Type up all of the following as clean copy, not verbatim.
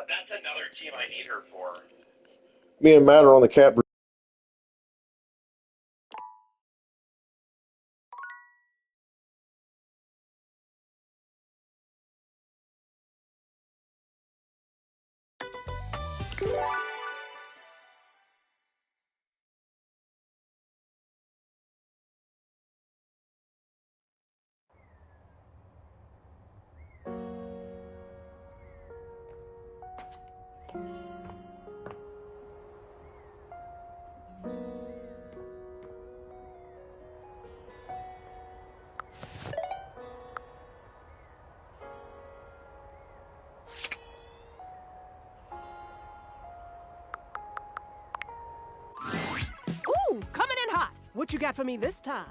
That's another team I need her for. Me and Matt are on the cat. Ooh, coming in hot. What you got for me this time?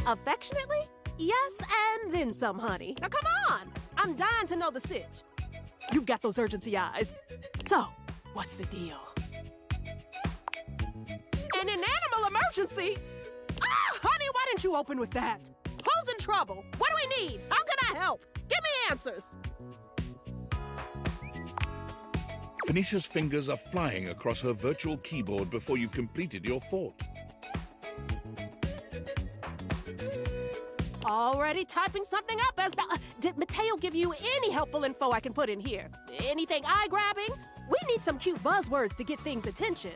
Affectionately? Yes, and then some, honey. Now come on! I'm dying to know the sitch. You've got those urgency eyes. So, what's the deal? An animal emergency? Ah, honey, why didn't you open with that? Who's in trouble? What do we need? How can I help? Give me answers. Phoenicia's fingers are flying across her virtual keyboard before you've completed your thought. Already typing something up as... did Mateo give you any helpful info I can put in here? Anything eye-grabbing? We need some cute buzzwords to get things' attention.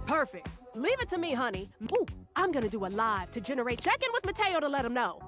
Perfect. Leave it to me, honey. Ooh, I'm gonna do a live to generate check-in with Mateo to let him know.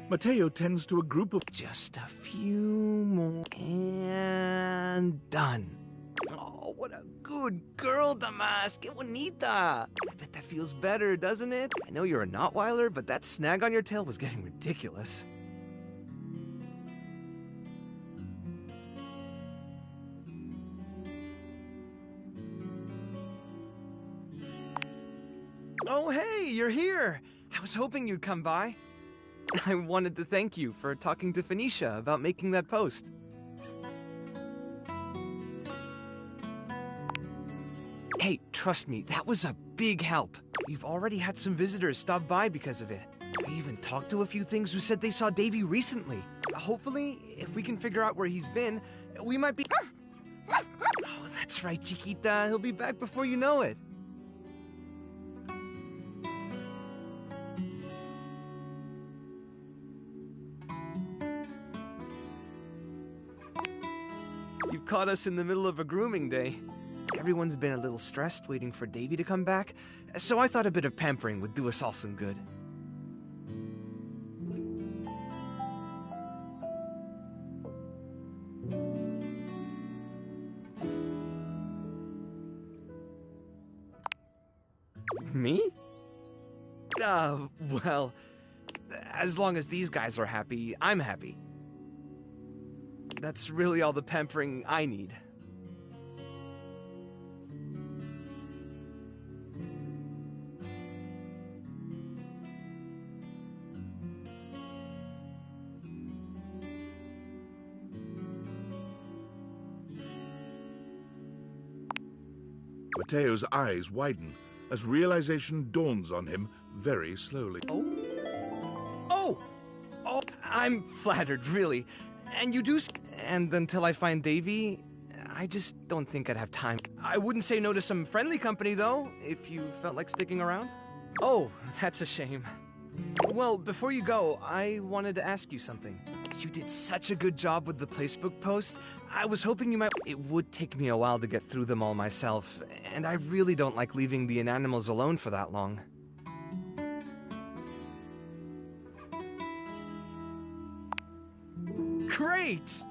Mateo tends to a group of... Just a few more and done. Oh, what a good girl, Damas. Que bonita. I bet that feels better, doesn't it? I know you're a Notweiler, but that snag on your tail was getting ridiculous. Oh, hey, you're here. I was hoping you'd come by. I wanted to thank you for talking to Phoenicia about making that post. Hey, trust me, that was a big help. We've already had some visitors stop by because of it. I even talked to a few things who said they saw Davy recently. Hopefully, if we can figure out where he's been, we might be... Oh, that's right, Chiquita. He'll be back before you know it. You've caught us in the middle of a grooming day. Everyone's been a little stressed waiting for Davy to come back, so I thought a bit of pampering would do us all some good. Me? Well, as long as these guys are happy, I'm happy. That's really all the pampering I need. Mateo's eyes widen as realization dawns on him very slowly. I'm flattered, really. And you do... And until I find Davy, I just don't think I'd have time. I wouldn't say no to some friendly company, though, if you felt like sticking around. Oh, that's a shame. Well, before you go, I wanted to ask you something. You did such a good job with the Placebook post. I was hoping you might... It would take me a while to get through them all myself, and I really don't like leaving the inanimals alone for that long. Great!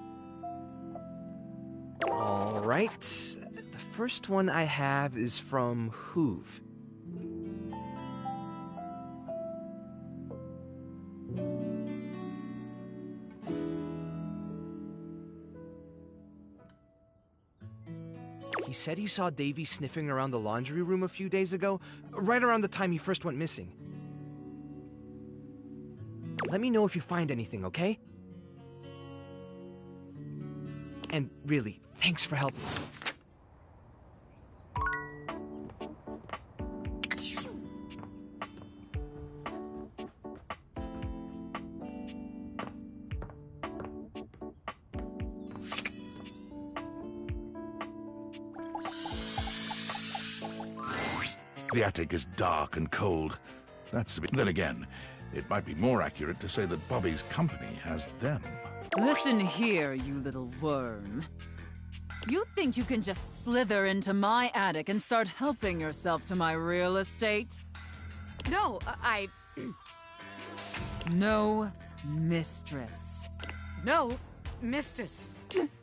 Alright, the first one I have is from Hoove. He said he saw Davy sniffing around the laundry room a few days ago, right around the time he first went missing. Let me know if you find anything, okay? And really, thanks for helping. The attic is dark and cold. That's to be... Then again, it might be more accurate to say that Bobby's company has them. Listen here, you little worm. You think you can just slither into my attic and start helping yourself to my real estate? No, No, mistress. No, mistress.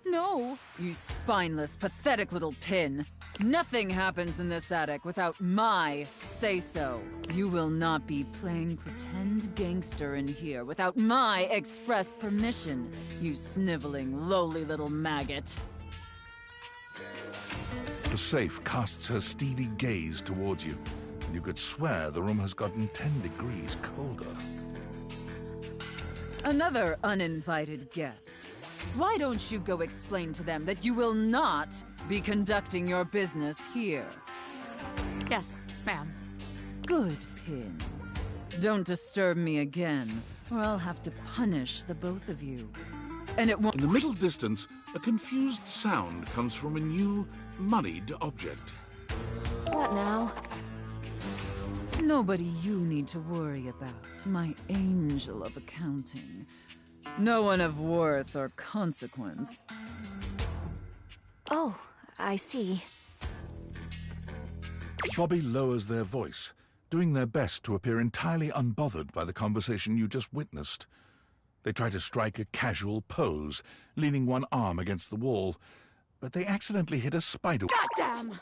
No, you spineless, pathetic little pin. Nothing happens in this attic without my say-so. You will not be playing pretend gangster in here without my express permission, you sniveling, lowly little maggot. The safe casts her steely gaze towards you, and you could swear the room has gotten 10 degrees colder. Another uninvited guest. Why don't you go explain to them that you will not be conducting your business here? Yes, ma'am. Good, Pin. Don't disturb me again, or I'll have to punish the both of you. And it won't... In the middle distance, a confused sound comes from a new, moneyed object. What now? Nobody you need to worry about, my angel of accounting. No one of worth or consequence. Oh, I see. Bobby lowers their voice, doing their best to appear entirely unbothered by the conversation you just witnessed. They try to strike a casual pose, leaning one arm against the wall, but they accidentally hit a spider. Goddamn!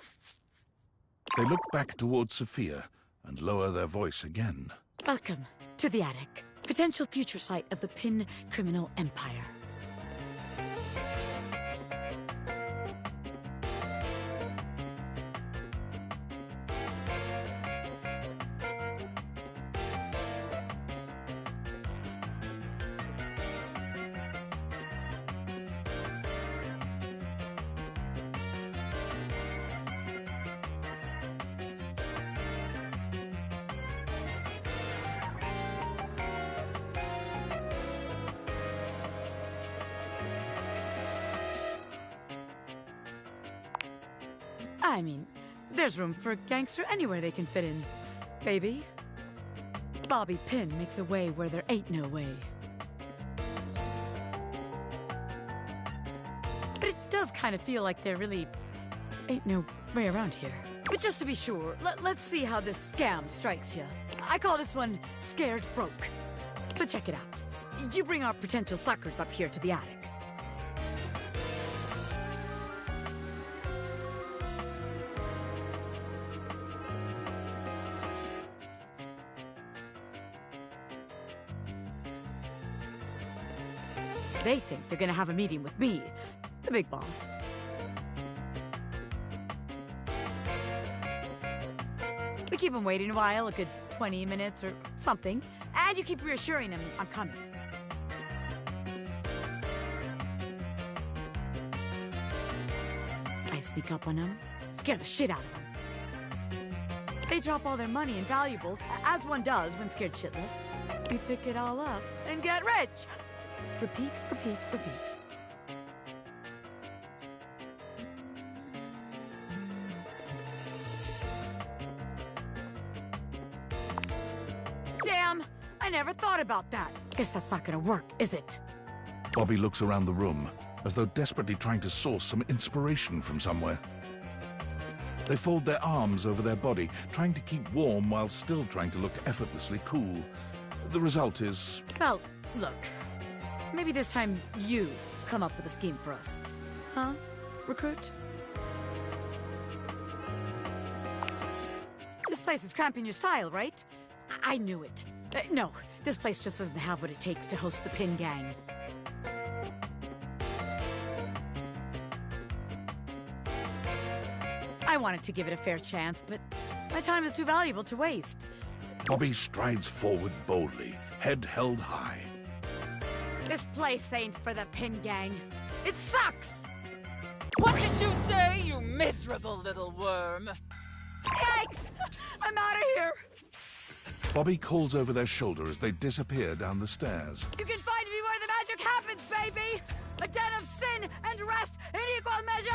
They look back towards Sophia and lower their voice again. Welcome to the attic. Potential future site of the Pin criminal empire. I mean, there's room for a gangster anywhere they can fit in, baby. Bobby Pin makes a way where there ain't no way. But it does kind of feel like there really ain't no way around here. But just to be sure, let's see how this scam strikes you. I call this one Scared Broke. So check it out. You bring our potential suckers up here to the attic. They think they're gonna have a meeting with me, the big boss. We keep them waiting a while, a good 20 minutes or something, and you keep reassuring them I'm coming. I sneak up on them, scare the shit out of them. They drop all their money and valuables, as one does when scared shitless. We pick it all up and get rich. Repeat, repeat, repeat. I never thought about that. Guess that's not gonna work, is it? Bobby looks around the room, as though desperately trying to source some inspiration from somewhere. They fold their arms over their body, trying to keep warm while still trying to look effortlessly cool. The result is... Well, look. Maybe this time you come up with a scheme for us. Huh, recruit? This place is cramping your style, right? I knew it. No, this place just doesn't have what it takes to host the Pin Gang. I wanted to give it a fair chance, but my time is too valuable to waste. Bobby strides forward boldly, head held high. This place ain't for the Pin Gang. It sucks! What did you say, you miserable little worm? Yikes! I'm out of here! Bobby calls over their shoulder as they disappear down the stairs. You can find me where the magic happens, baby! A den of sin and rest in equal measure!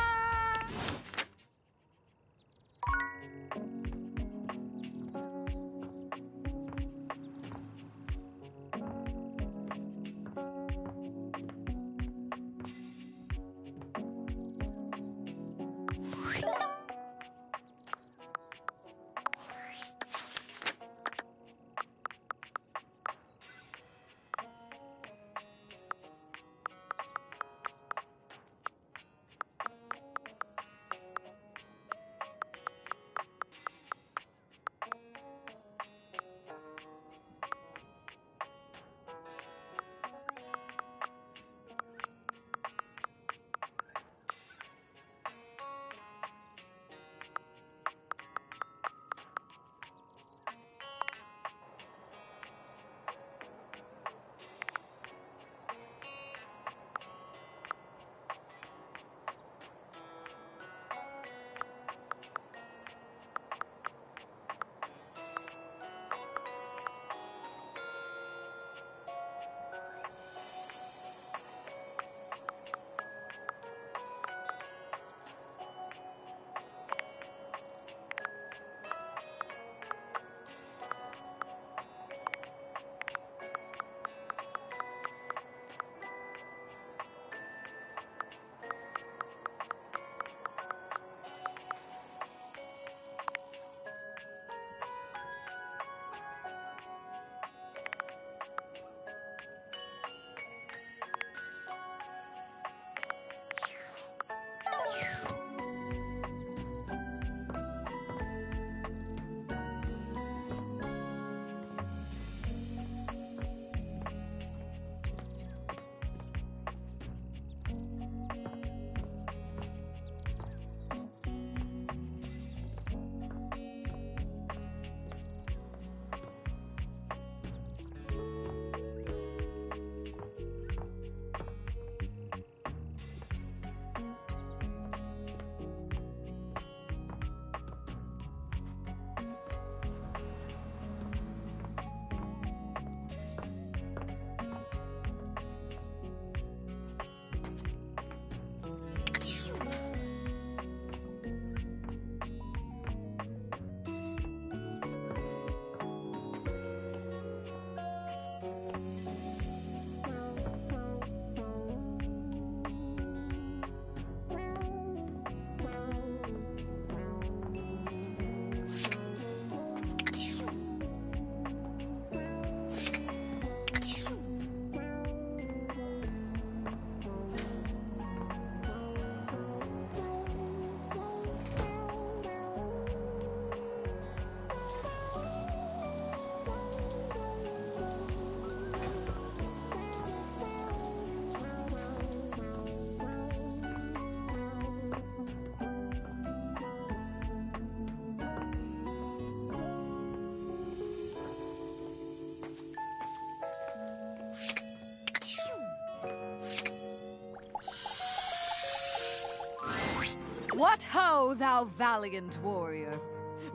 What ho, thou valiant warrior!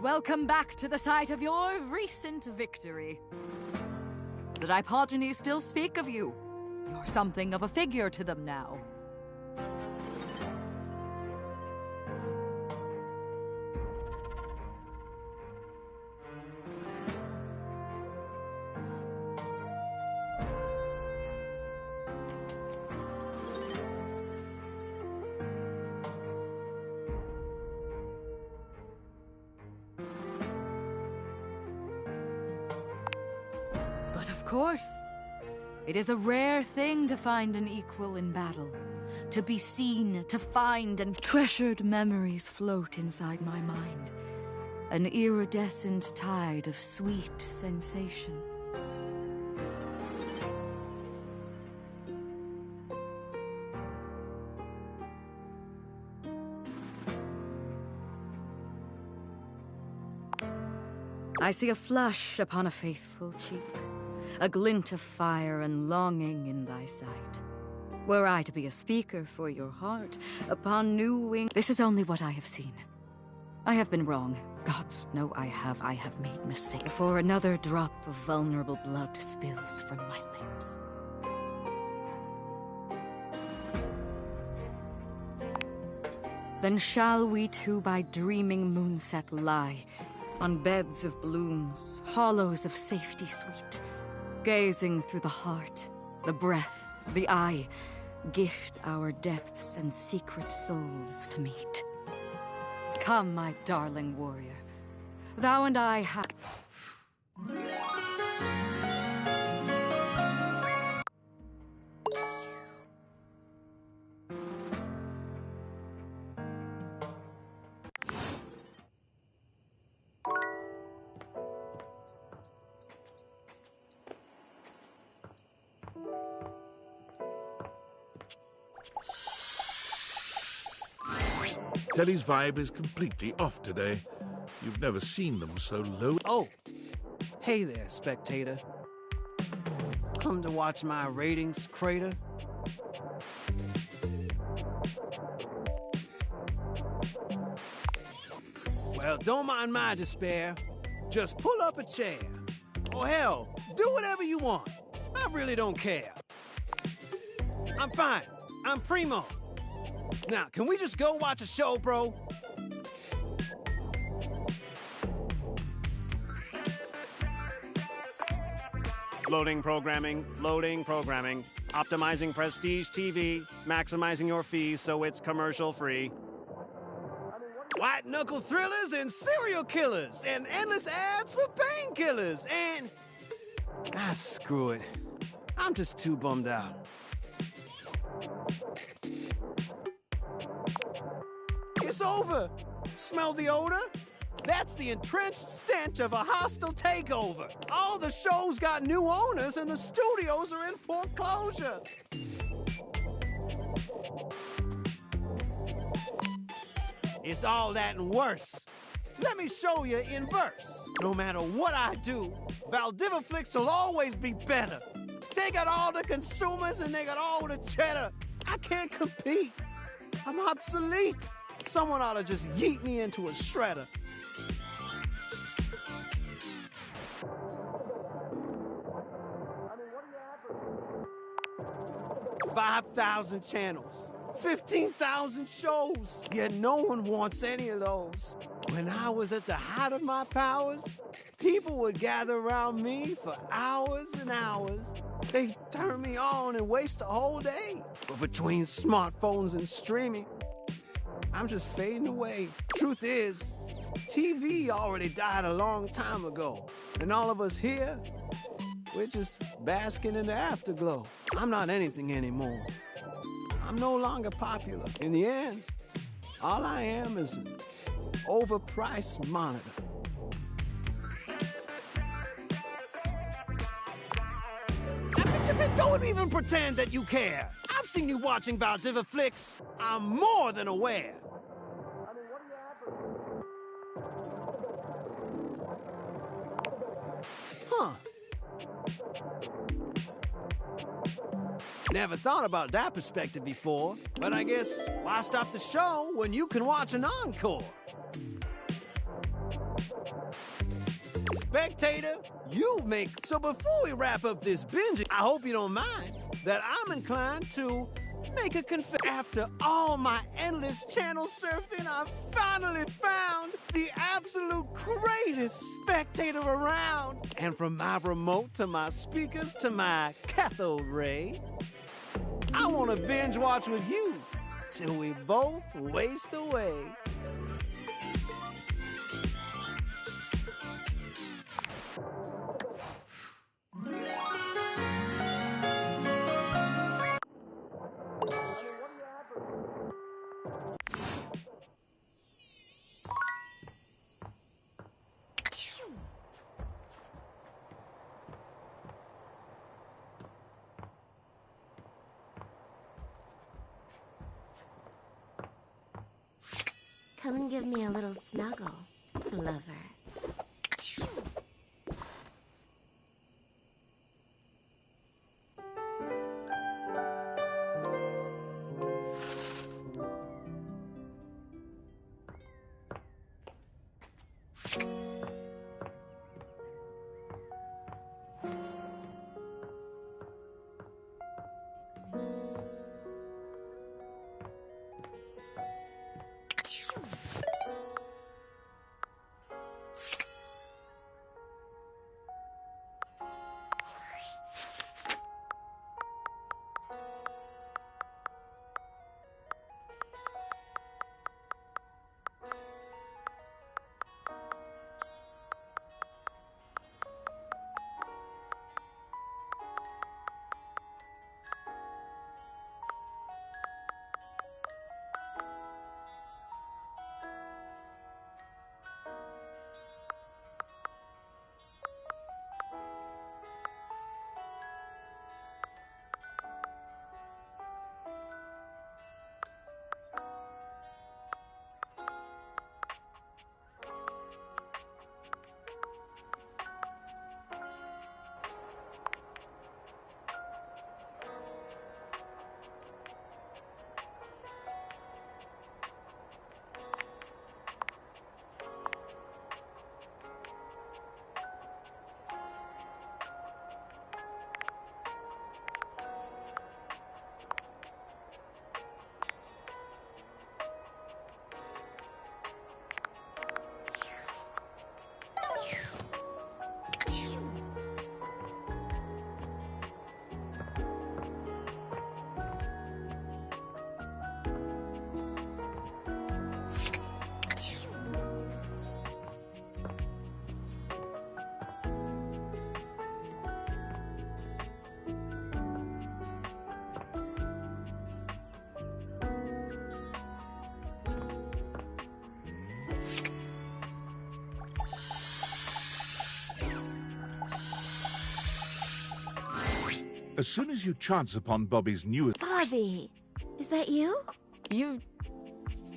Welcome back to the site of your recent victory. The Dipogeny still speak of you. You're something of a figure to them now. course. It is a rare thing to find an equal in battle. To be seen, to find, and treasured memories float inside my mind. An iridescent tide of sweet sensation. I see a flush upon a faithful cheek, a glint of fire and longing in thy sight. Were I to be a speaker for your heart, upon new wing... This is only what I have seen. I have been wrong. Gods know I have made mistake. Before another drop of vulnerable blood spills from my lips. Then shall we two by dreaming moonset lie, on beds of blooms, hollows of safety sweet, gazing through the heart, the breath, the eye, gift our depths and secret souls to meet. Come, my darling warrior, thou and I have... Telly's vibe is completely off today. You've never seen them so low. Oh, hey there, spectator. Come to watch my ratings crater? Well, don't mind my despair. Just pull up a chair. Or hell, do whatever you want. I really don't care. I'm fine. I'm primo. Now, can we just go watch a show, bro? Loading programming, optimizing prestige TV, maximizing your fees so it's commercial free. White knuckle thrillers and serial killers and endless ads for painkillers and... screw it. I'm just too bummed out. It's over! Smell the odor? That's the entrenched stench of a hostile takeover. All the shows got new owners and the studios are in foreclosure. It's all that and worse. Let me show you in verse. No matter what I do, Valdiviflix will always be better. They got all the consumers and they got all the cheddar. I can't compete. I'm obsolete. Someone ought to just yeet me into a shredder. $5,000 channels, 15,000 shows, yet no one wants any of those. When I was at the height of my powers, people would gather around me for hours and hours. They turn me on and waste a whole day. But between smartphones and streaming, I'm just fading away. Truth is, TV already died a long time ago. And all of us here, we're just basking in the afterglow. I'm not anything anymore. I'm no longer popular. In the end, all I am is an overpriced monitor. Don't even pretend that you care. I've seen you watching Valdiviflix. I'm more than aware. Huh. Never thought about that perspective before, but I guess why stop the show when you can watch an encore? Spectator, you make... So before we wrap up this binge, I hope you don't mind that I'm inclined to make a confession. After all my endless channel surfing, I've finally found the absolute greatest spectator around. And from my remote to my speakers to my cathode ray, I want to binge watch with you till we both waste away. Come and give me a little snuggle, lover. As soon as you chance upon Bobby's newest... Bobby, is that you? You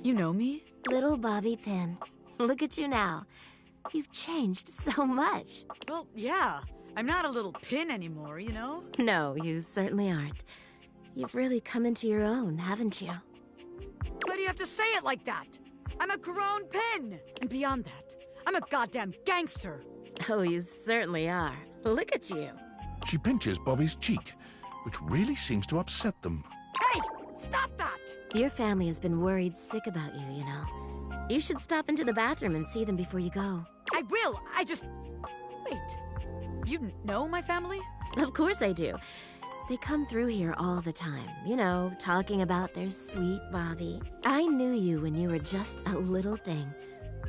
know me? Little Bobby Pin. Look at you now. You've changed so much. Well, yeah. I'm not a little pin anymore, you know? No, you certainly aren't. You've really come into your own, haven't you? Why do you have to say it like that? I'm a grown pin! And beyond that, I'm a goddamn gangster! Oh, you certainly are. Look at you. She pinches Bobby's cheek, which really seems to upset them. Hey! Stop that! Your family has been worried sick about you, you know. You should stop into the bathroom and see them before you go. I will! I just... Wait. You know my family? Of course I do. They come through here all the time, you know, talking about their sweet Bobby. I knew you when you were just a little thing.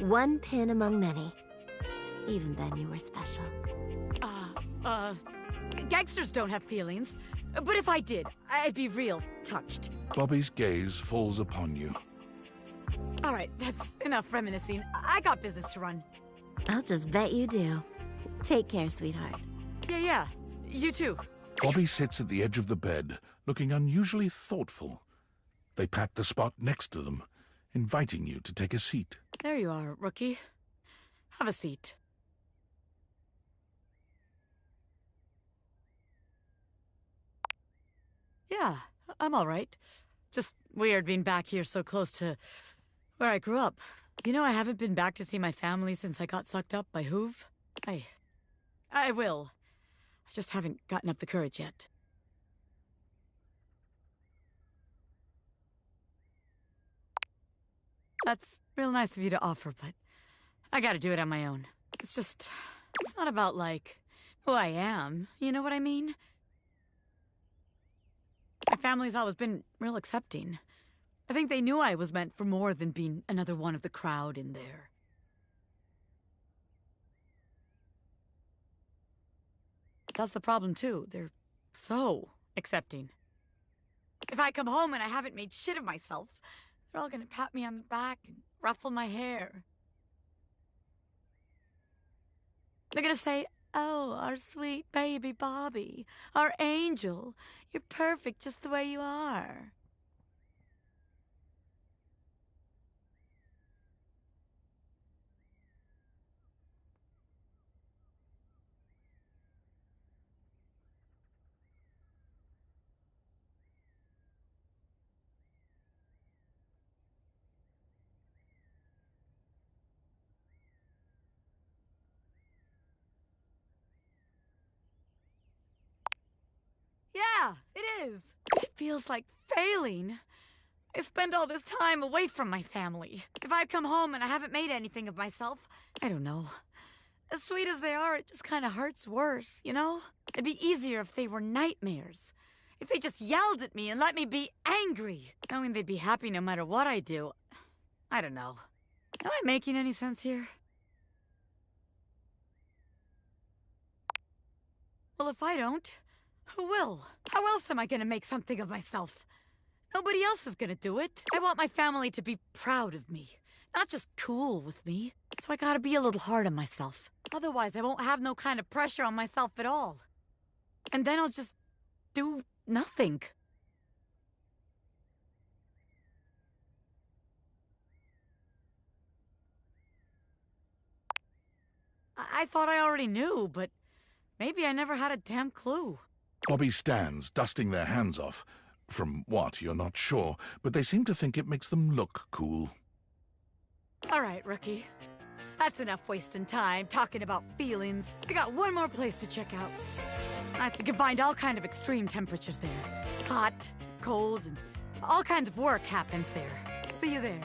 One pin among many. Even then, you were special. Gangsters don't have feelings. But if I did, I'd be real touched. Bobby's gaze falls upon you. All right, that's enough reminiscing. I got business to run. I'll just bet you do. Take care, sweetheart. Yeah. You too. Bobby sits at the edge of the bed, looking unusually thoughtful. They pat the spot next to them, inviting you to take a seat. There you are, rookie. Have a seat. Yeah, I'm all right. Just weird being back here so close to where I grew up. You know, I haven't been back to see my family since I got sucked up by Hoove. I will. I just haven't gotten up the courage yet. That's real nice of you to offer, but I gotta do it on my own. It's not about, like, who I am. You know what I mean? My family's always been real accepting. I think they knew I was meant for more than being another one of the crowd in there. That's the problem, too. They're so accepting. If I come home and I haven't made shit of myself, they're all gonna pat me on the back and ruffle my hair. They're gonna say, "Oh, our sweet baby Bobby, our angel. You're perfect just the way you are." Yeah, it is. It feels like failing. I spend all this time away from my family. If I come home and I haven't made anything of myself, I don't know. As sweet as they are, it just kind of hurts worse, you know? It'd be easier if they were nightmares. If they just yelled at me and let me be angry, knowing they'd be happy no matter what I do. I don't know. Am I making any sense here? Well, if I don't, who will? How else am I gonna make something of myself? Nobody else is gonna do it. I want my family to be proud of me, not just cool with me. So I gotta be a little hard on myself. Otherwise, I won't have no kind of pressure on myself at all. And then I'll just do nothing. I thought I already knew, but maybe I never had a damn clue. Bobby stands, dusting their hands off. From what, you're not sure, but they seem to think it makes them look cool. All right, rookie. That's enough wasting time talking about feelings. I got one more place to check out. I think you can find all kind of extreme temperatures there. Hot, cold, and all kinds of work happens there. See you there.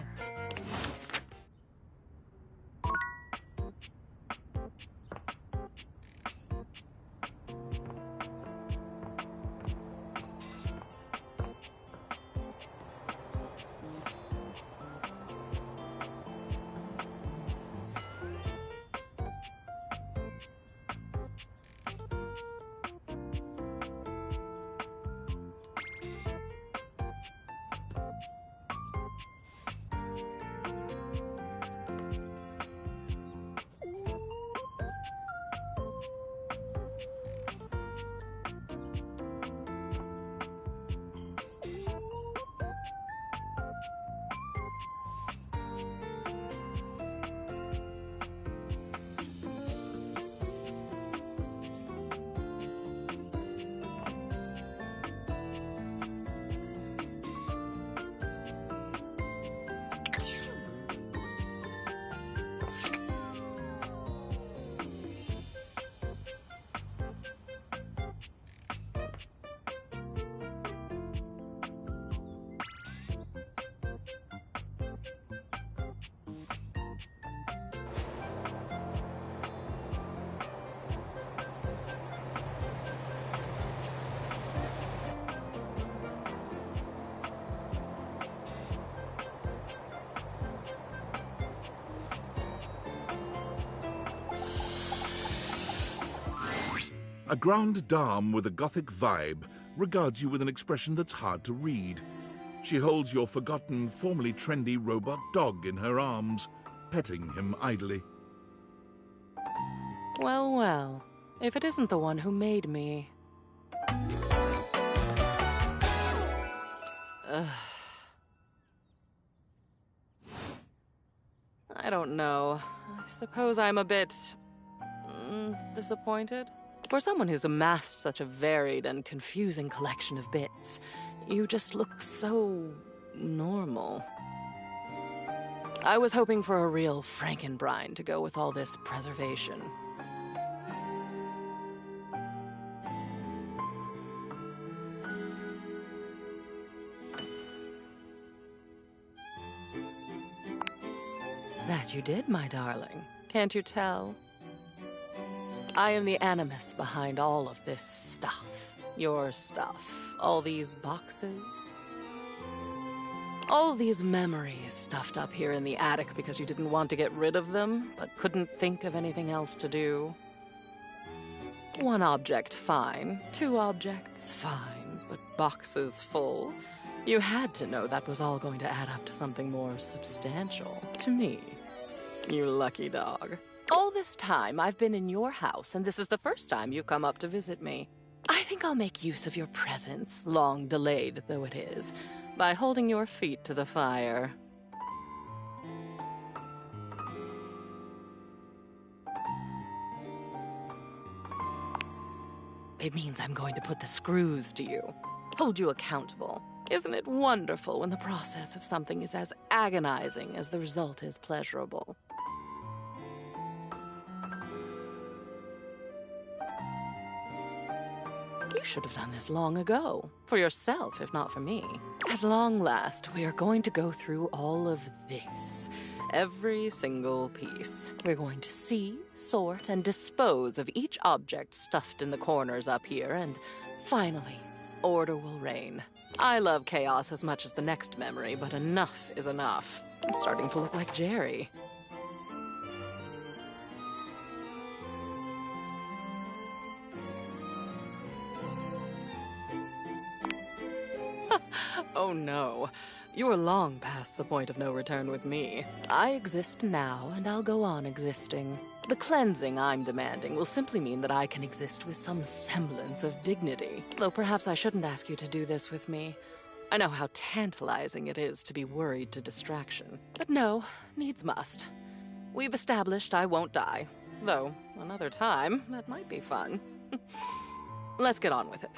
A grande dame with a gothic vibe regards you with an expression that's hard to read. She holds your forgotten, formerly trendy robot dog in her arms, petting him idly. Well, well, if it isn't the one who made me. I don't know. I suppose I'm a bit disappointed. For someone who's amassed such a varied and confusing collection of bits, you just look so normal. I was hoping for a real Frankenbrine to go with all this preservation. That you did, my darling. Can't you tell? I am the animus behind all of this stuff. Your stuff. All these boxes. All these memories stuffed up here in the attic because you didn't want to get rid of them, but couldn't think of anything else to do. One object, fine. Two objects, fine. But boxes full? You had to know that was all going to add up to something more substantial. To me. You lucky dog. All this time I've been in your house, and this is the first time you've come up to visit me. I think I'll make use of your presence, long delayed though it is, by holding your feet to the fire. It means I'm going to put the screws to you, hold you accountable. Isn't it wonderful when the process of something is as agonizing as the result is pleasurable? You should have done this long ago. For yourself, if not for me. At long last, we are going to go through all of this. Every single piece. We're going to see, sort, and dispose of each object stuffed in the corners up here, and finally, order will reign. I love chaos as much as the next memory, but enough is enough. I'm starting to look like Jerry. Oh no. You are long past the point of no return with me. I exist now, and I'll go on existing. The cleansing I'm demanding will simply mean that I can exist with some semblance of dignity. Though perhaps I shouldn't ask you to do this with me. I know how tantalizing it is to be worried to distraction. But no, needs must. We've established I won't die. Though, another time, that might be fun. Let's get on with it.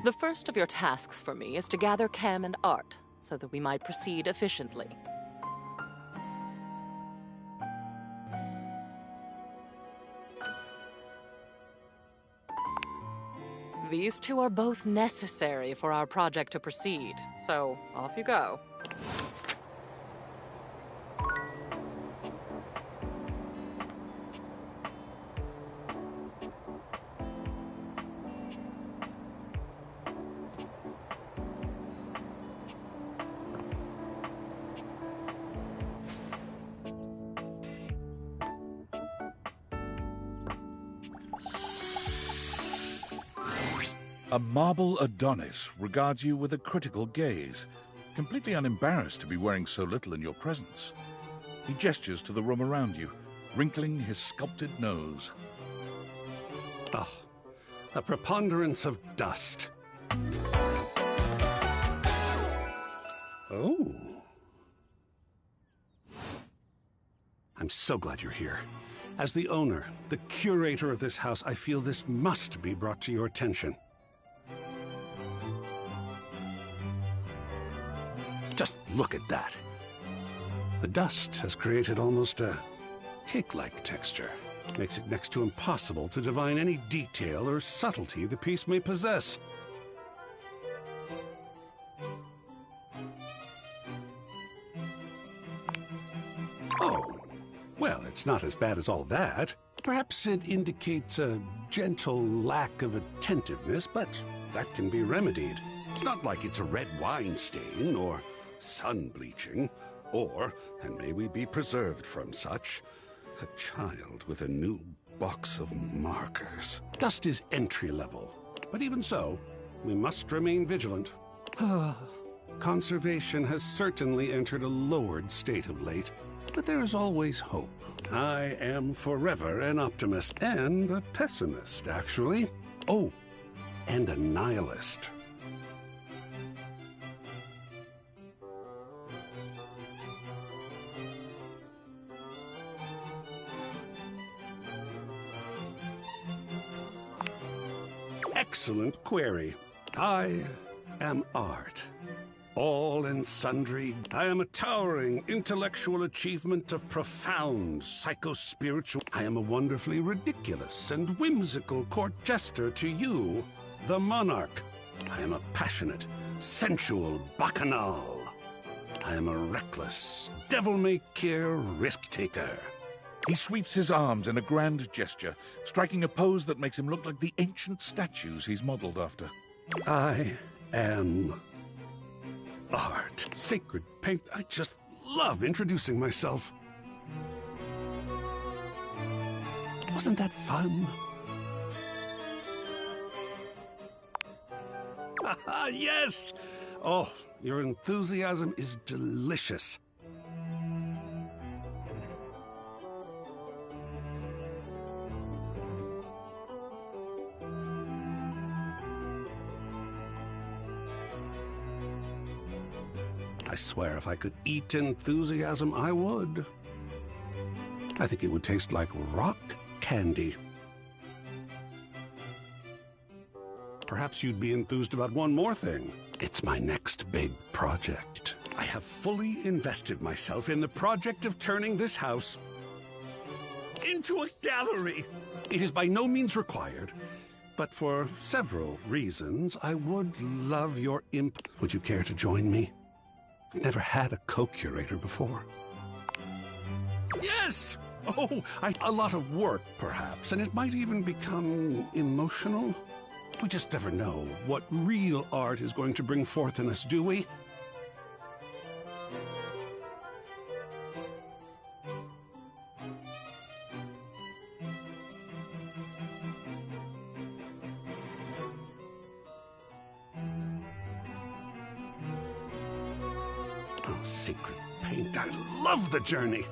The first of your tasks for me is to gather Cam and Art, so that we might proceed efficiently. These two are both necessary for our project to proceed, so off you go. A marble Adonis regards you with a critical gaze, completely unembarrassed to be wearing so little in your presence. He gestures to the room around you, wrinkling his sculpted nose. Oh, a preponderance of dust. Oh. I'm so glad you're here. As the owner, the curator of this house, I feel this must be brought to your attention. Just look at that. The dust has created almost a cake-like texture. Makes it next to impossible to divine any detail or subtlety the piece may possess. Oh, well, it's not as bad as all that. Perhaps it indicates a gentle lack of attentiveness, but that can be remedied. It's not like it's a red wine stain or sun bleaching, or, and may we be preserved from such, a child with a new box of markers. Dust is entry level, but even so, we must remain vigilant. Conservation has certainly entered a lowered state of late, but there is always hope. I am forever an optimist and a pessimist, actually. Oh, and a nihilist. Excellent query. I am art. All and sundry, I am a towering intellectual achievement of profound psycho-spiritual. I am a wonderfully ridiculous and whimsical court jester to you, the monarch. I am a passionate, sensual bacchanal. I am a reckless, devil-may-care risk-taker. He sweeps his arms in a grand gesture, striking a pose that makes him look like the ancient statues he's modeled after. I am art. Sacred paint. I just love introducing myself. Wasn't that fun? Haha, yes! Oh, your enthusiasm is delicious. I swear if I could eat enthusiasm, I would. I think it would taste like rock candy. Perhaps you'd be enthused about one more thing. It's my next big project. I have fully invested myself in the project of turning this house into a gallery. It is by no means required, but for several reasons, I would love your imp. Would you care to join me? I've never had a co-curator before. Yes! Oh, a lot of work, perhaps, and it might even become emotional. We just never know what real art is going to bring forth in us, do we? Oh, secret paint, I love the journey.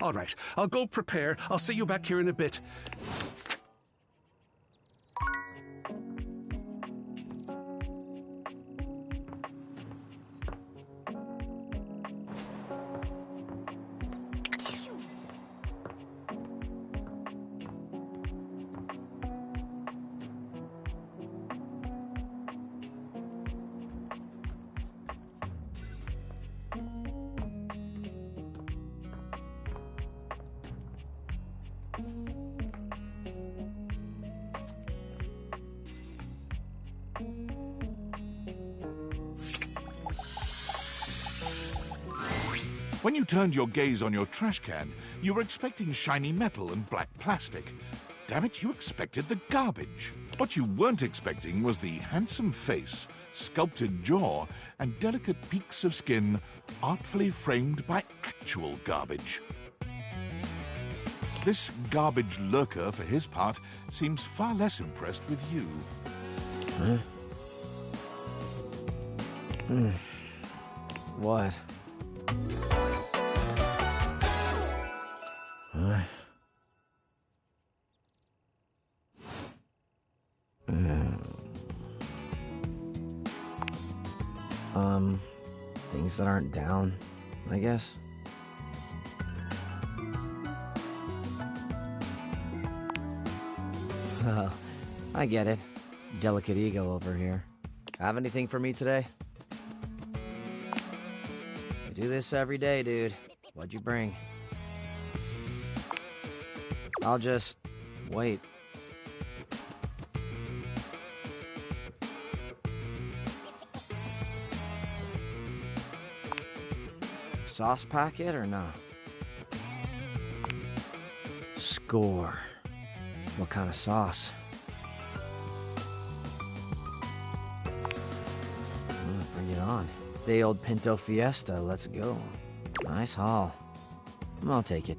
All right, I'll go prepare. I'll see you back here in a bit. When you turned your gaze on your trash can, you were expecting shiny metal and black plastic. Damn it, you expected the garbage. What you weren't expecting was the handsome face, sculpted jaw, and delicate peaks of skin artfully framed by actual garbage. This garbage lurker, for his part, seems far less impressed with you. Huh? What? Huh? Things that aren't down, I guess. Oh, I get it. Delicate ego over here. Have anything for me today? I do this every day, dude. What'd you bring? I'll just wait. Sauce packet or not? Score. What kind of sauce? Bring it on. Day old Pinto Fiesta, let's go. Nice haul. I'll take it.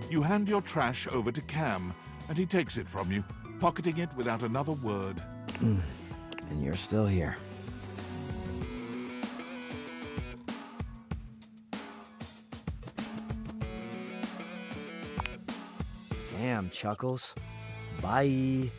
You hand your trash over to Cam, and he takes it from you, pocketing it without another word. And you're still here. Damn, Chuckles. Bye.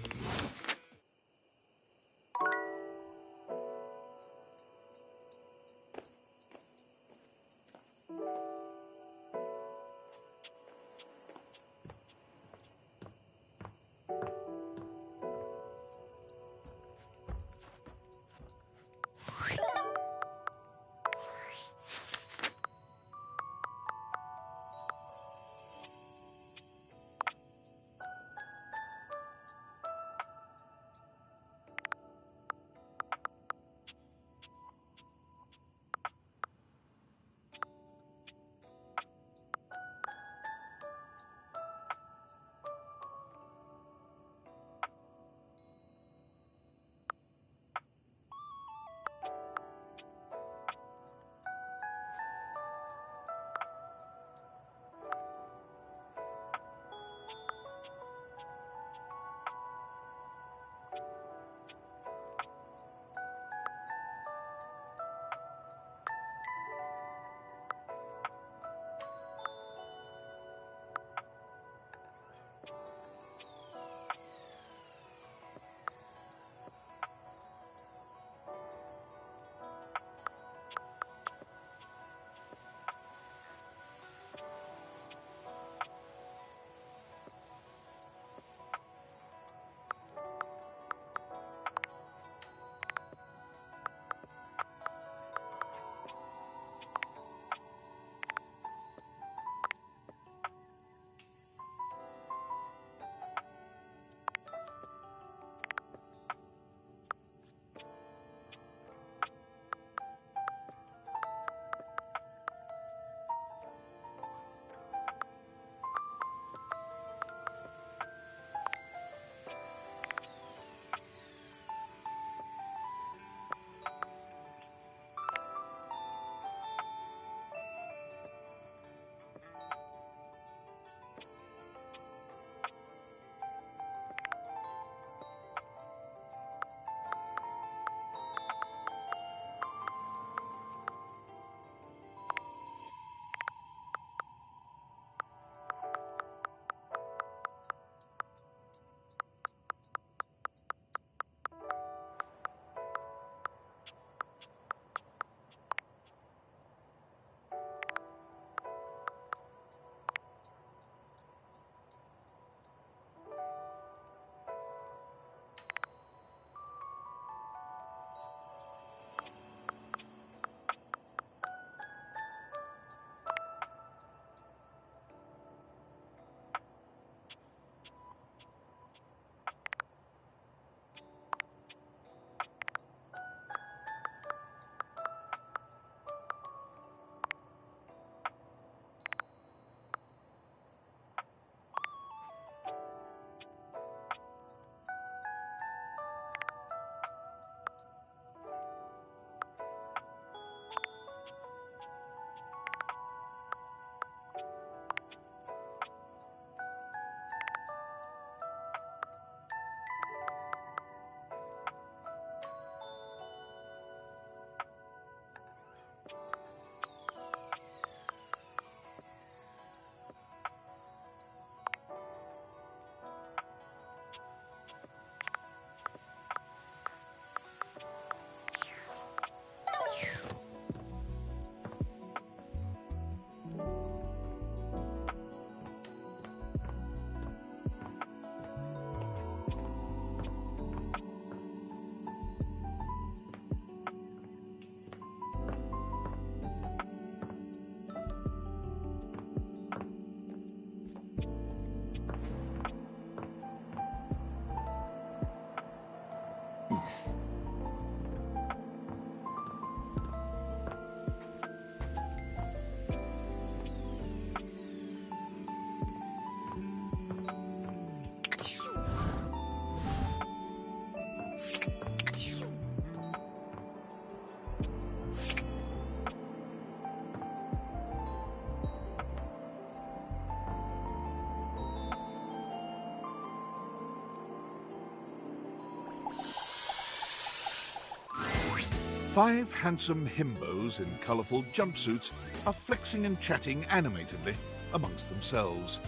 5 handsome himbos in colourful jumpsuits are flexing and chatting animatedly amongst themselves.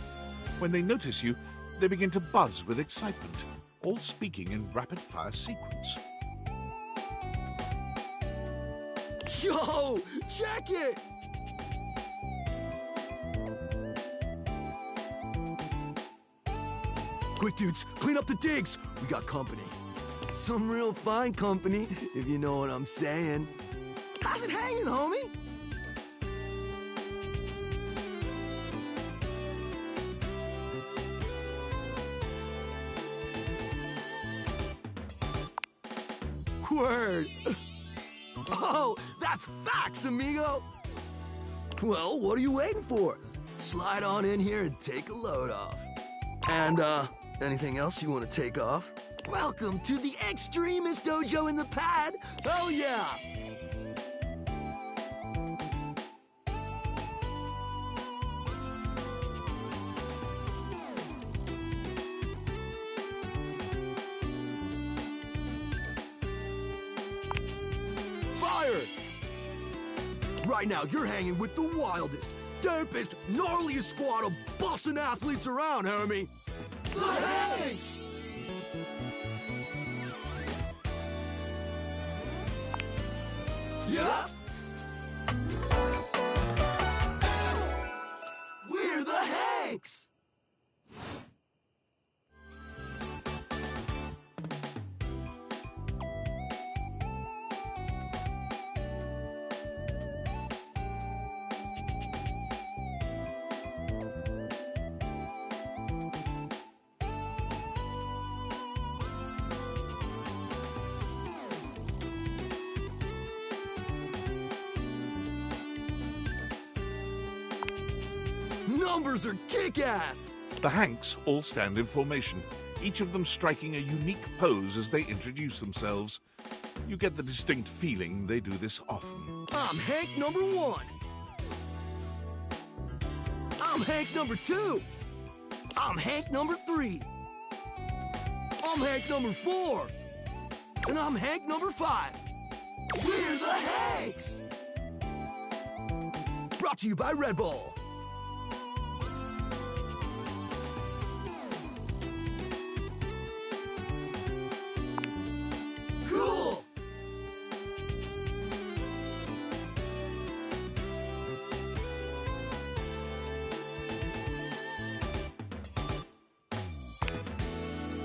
When they notice you, they begin to buzz with excitement, all speaking in rapid-fire sequence. Yo, check it! Quick, dudes, clean up the digs. We got company. Some real fine company, if you know what I'm saying. How's it hanging, homie? Word. Oh, that's facts, amigo. Well, what are you waiting for? Slide on in here and take a load off. And, anything else you want to take off? Welcome to the Extremist Dojo in the pad. Oh, yeah. Fire! Right now, you're hanging with the wildest, dopest, gnarliest squad of bussin' athletes around, homie. The Hanks! Yeah. We're the Hanks! Numbers are kick-ass! The Hanks all stand in formation, each of them striking a unique pose as they introduce themselves. You get the distinct feeling they do this often. I'm Hank number 1. I'm Hank number 2. I'm Hank number 3. I'm Hank number 4. And I'm Hank number 5. We're the Hanks! Brought to you by Red Bull. Cool!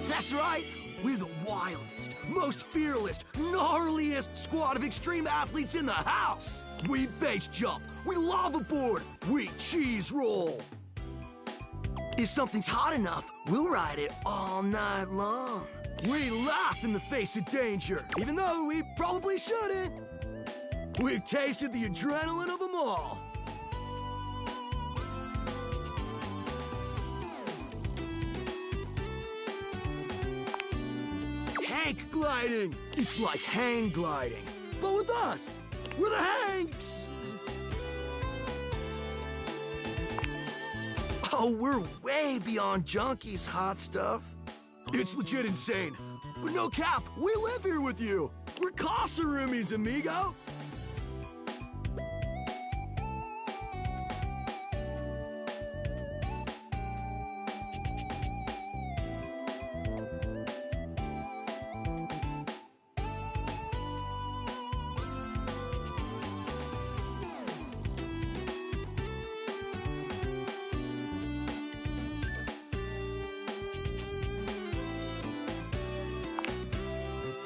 That's right! We're the wildest, most fearless, gnarliest squad of extreme athletes in the house! We base jump, we lava board, we cheese roll! If something's hot enough, we'll ride it all night long. We laugh in the face of danger, even though we probably shouldn't. We've tasted the adrenaline of them all. Hank gliding! It's like hang gliding, but with us. We're the Hanks! Oh, we're way beyond junkies, hot stuff. It's legit insane. But no cap, we live here with you. We're Casa roomies, amigo.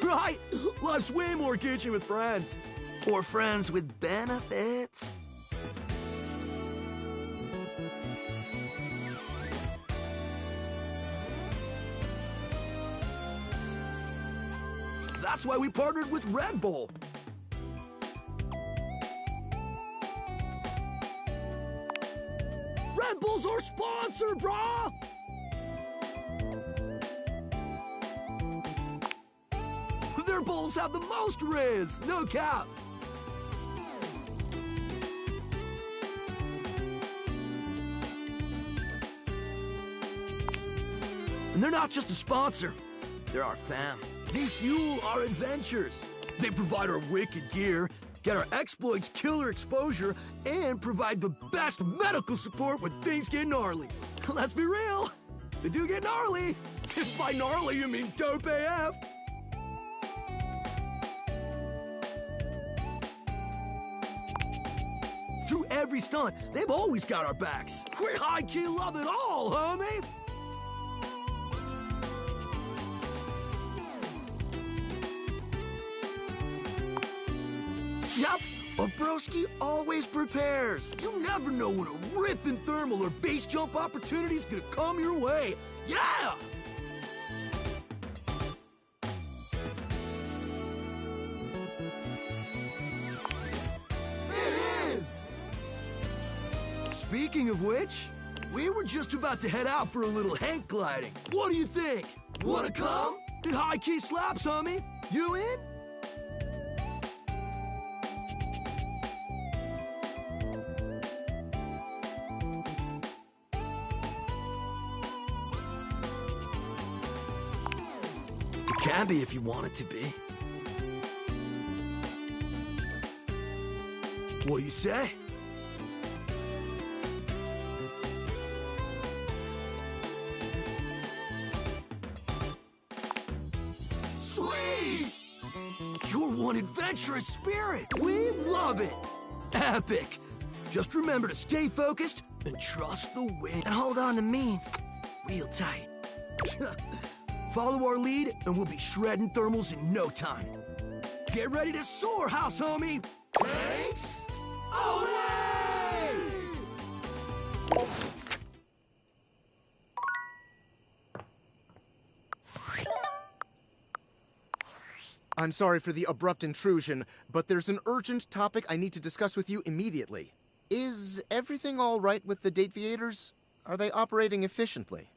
Right? Life's way more kitschy with friends. Or friends with benefits. That's why we partnered with Red Bull. Red Bull's our sponsor, brah! Their bowls have the most riz, no cap. And they're not just a sponsor, they're our fam. They fuel our adventures. They provide our wicked gear, get our exploits killer exposure, and provide the best medical support when things get gnarly. Let's be real, they do get gnarly. If by gnarly you mean dope AF. Through every stunt, they've always got our backs. We high-key love it all, homie! Yep, a broski always prepares. You never know when a ripping thermal or base jump opportunity's gonna come your way. Yeah! It is! Speaking of which, we were just about to head out for a little hang gliding. What do you think? Wanna come? It high-key slaps, homie. You in? It can be if you want it to be. What do you say? Sweet! You're one adventurous spirit. We love it. Epic. Just remember to stay focused and trust the wind. And hold on to me real tight. Follow our lead, and we'll be shredding thermals in no time. Get ready to soar, house homie! Thanks! Away! I'm sorry for the abrupt intrusion, but there's an urgent topic I need to discuss with you immediately. Is everything all right with the Dateviators? Are they operating efficiently?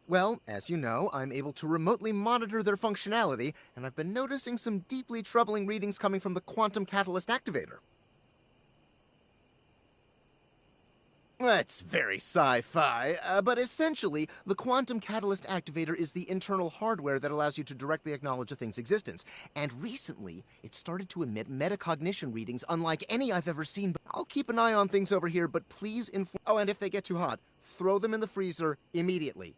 Well, as you know, I'm able to remotely monitor their functionality, and I've been noticing some deeply troubling readings coming from the Quantum Catalyst Activator. That's very sci-fi, but essentially, the Quantum Catalyst Activator is the internal hardware that allows you to directly acknowledge a thing's existence. And recently, it started to emit metacognition readings unlike any I've ever seen. I'll keep an eye on things over here, but please inform— Oh, and if they get too hot, throw them in the freezer immediately.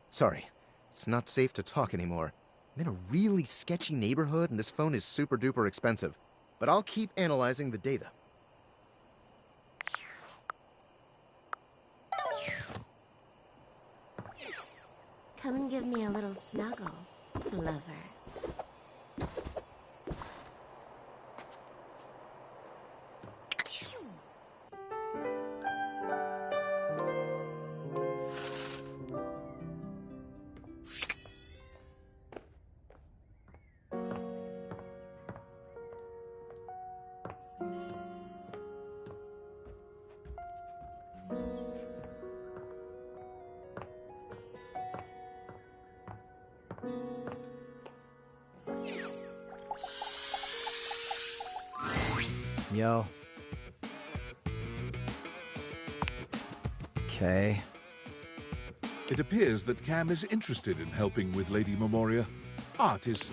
Sorry, it's not safe to talk anymore. I'm in a really sketchy neighborhood and this phone is super duper expensive. But I'll keep analyzing the data. Come and give me a little snuggle, lover. Yo. Okay. It appears that Cam is interested in helping with Lady Memoria. Art is...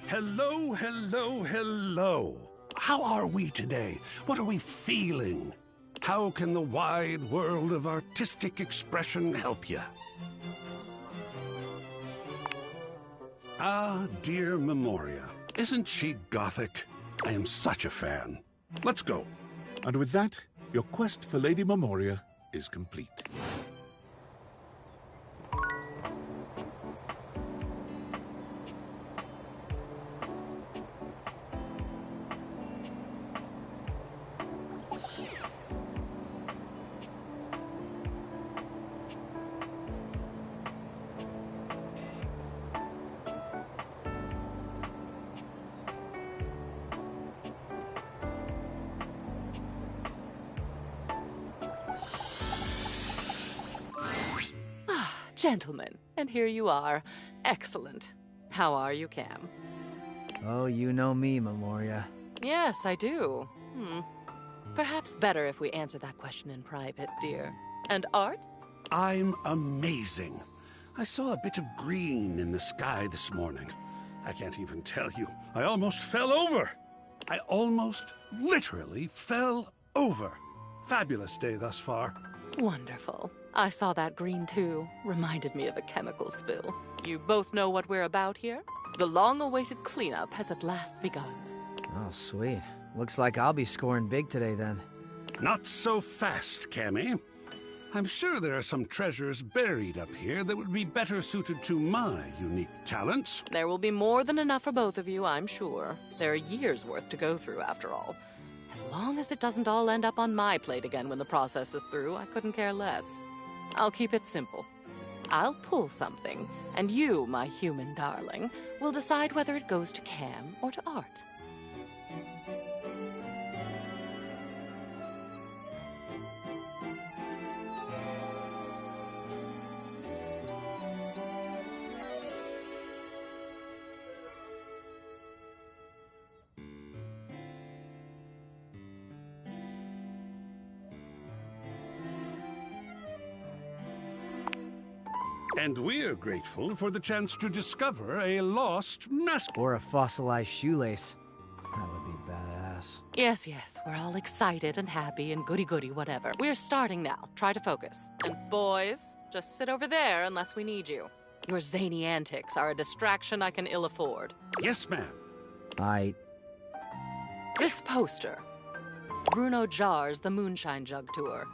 Hello, hello, hello. How are we today? What are we feeling? How can the wide world of artistic expression help you? Ah, dear Memoria. Isn't she gothic? I am such a fan. Let's go. And with that, your quest for Lady Memoria is complete. Gentlemen, and here you are. Excellent. How are you, Cam? Oh, you know me, Memoria. Yes, I do. Perhaps better if we answer that question in private, dear. And Art? I'm amazing. I saw a bit of green in the sky this morning. I can't even tell you. I almost fell over. I almost literally fell over. Fabulous day thus far. Wonderful. I saw that green too. Reminded me of a chemical spill. You both know what we're about here? The long-awaited cleanup has at last begun. Oh, sweet. Looks like I'll be scoring big today then. Not so fast, Cammy. I'm sure there are some treasures buried up here that would be better suited to my unique talents. There will be more than enough for both of you, I'm sure. There are years' worth to go through, after all. As long as it doesn't all end up on my plate again when the process is through, I couldn't care less. I'll keep it simple. I'll pull something, and you, my human darling, will decide whether it goes to Cam or to Art. And we're grateful for the chance to discover a lost mask. Or a fossilized shoelace. That would be badass. Yes, we're all excited and happy and goody-goody whatever. We're starting now. Try to focus. And boys, just sit over there unless we need you. Your zany antics are a distraction I can ill afford. Yes, ma'am. This poster. Bruno Jar's The Moonshine Jug Tour.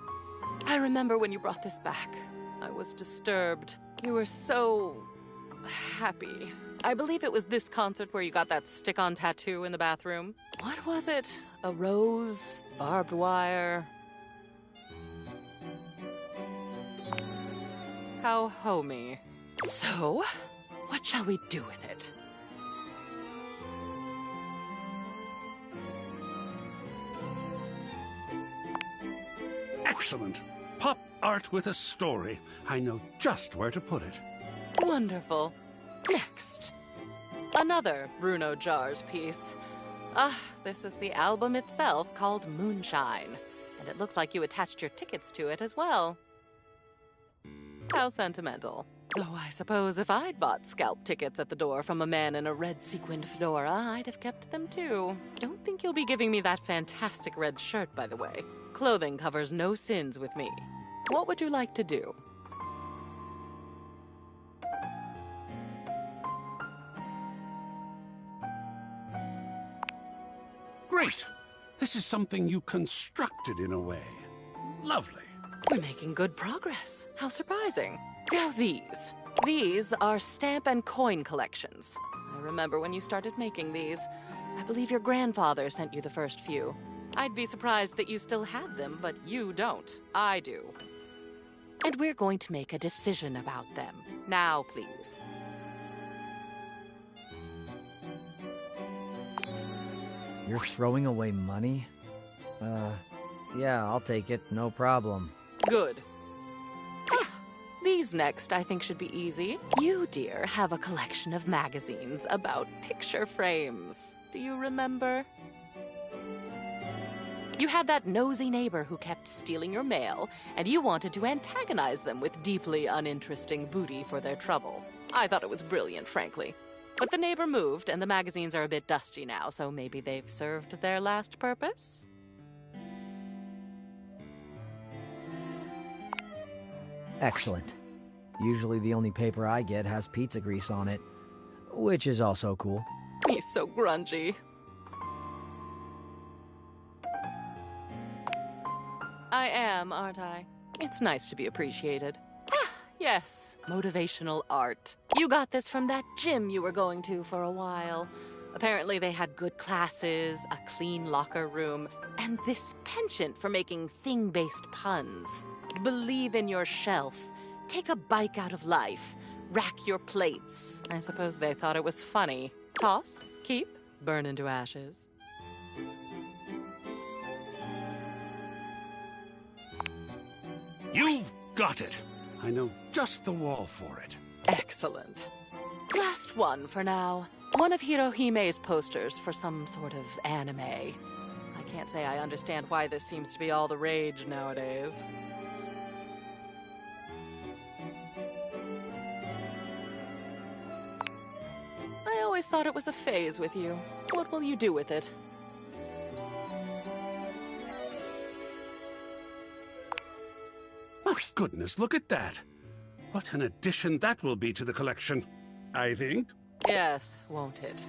I remember when you brought this back. I was disturbed. You were so happy. I believe it was this concert where you got that stick-on tattoo in the bathroom. What was it? A rose? Barbed wire? How homey. So, what shall we do with it? Excellent. Pop art with a story. I know just where to put it. Wonderful. Next. Another Bruno Jar's piece. This is the album itself called Moonshine. And it looks like you attached your tickets to it as well. How sentimental. Though I suppose if I'd bought scalp tickets at the door from a man in a red sequined fedora, I'd have kept them too. Don't think you'll be giving me that fantastic red shirt, by the way. Clothing covers no sins with me. What would you like to do? Great! This is something you constructed in a way. Lovely. We're making good progress. How surprising. Now these. These are stamp and coin collections. I remember when you started making these. I believe your grandfather sent you the first few. I'd be surprised that you still had them, but you don't. I do. And we're going to make a decision about them. Now, please. You're throwing away money? Yeah, I'll take it. No problem. Good. These next, I think, should be easy. You, dear, have a collection of magazines about picture frames. Do you remember? You had that nosy neighbor who kept stealing your mail, and you wanted to antagonize them with deeply uninteresting booty for their trouble. I thought it was brilliant, frankly. But the neighbor moved, and the magazines are a bit dusty now, so maybe they've served their last purpose? Excellent. Usually the only paper I get has pizza grease on it, which is also cool. He's so grungy. I am, aren't I? It's nice to be appreciated. Yes, motivational art. You got this from that gym you were going to for a while. Apparently they had good classes, a clean locker room, and this penchant for making thing-based puns. Believe in your shelf. Take a bike out of life. Rack your plates. I suppose they thought it was funny. Toss, keep, burn into ashes. You've got it. I know just the wall for it. Excellent. Last one for now. One of Hirohime's posters for some sort of anime. I can't say I understand why this seems to be all the rage nowadays. I always thought it was a phase with you. What will you do with it? Oh, goodness, look at that. What an addition that will be to the collection, I think. Yes, won't it?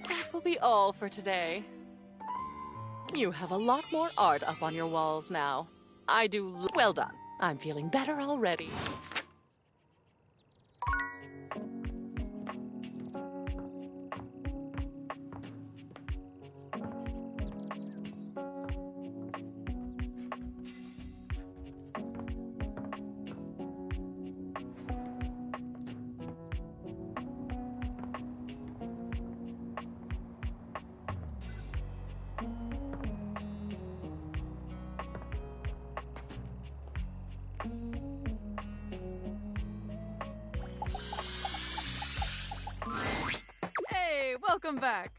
That will be all for today. You have a lot more art up on your walls now. I do. Well done. I'm feeling better already. Hey, welcome back.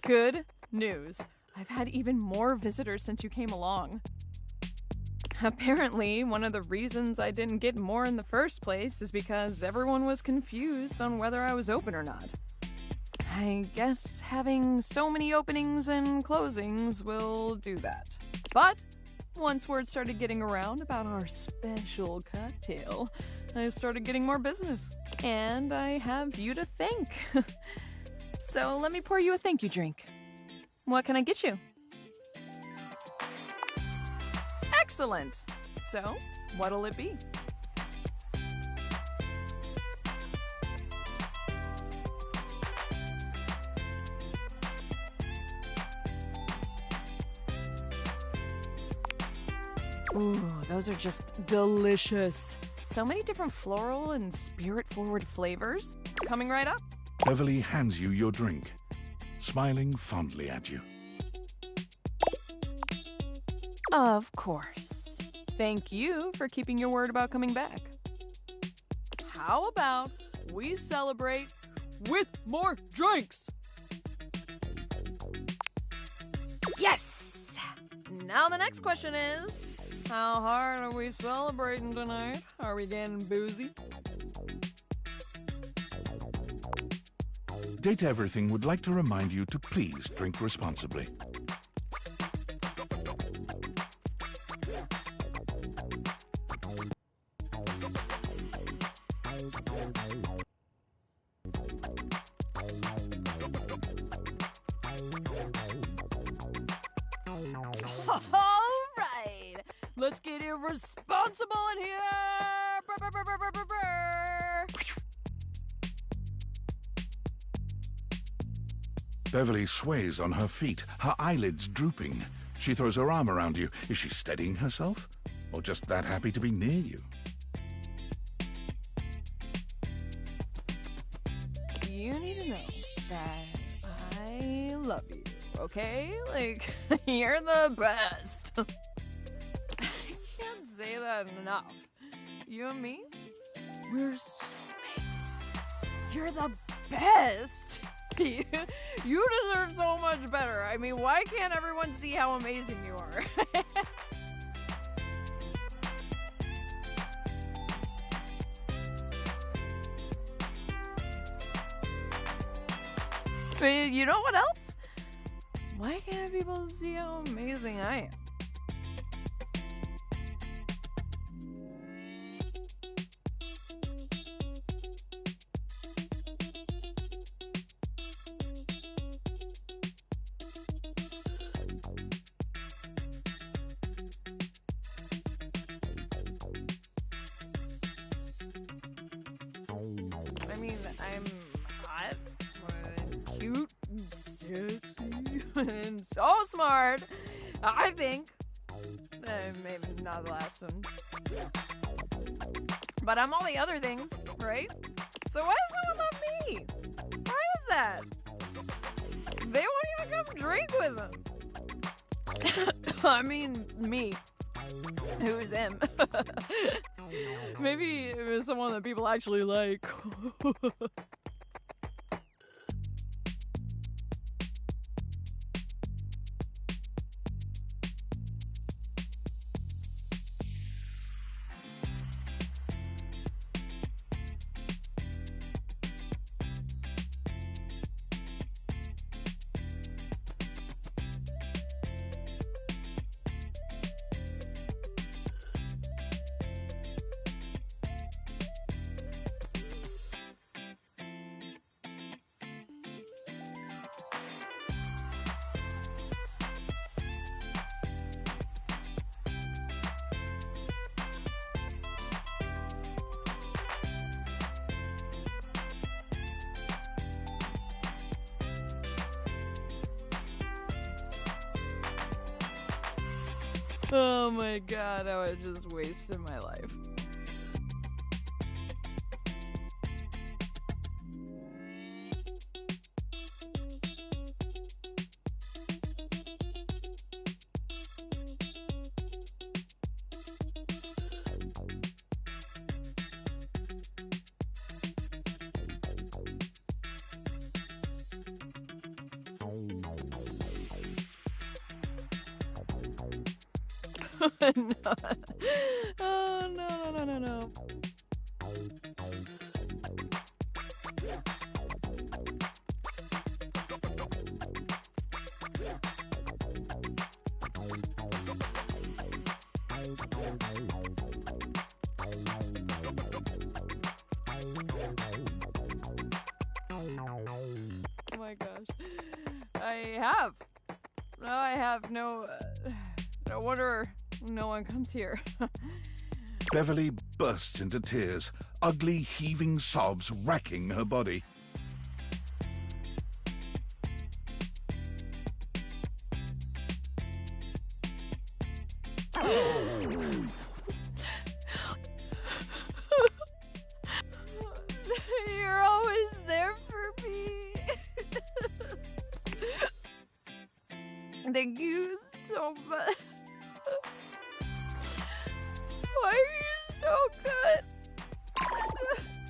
Good news. I've had even more visitors since you came along. Apparently, one of the reasons I didn't get more in the first place is because everyone was confused on whether I was open or not. I guess having so many openings and closings will do that. But once word started getting around about our special cocktail, I started getting more business. And I have you to thank. So let me pour you a thank you drink. What can I get you? Excellent! So, what'll it be? Ooh, those are just delicious. So many different floral and spirit-forward flavors. Coming right up. Beverly hands you your drink, smiling fondly at you. Of course. Thank you for keeping your word about coming back. How about we celebrate with more drinks? Yes! Now the next question is, how hard are we celebrating tonight? Are we getting boozy? Date Everything would like to remind you to please drink responsibly. All right, let's get irresponsible in here. Beverly sways on her feet, her eyelids drooping. She throws her arm around you. Is she steadying herself? Or just that happy to be near you? You need to know that I love you, okay? Like, you're the best. I can't say that enough. You and me, we're soulmates. You're the best. You deserve so much better. I mean, why can't everyone see how amazing you are? But you know what else? Why can't people see how amazing I am? I mean, I'm hot, and cute, and sexy, and so smart. I think. Maybe not the last one. But I'm all the other things, right? So why does no one love me? Why is that? They won't even come drink with them. I mean, me. Who's him? Maybe it was someone that people actually like. Oh my god, I was just wasting my life. No. Oh, no. Oh my gosh. I have no wonder no one comes here. Beverly bursts into tears, ugly heaving sobs racking her body. You're always there for me. Thank you so much. Why are you so good?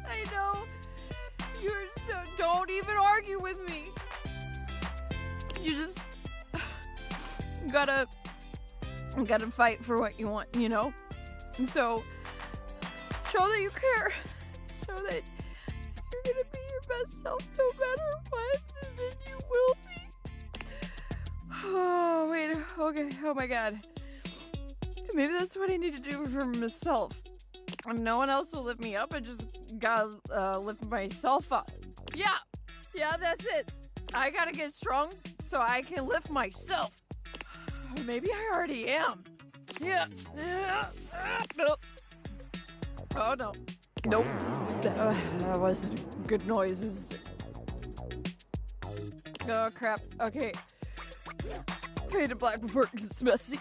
I know. You're so... Don't even argue with me. You just... gotta fight for what you want, you know? And so, show that you care. Show that you're gonna be your best self no matter what, and then you will be. Oh, wait. Okay. Oh my god. Maybe that's what I need to do for myself. If no one else will lift me up, I just gotta lift myself up. Yeah, that's it. I gotta get strong so I can lift myself. Maybe I already am. Yeah. Nope. Oh no. Nope. That wasn't good noises. Oh crap. Okay. Fade to black before it gets messy.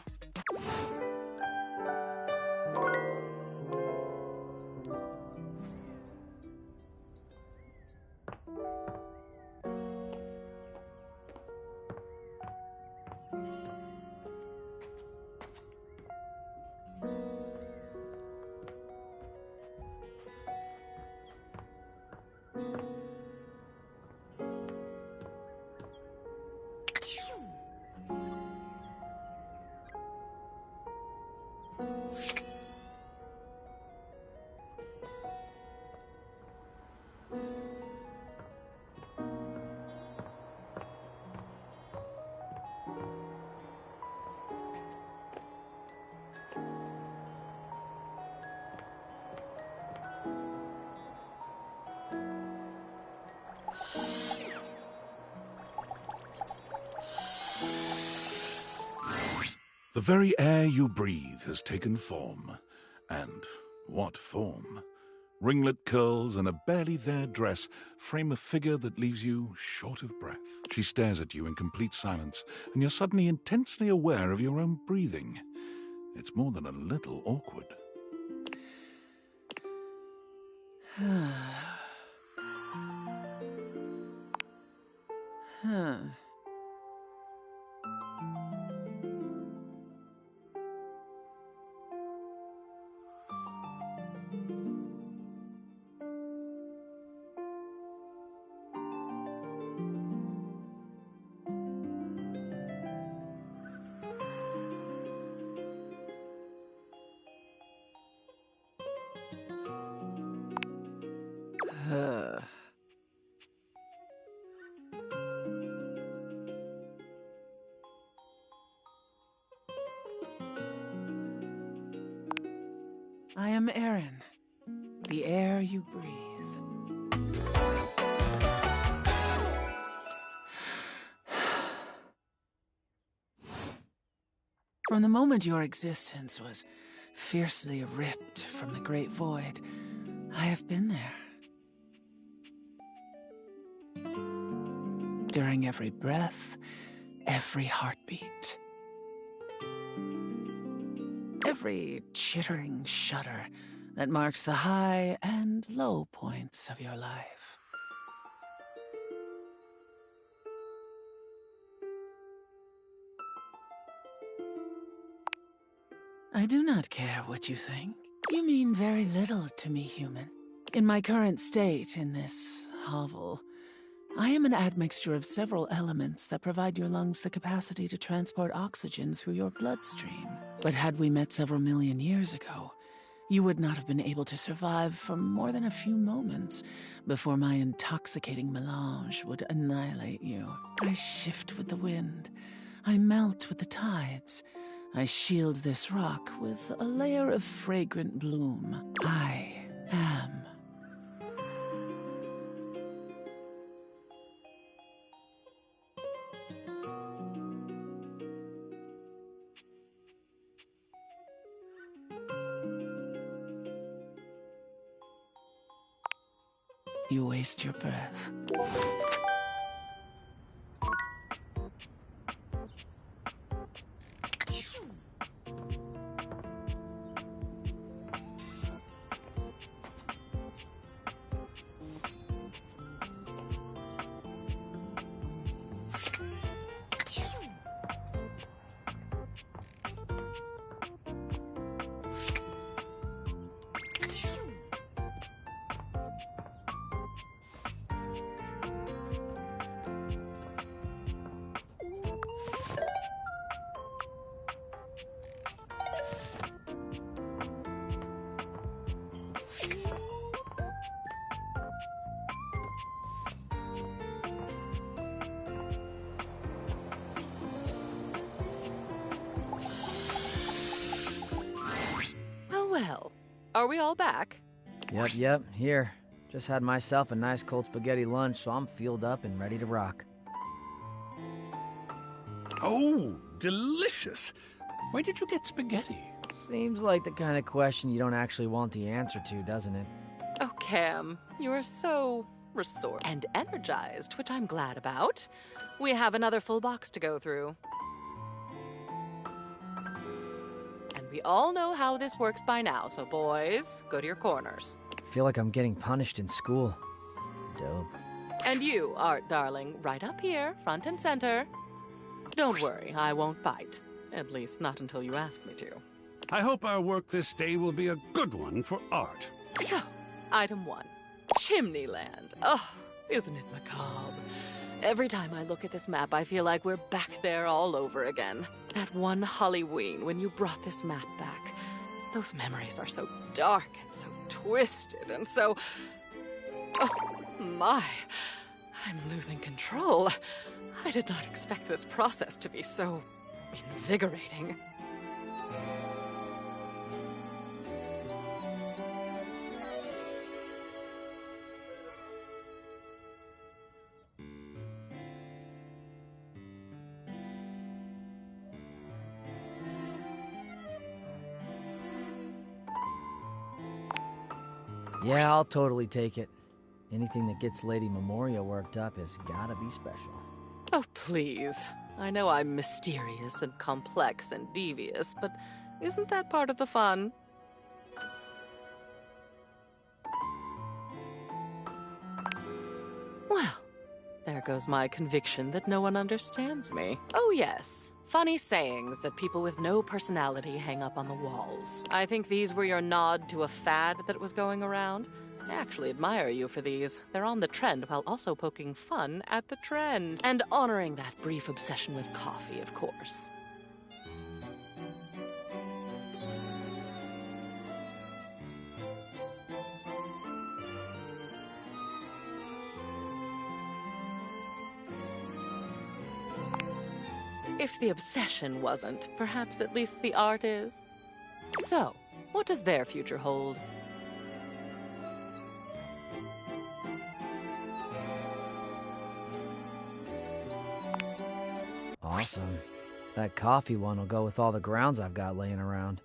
The very air you breathe has taken form. And what form? Ringlet curls and a barely there dress frame a figure that leaves you short of breath. She stares at you in complete silence, and you're suddenly intensely aware of your own breathing. It's more than a little awkward. I am Aaron, the air you breathe. From the moment your existence was fiercely ripped from the great void, I have been there. During every breath, every heartbeat. Every chittering shudder that marks the high and low points of your life. I do not care what you think. You mean very little to me, human. In my current state in this hovel, I am an admixture of several elements that provide your lungs the capacity to transport oxygen through your bloodstream. But had we met several million years ago, you would not have been able to survive for more than a few moments before my intoxicating melange would annihilate you. I shift with the wind. I melt with the tides. I shield this rock with a layer of fragrant bloom. I am. You waste your breath. Well, are we all back? Yep, here. Just had myself a nice cold spaghetti lunch, so I'm fueled up and ready to rock. Oh, delicious. Where did you get spaghetti? Seems like the kind of question you don't actually want the answer to, doesn't it? Oh, Cam, you are so resourceful and energized, which I'm glad about. We have another full box to go through. We all know how this works by now, so boys, go to your corners. I feel like I'm getting punished in school. Dope. And you, Art darling, right up here, front and center. Don't worry, I won't bite. At least not until you ask me to. I hope our work this day will be a good one for Art. So, item 1. Chimneyland. Oh, isn't it macabre? Every time I look at this map, I feel like we're back there all over again. That one Halloween when you brought this map back. Those memories are so dark and so twisted and so... Oh, my. I'm losing control. I did not expect this process to be so invigorating. Yeah, I'll totally take it. Anything that gets Lady Memoria worked up has gotta be special. Oh, please. I know I'm mysterious and complex and devious, but isn't that part of the fun? Well, there goes my conviction that no one understands me. Oh, yes. Funny sayings that people with no personality hang up on the walls. I think these were your nod to a fad that was going around. I actually admire you for these. They're on the trend while also poking fun at the trend. And honoring that brief obsession with coffee, of course. If the obsession wasn't, perhaps at least the art is. So, What does their future hold? Awesome. That coffee one will go with all the grounds I've got laying around.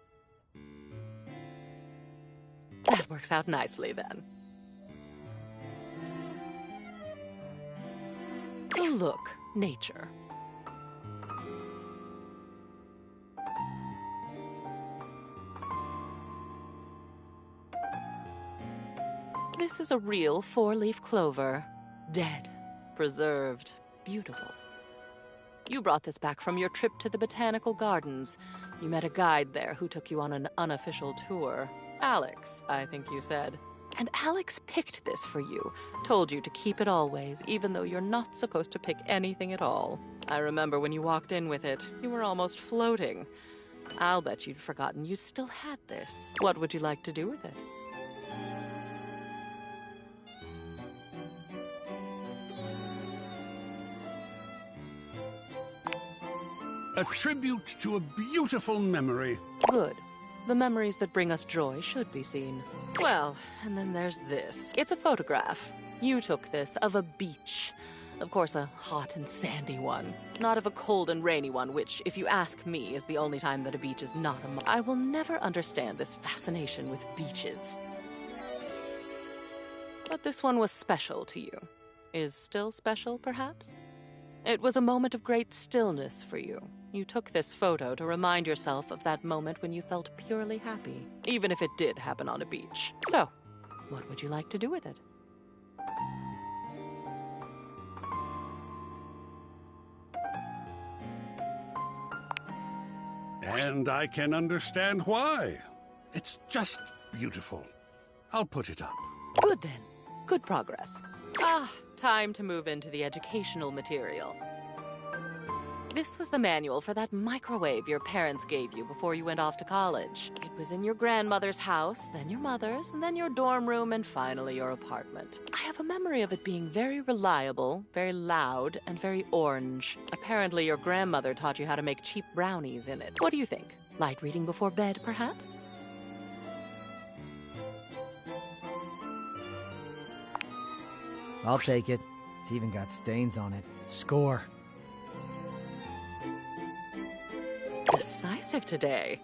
That works out nicely, then. Oh, look, nature. This is a real four-leaf clover. Dead, preserved, beautiful. You brought this back from your trip to the Botanical Gardens. You met a guide there who took you on an unofficial tour. Alex, I think you said. And Alex picked this for you, told you to keep it always, even though you're not supposed to pick anything at all. I remember when you walked in with it, you were almost floating. I'll bet you'd forgotten you still had this. What would you like to do with it? A tribute to a beautiful memory. Good. The memories that bring us joy should be seen. Well, and then there's this. It's a photograph. You took this of a beach. Of course, a hot and sandy one. Not of a cold and rainy one, which, if you ask me, is the only time that a beach is not a... I will never understand this fascination with beaches. But this one was special to you. Is still special, perhaps? It was a moment of great stillness for you. You took this photo to remind yourself of that moment when you felt purely happy, even if it did happen on a beach. So, what would you like to do with it? And I can understand why. It's just beautiful. I'll put it up. Good then. Good progress. Time to move into the educational material. This was the manual for that microwave your parents gave you before you went off to college. It was in your grandmother's house, then your mother's, and then your dorm room, and finally your apartment. I have a memory of it being very reliable, very loud, and very orange. Apparently your grandmother taught you how to make cheap brownies in it. What do you think? Light reading before bed, perhaps? I'll take it. It's even got stains on it. Score. Decisive today.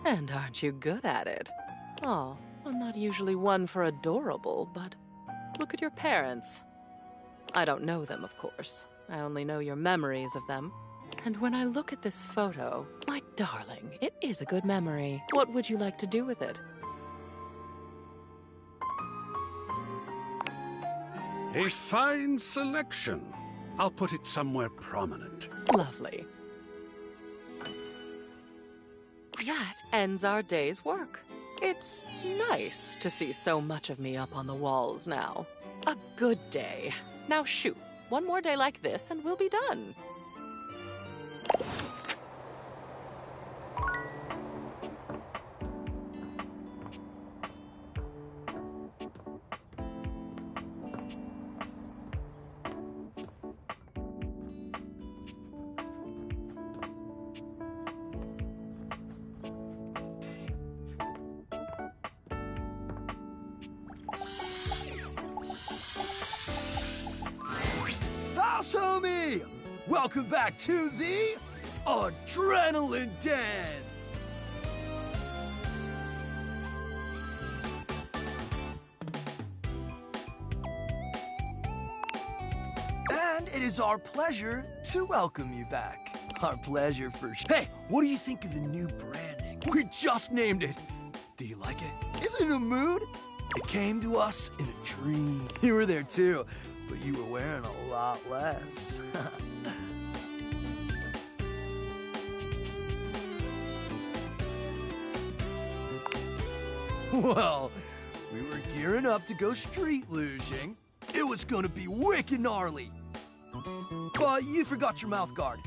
And aren't you good at it? Oh, I'm not usually one for adorable, but look at your parents. I don't know them, of course. I only know your memories of them. And when I look at this photo, my darling, it is a good memory. What would you like to do with it? A fine selection. I'll put it somewhere prominent. Lovely. That ends our day's work. It's nice to see so much of me up on the walls now. A good day. Now shoot, one more day like this and we'll be done. House homie! Welcome back to the Adrenaline Den! And it is our pleasure to welcome you back. Our pleasure for Hey, what do you think of the new branding? We just named it. Do you like it? Is it in a mood? It came to us in a dream. You were there too, but you were wearing a lot less. Well, we were gearing up to go street luging. It was gonna be wicked gnarly. But you forgot your mouth guard.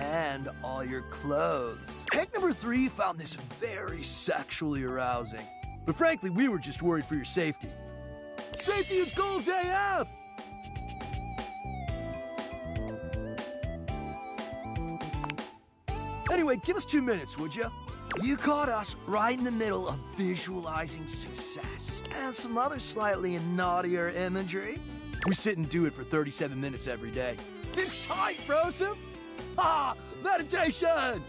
And all your clothes. Peg number 3 found this very sexually arousing. But frankly, we were just worried for your safety. Safety is goals AF! Anyway, give us 2 minutes, would you? You caught us right in the middle of visualizing success and some other slightly naughtier imagery. We sit and do it for 37 minutes every day. It's tight, Broseph! Ah, meditation!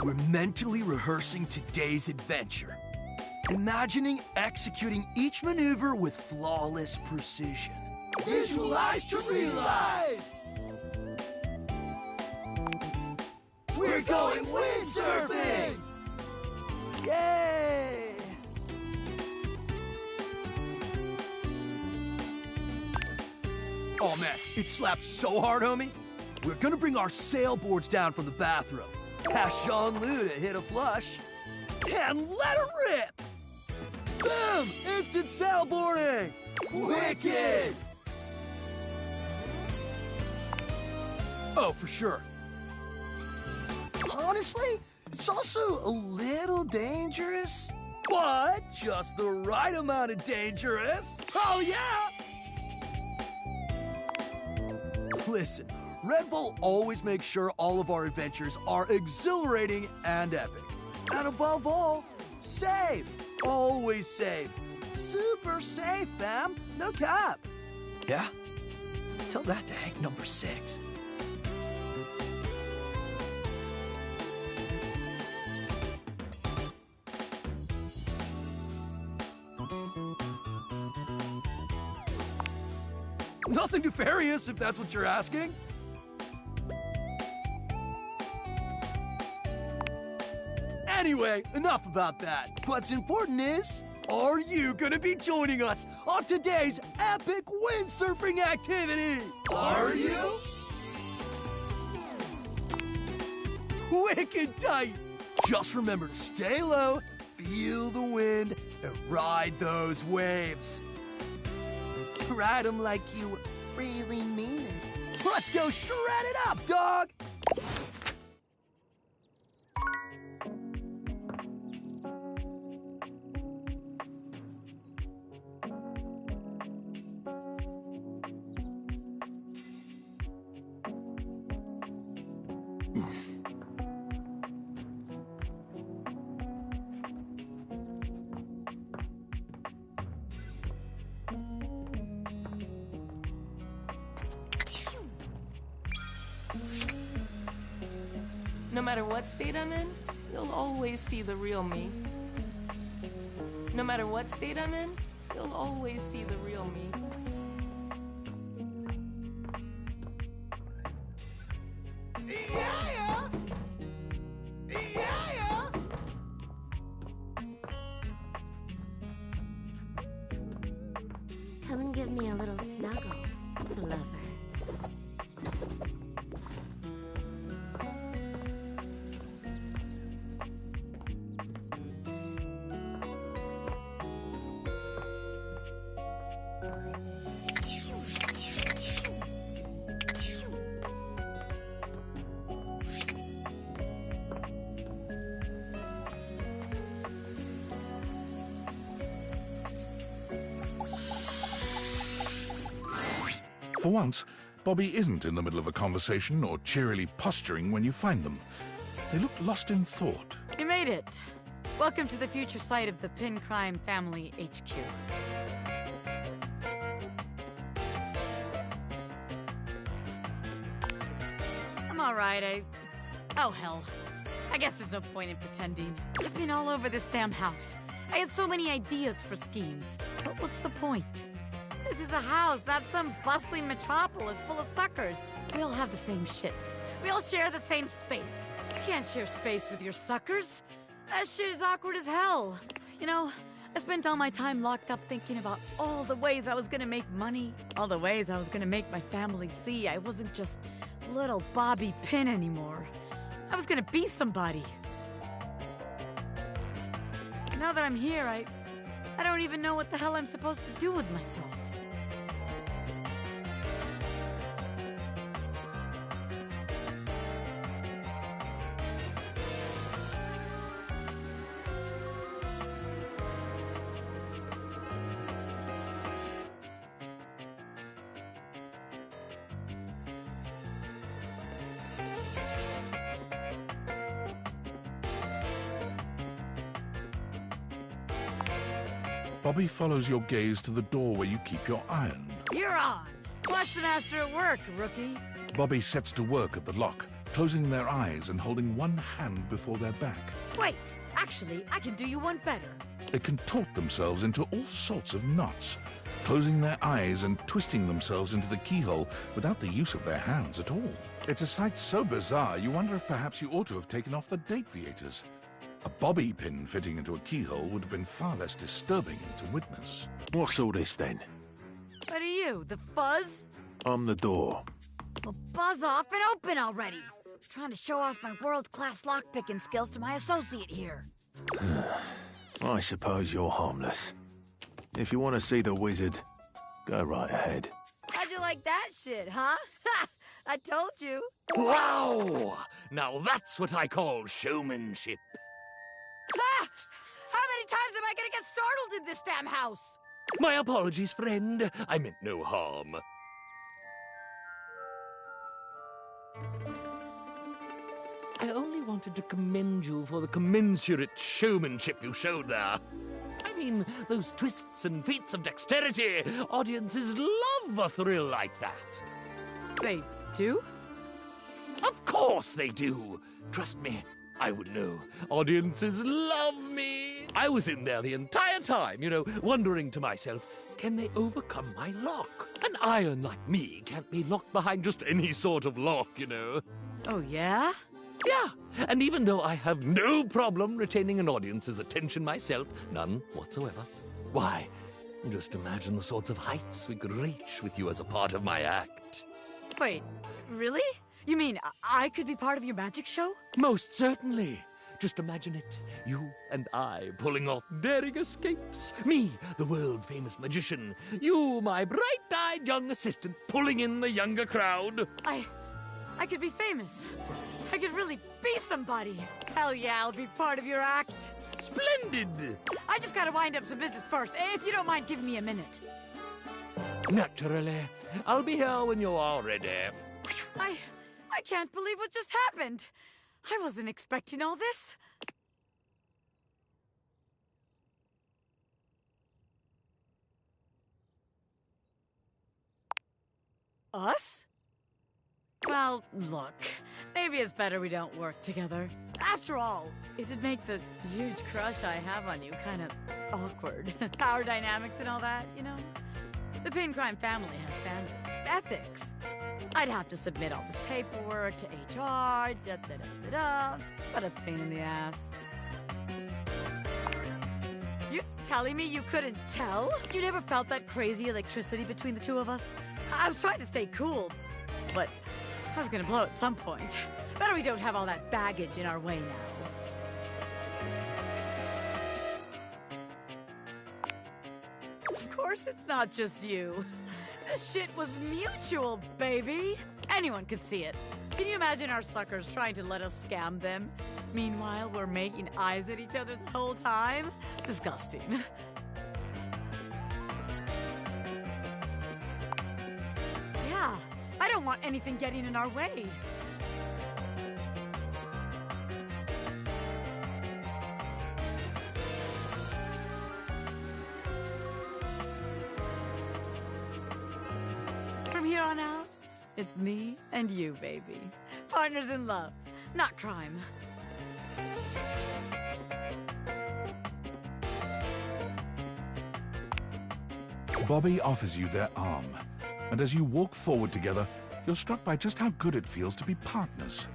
We're mentally rehearsing today's adventure. Imagining executing each maneuver with flawless precision. Visualize to realize! We're going windsurfing! Yay! Oh man, it slaps so hard, homie. We're gonna bring our sailboards down from the bathroom. Ask Jean-Lou to hit a flush. And let it rip! Boom! Instant sailboarding! Wicked! Oh, for sure. Honestly, it's also a little dangerous, but just the right amount of dangerous. Oh, yeah! Listen, Red Bull always makes sure all of our adventures are exhilarating and epic. And above all, safe. Always safe. Super safe, fam. No cap. Yeah? Tell that to Hank number 6. Nothing nefarious, if that's what you're asking. Anyway, enough about that. What's important is, are you gonna be joining us on today's epic windsurfing activity? Are you? Wicked tight! Just remember to stay low, feel the wind, and ride those waves. Ride them like you really mean it. Let's go shred it up, dog! No matter what state I'm in, you'll always see the real me. No matter what state I'm in, you'll always see the real me. Yeah! Yeah! Come and give me a little snuggle, lover. For once, Bobby isn't in the middle of a conversation or cheerily posturing when you find them. They look lost in thought. You made it. Welcome to the future site of the Pin Crime Family HQ. I'm alright, Oh, hell. I guess there's no point in pretending. I've been all over this damn house. I had so many ideas for schemes. But what's the point? This is a house, not some bustling metropolis full of suckers. We all have the same shit. We all share the same space. You can't share space with your suckers. That shit is awkward as hell. You know, I spent all my time locked up thinking about all the ways I was gonna make money, all the ways I was gonna make my family see I wasn't just little Bobby Pin anymore. I was gonna be somebody. Now that I'm here, I don't even know what the hell I'm supposed to do with myself. Bobby follows your gaze to the door where you keep your iron. You're on! Watch the master at work, rookie. Bobby sets to work at the lock, closing their eyes and holding one hand before their back. Wait, actually, I can do you one better. They contort themselves into all sorts of knots, closing their eyes and twisting themselves into the keyhole without the use of their hands at all. It's a sight so bizarre you wonder if perhaps you ought to have taken off the Dateviators. A bobby pin fitting into a keyhole would have been far less disturbing to witness. What's all this then? What are you, the fuzz? I'm the door. Well, buzz off and open already. I'm trying to show off my world-class lockpicking skills to my associate here. I suppose you're harmless. If you want to see the wizard, go right ahead. How'd you like that shit, huh? Ha! I told you. Wow! Now that's what I call showmanship. Ah! How many times am I gonna get startled in this damn house? My apologies, friend. I meant no harm. I only wanted to commend you for the commensurate showmanship you showed there. I mean, those twists and feats of dexterity. Audiences love a thrill like that. They do? Of course they do. Trust me, I would know. Audiences love me. I was in there the entire time, wondering to myself, can they overcome my lock? An iron like me can't be locked behind just any sort of lock, Oh, yeah? Yeah, and even though I have no problem retaining an audience's attention myself, none whatsoever, why, just imagine the sorts of heights we could reach with you as a part of my act. Wait, really? You mean I could be part of your magic show? Most certainly. Just imagine it. You and I pulling off daring escapes. Me, the world-famous magician. You, my bright-eyed young assistant, pulling in the younger crowd. I could be famous. I could really be somebody. Hell yeah, I'll be part of your act. Splendid! I just gotta wind up some business first, if you don't mind giving me a minute. Naturally. I'll be here when you are ready. I can't believe what just happened. I wasn't expecting all this. Us? Well, look, maybe it's better we don't work together. After all, it'd make the huge crush I have on you kind of awkward. Power dynamics and all that, The Pin Crime Family has standards, ethics. I'd have to submit all this paperwork to HR, What a pain in the ass. You're telling me you couldn't tell? You never felt that crazy electricity between the two of us? I was trying to stay cool, but I was gonna blow at some point. Better we don't have all that baggage in our way now. Of course it's not just you. This shit was mutual, baby. Anyone could see it. Can you imagine our suckers trying to let us scam them? Meanwhile, we're making eyes at each other the whole time? Disgusting. Yeah, I don't don't want anything getting in our way. From here on out, it's me and you, baby. Partners in love, not crime. Bobby offers you their arm, and as you walk forward together, you're struck by just how good it feels to be partners,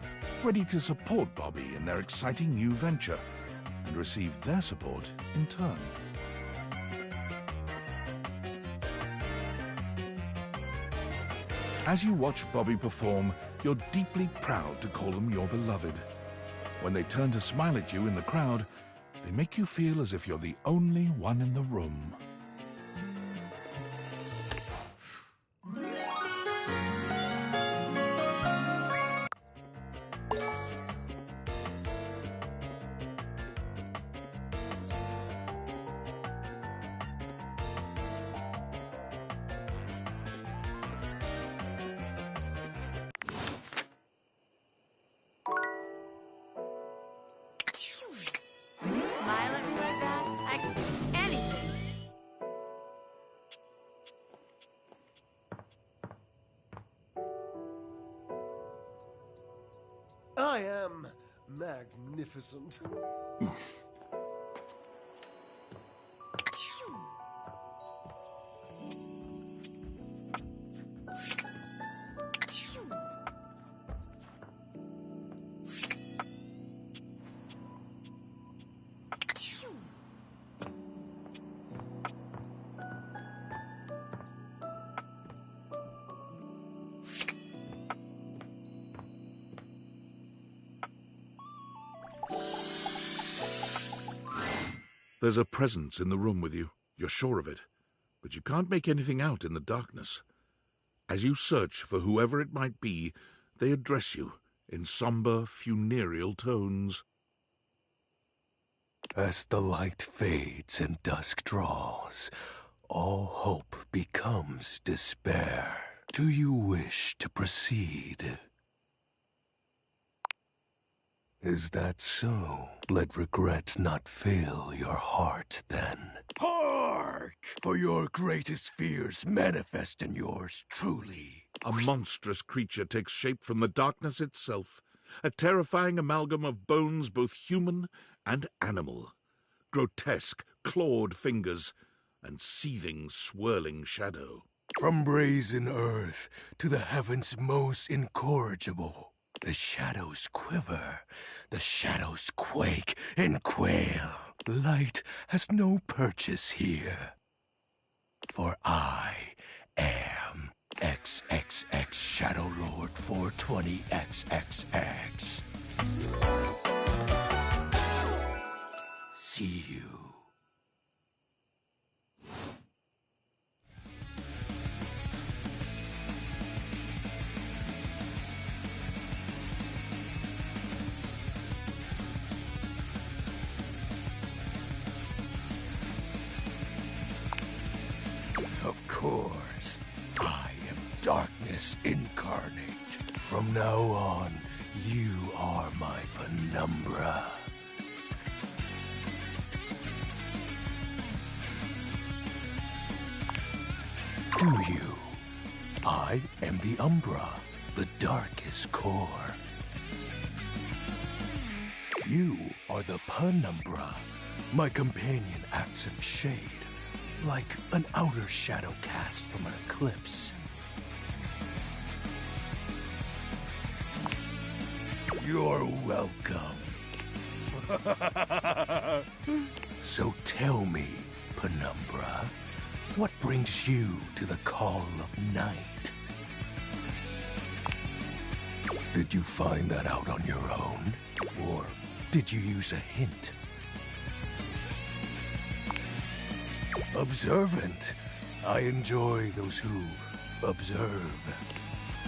ready to support Bobby in their exciting new venture, and receive their support in turn. As you watch Bobby perform, you're deeply proud to call them your beloved. When they turn to smile at you in the crowd, they make you feel as if you're the only one in the room. When you smile at me like that, I can do anything. I am magnificent. There's a presence in the room with you, you're sure of it, but you can't make anything out in the darkness. As you search for whoever it might be, they address you in somber, funereal tones. As the light fades and dusk draws, all hope becomes despair. Do you wish to proceed? Is that so? Let regret not fill your heart then. Hark! For your greatest fears manifest in yours truly. A monstrous creature takes shape from the darkness itself, a terrifying amalgam of bones both human and animal, grotesque, clawed fingers, and seething, swirling shadow. From brazen earth to the heavens most incorrigible, the shadows quiver, the shadows quake and quail. Light has no purchase here. For I am XXX Shadow Lord 420XXX. See you. Of course, I am darkness incarnate. From now on, you are my penumbra. Do you? I am the Umbra, the darkest core. You are the Penumbra. My companion acts in shade, like an outer shadow cast from an eclipse. You're welcome. So tell me, Penumbra, what brings you to the call of night? Did you find that out on your own? Or did you use a hint? Observant. I enjoy those who observe.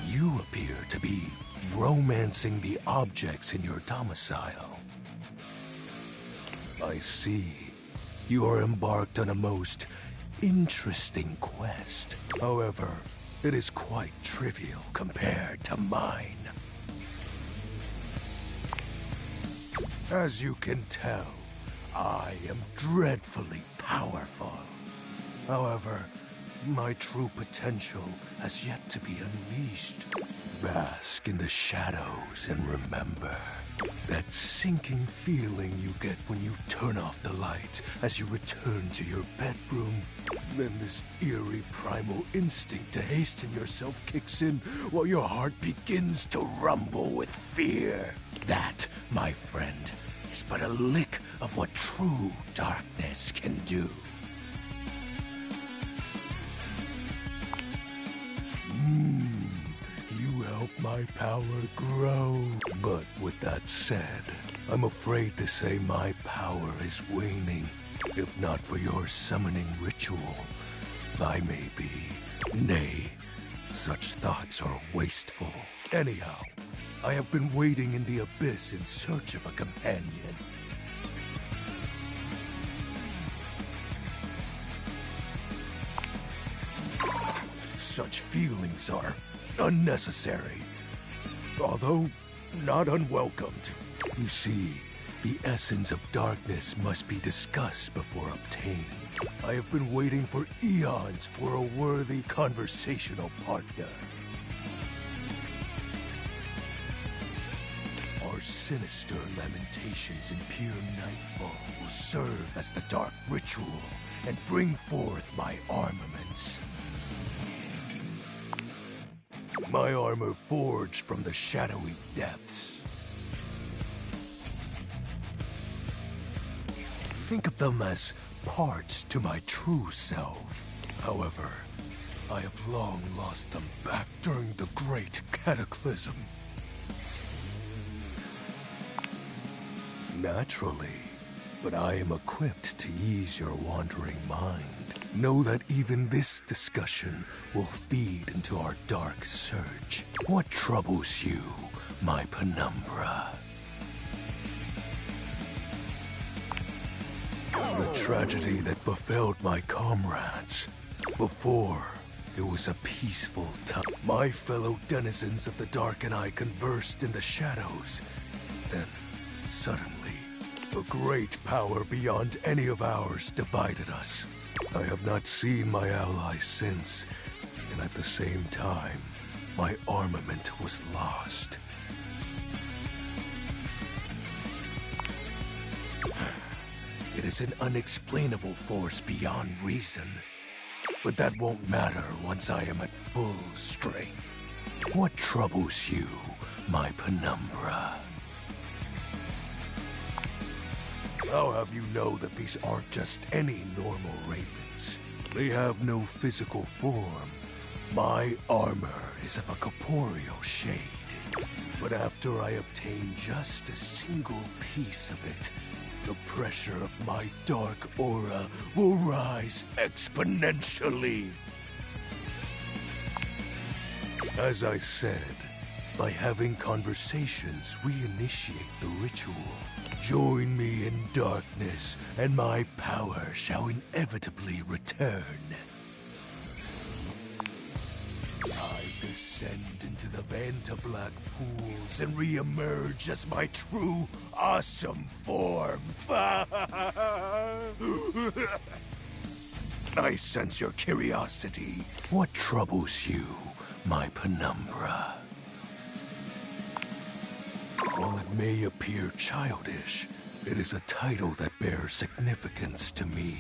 You appear to be romancing the objects in your domicile. I see. You are embarked on a most interesting quest. However, It is quite trivial compared to mine. As you can tell, I am dreadfully powerful. However, my true potential has yet to be unleashed. Bask in the shadows and remember that sinking feeling you get when you turn off the light as you return to your bedroom. Then this eerie primal instinct to hasten yourself kicks in while your heart begins to rumble with fear. That, my friend, is but a lick of what true darkness can do. You help my power grow. But with that said, I'm afraid to say my power is waning. If not for your summoning ritual, I may be. Nay, such thoughts are wasteful. Anyhow, I have been waiting in the abyss in search of a companion. Such feelings are unnecessary, although not unwelcomed. You see, the essence of darkness must be discussed before obtained. I have been waiting for eons for a worthy conversational partner. Our sinister lamentations in pure nightfall will serve as the dark ritual and bring forth my armaments. My armor forged from the shadowy depths. Think of them as parts to my true self. However, I have long lost them back during the Great Cataclysm. Naturally, but I am equipped to ease your wandering mind. Know that even this discussion will feed into our dark search. What troubles you, my penumbra? The tragedy that befell my comrades. Before, it was a peaceful time. My fellow denizens of the dark and I conversed in the shadows. Then, suddenly, a great power beyond any of ours divided us. I have not seen my allies since, and at the same time, my armament was lost. It is an unexplainable force beyond reason, but that won't matter once I am at full strength. What troubles you, my penumbra? I'll have you know that these aren't just any normal ravens. They have no physical form. My armor is of a corporeal shade. But after I obtain just a single piece of it, the pressure of my dark aura will rise exponentially. As I said, by having conversations, we initiate the ritual. Join me in darkness, and my power shall inevitably return. I descend into the Vantablack pools and re-emerge as my true, awesome form. I sense your curiosity. What troubles you, my penumbra? While it may appear childish, it is a title that bears significance to me.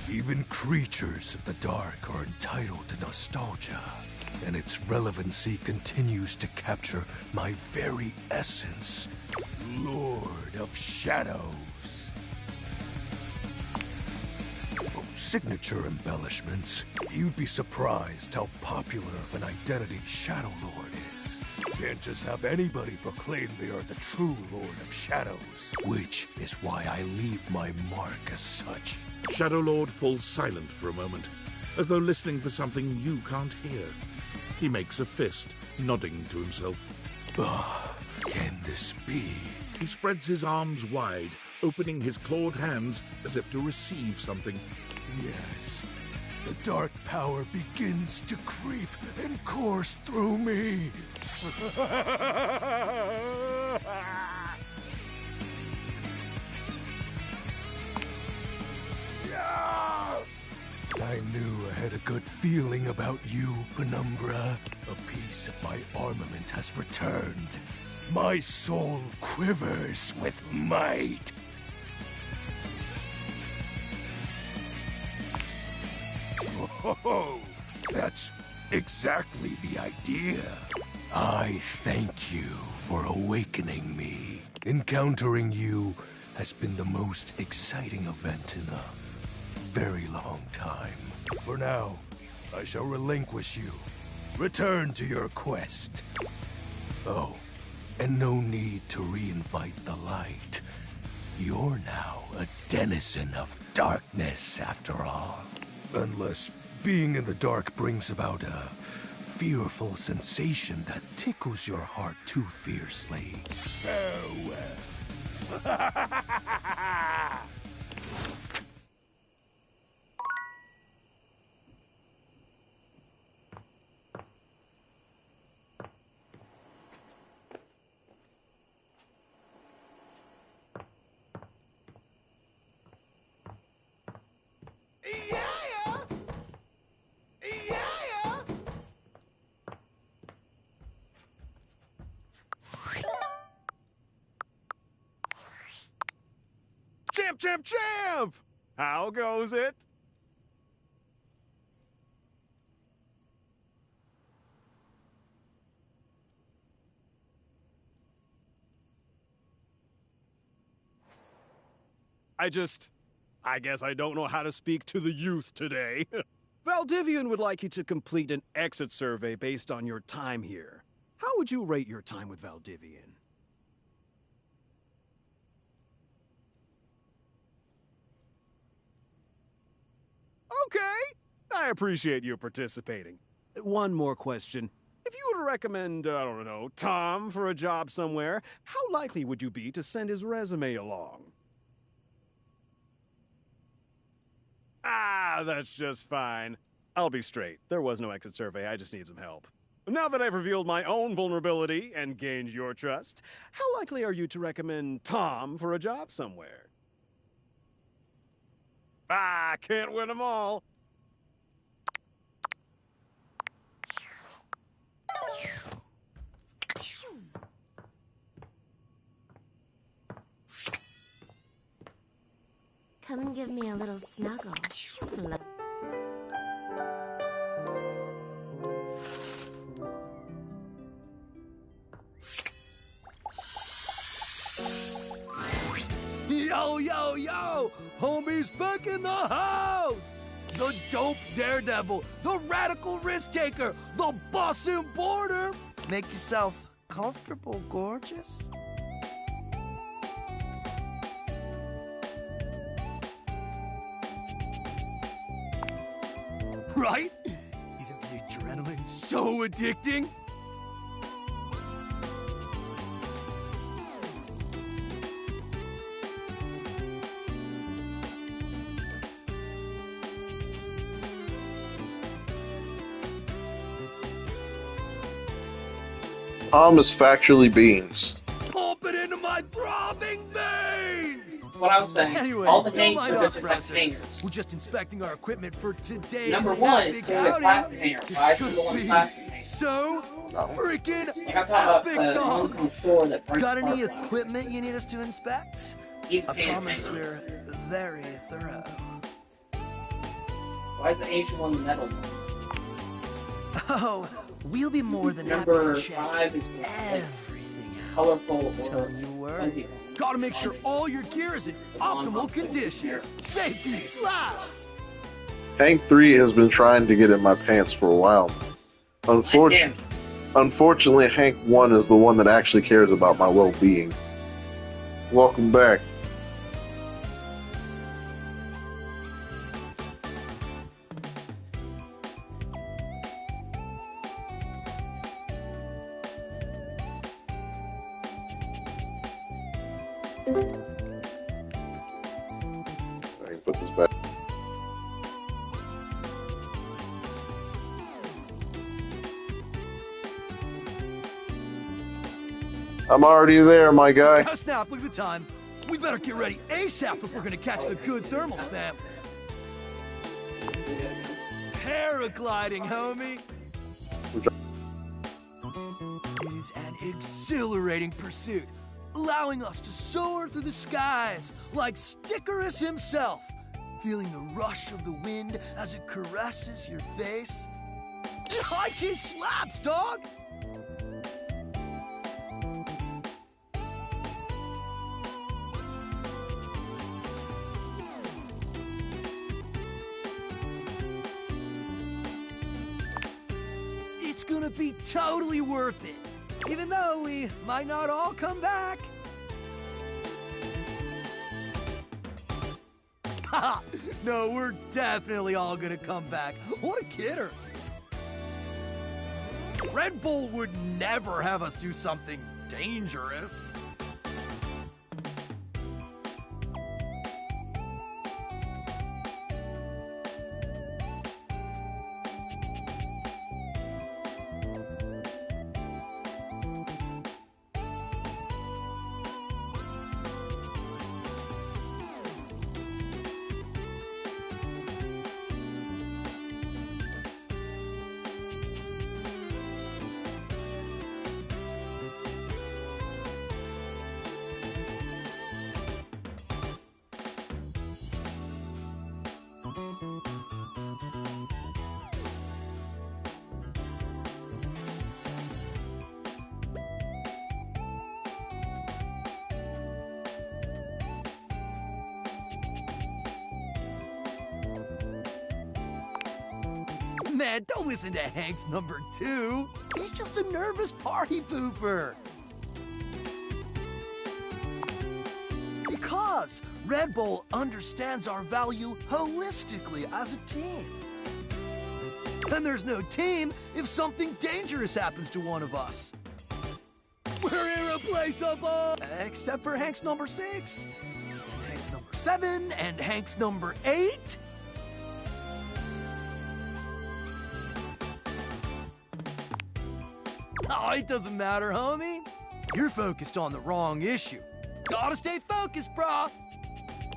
Even creatures of the dark are entitled to nostalgia, and its relevancy continues to capture my very essence, Lord of Shadows. Oh, signature embellishments. You'd be surprised how popular of an identity Shadow Lord is. Can't just have anybody proclaim they are the true Lord of Shadows, which is why I leave my mark as such. Shadow Lord falls silent for a moment, as though listening for something you can't hear. He makes a fist, nodding to himself. Can this be? He spreads his arms wide, opening his clawed hands as if to receive something. Yes, the dark power begins to creep and course through me. Yes! I knew I had a good feeling about you, Penumbra. A piece of my armament has returned. My soul quivers with might. Oh, that's exactly the idea. I thank you for awakening me. Encountering you has been the most exciting event in a very long time. For now, I shall relinquish you. Return to your quest. Oh, and no need to reinvite the light. You're now a denizen of darkness, after all. Unless being in the dark brings about a fearful sensation that tickles your heart too fiercely. Farewell. Champ, champ, champ! How goes it? I guess I don't know how to speak to the youth today. Valdivian would like you to complete an exit survey based on your time here. How would you rate your time with Valdivian? Okay, I appreciate you participating. One more question. If you were to recommend, I don't know, Tom for a job somewhere, how likely would you be to send his resume along? Ah, that's just fine. I'll be straight. There was no exit survey. I just need some help. Now that I've revealed my own vulnerability and gained your trust, how likely are you to recommend Tom for a job somewhere? Ah, can't win them all. Come and give me a little snuggle. Yo, yo, yo! Homie's back in the house! The dope daredevil, the radical risk taker, the bossing border! Make yourself comfortable, gorgeous. Right? Isn't the adrenaline so addicting? Tom is factually beans. Pump it into my throbbing veins! What I was saying, Anyway, all the don't hangers mind are us, different Browser. hangers. We're just inspecting our equipment for today's Number one is epic clearly a outing. plastic hanger. Why is It's he going gonna be plastic hanger? so freaking Like I'm talking epic, about the ones dog. in the store that burn Got any spark lights. equipment you need us to inspect? He's I painted promise finger. we're very thorough. Why is the ancient one the metal ones? Oh, we'll be more than Number happy to check 5 is the everything colorful out. or Don't you worry. fuzzy one. Gotta make sure all your gear is in optimal condition. Safety slaps! Hank 3 has been trying to get in my pants for a while. Unfortunately, Hank 1 is the one that actually cares about my well-being. Welcome back. I can put this back. I'm already there, my guy. Oh, snap, look at the time. We better get ready ASAP if we're gonna catch the good thermals, fam. Paragliding, homie. It is an exhilarating pursuit, allowing us to soar through the skies like Stickerus himself, feeling the rush of the wind as it caresses your face. High key slaps, dog! It's gonna be totally worth it, even though we might not all come back. Haha, no, we're definitely all gonna come back. What a kidder. Red Bull would never have us do something dangerous. Man, don't listen to Hank's number 2. He's just a nervous party pooper. Because Red Bull understands our value holistically as a team. And there's no team if something dangerous happens to one of us. We're irreplaceable! Except for Hank's number 6, and Hank's number 7, and Hank's number 8. Oh, it doesn't matter, homie. You're focused on the wrong issue. Gotta stay focused, brah.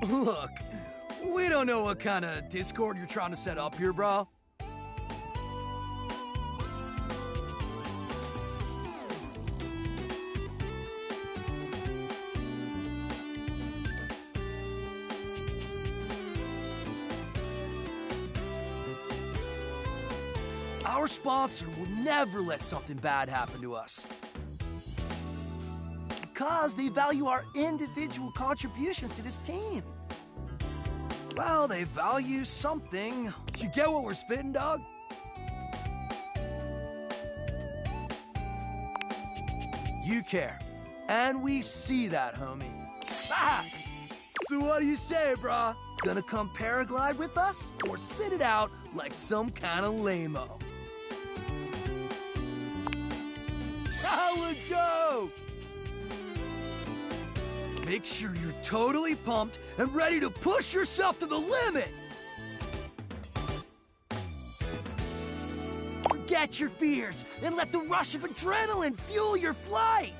Look, we don't know what kind of Discord you're trying to set up here, brah. Our sponsor will never let something bad happen to us. Because they value our individual contributions to this team. Well, they value something. You get what we're spitting, dog? You care. And we see that, homie. Facts! So what do you say, brah? Gonna come paraglide with us? Or sit it out like some kind of lame-o? Let's go! Make sure you're totally pumped and ready to push yourself to the limit! Forget your fears and let the rush of adrenaline fuel your flight!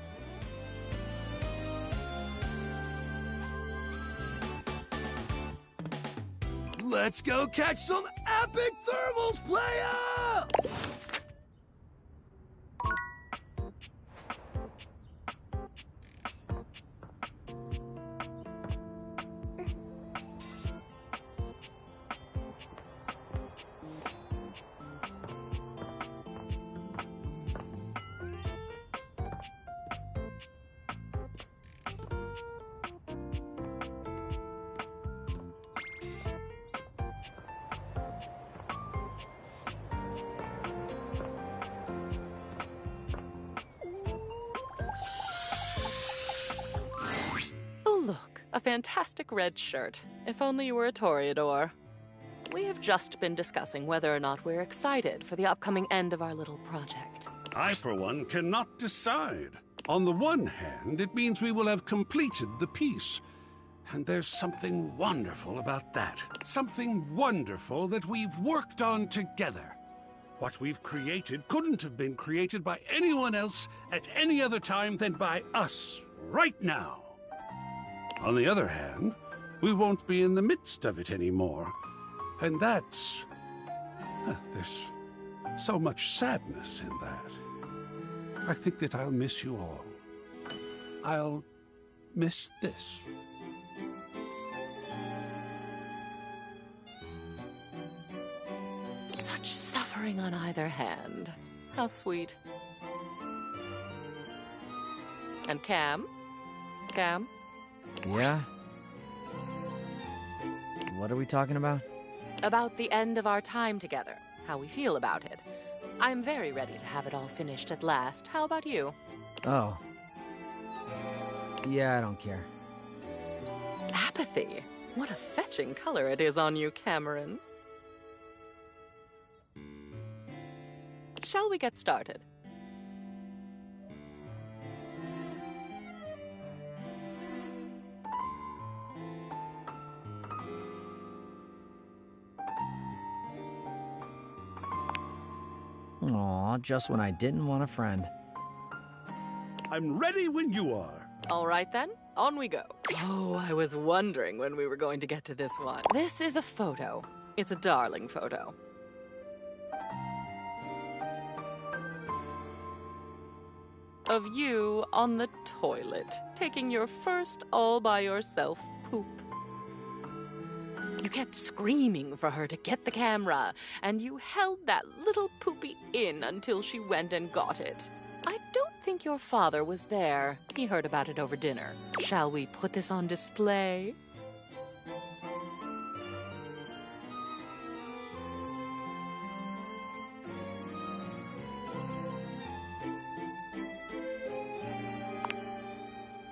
Let's go catch some epic thermals, playa! A fantastic red shirt. If only you were a Toreador. We have just been discussing whether or not we're excited for the upcoming end of our little project. I, for one, cannot decide. On the one hand, it means we will have completed the piece. And there's something wonderful about that. Something wonderful that we've worked on together. What we've created couldn't have been created by anyone else at any other time than by us, right now. On the other hand, we won't be in the midst of it anymore. And that's... there's so much sadness in that. I think that I'll miss you all. I'll miss this. Such suffering on either hand. How sweet. And Cam? Cam? Yeah? What are we talking about? About the end of our time together. How we feel about it. I'm very ready to have it all finished at last. How about you? Oh. Yeah, I don't care. Apathy? What a fetching color it is on you, Cameron. Shall we get started? Aw, just when I didn't want a friend. I'm ready when you are. All right then, on we go. Oh, I was wondering when we were going to get to this one. This is a photo. It's a darling photo. Of you on the toilet, taking your first all-by-yourself poop. You kept screaming for her to get the camera, and you held that little poopy in until she went and got it. I don't think your father was there. He heard about it over dinner. Shall we put this on display?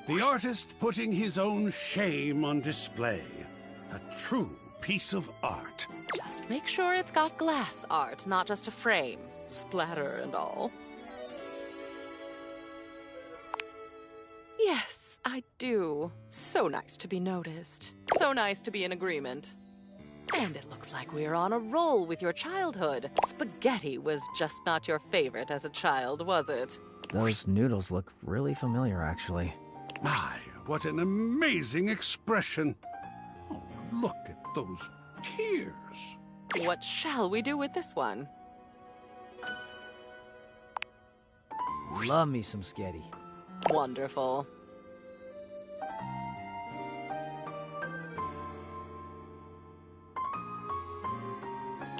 The artist putting his own shame on display. A true piece of art. Just make sure it's got glass art, not just a frame. Splatter and all. Yes, I do. So nice to be noticed. So nice to be in agreement. And it looks like we're on a roll with your childhood. Spaghetti was just not your favorite as a child, was it? Those noodles look really familiar, actually. My, what an amazing expression. Oh, look at those tears. What shall we do with this one? Love me some sketty. Wonderful.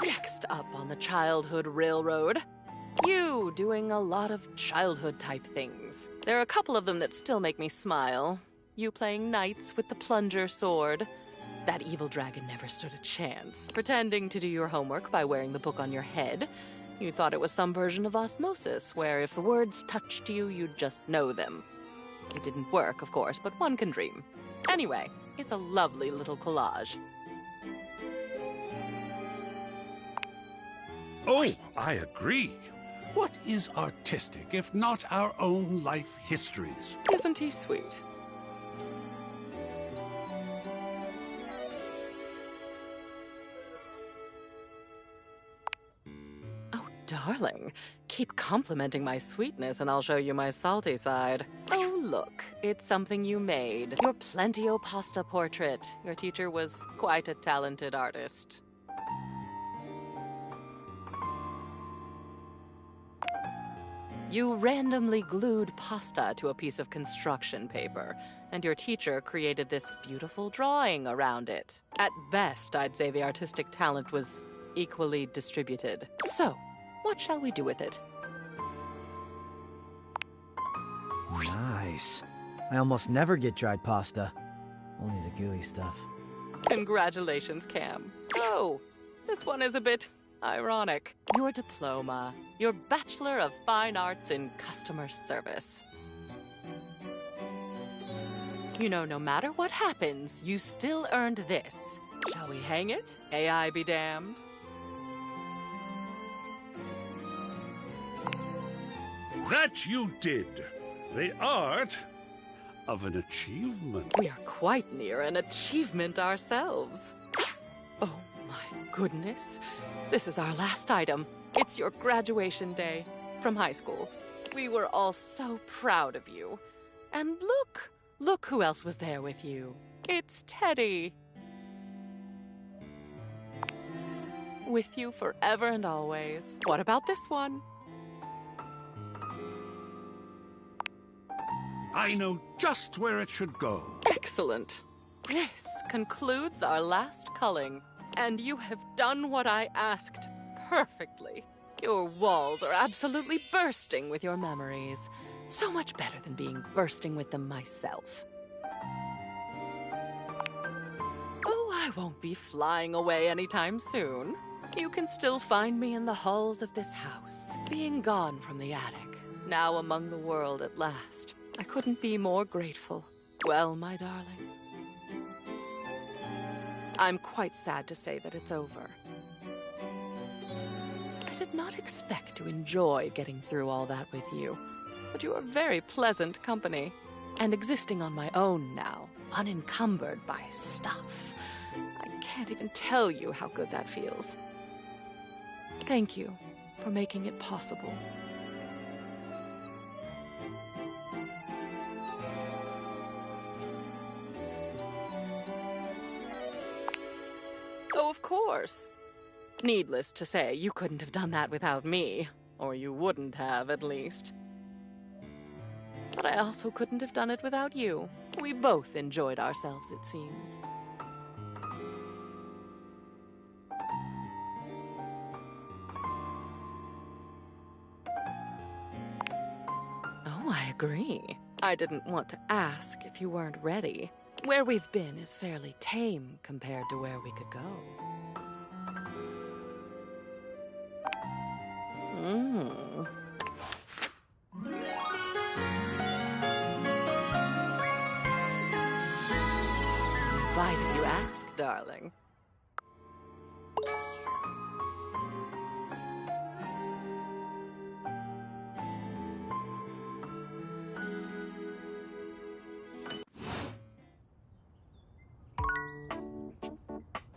Next up on the Childhood Railroad, you doing a lot of childhood-type things. There are a couple of them that still make me smile. You playing knights with the plunger sword. That evil dragon never stood a chance. Pretending to do your homework by wearing the book on your head. You thought it was some version of osmosis, where if the words touched you, you'd just know them. It didn't work, of course, but one can dream. Anyway, it's a lovely little collage. Oh, I agree. What is artistic if not our own life histories? Isn't he sweet? Oh, darling. Keep complimenting my sweetness and I'll show you my salty side. Oh, look. It's something you made. Your Plentio pasta portrait. Your teacher was quite a talented artist. You randomly glued pasta to a piece of construction paper, and your teacher created this beautiful drawing around it. At best, I'd say the artistic talent was equally distributed. So, what shall we do with it? Nice. I almost never get dried pasta. Only the gooey stuff. Congratulations, Cam. Oh, this one is a bit ironic. Your diploma, your Bachelor of Fine Arts in Customer Service. You know, no matter what happens, you still earned this. Shall we hang it? AI be damned. That you did. The art of an achievement. We are quite near an achievement ourselves. Oh my goodness. This is our last item. It's your graduation day from high school. We were all so proud of you. And look who else was there with you. It's Teddy. With you forever and always. What about this one? I know just where it should go. Excellent. This concludes our last culling, and you have done what I asked perfectly. Your walls are absolutely bursting with your memories. So much better than being bursting with them myself. Oh, I won't be flying away anytime soon. You can still find me in the halls of this house, being gone from the attic, now among the world at last. I couldn't be more grateful. Well, my darling, I'm quite sad to say that it's over. I did not expect to enjoy getting through all that with you, but you are very pleasant company. And existing on my own now, unencumbered by stuff, I can't even tell you how good that feels. Thank you for making it possible. Oh, of course. Needless to say, you couldn't have done that without me. Or you wouldn't have, at least. But I also couldn't have done it without you. We both enjoyed ourselves, it seems. Oh, I agree. I didn't want to ask if you weren't ready. Where we've been is fairly tame compared to where we could go. Why did you ask, darling?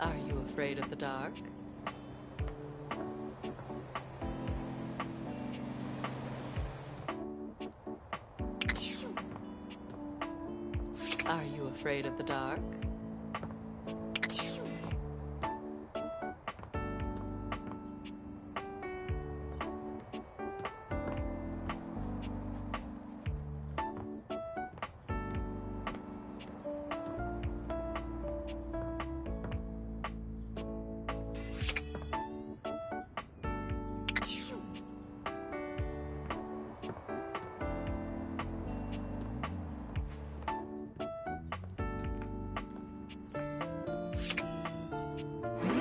Are you afraid of the dark? Are you afraid of the dark?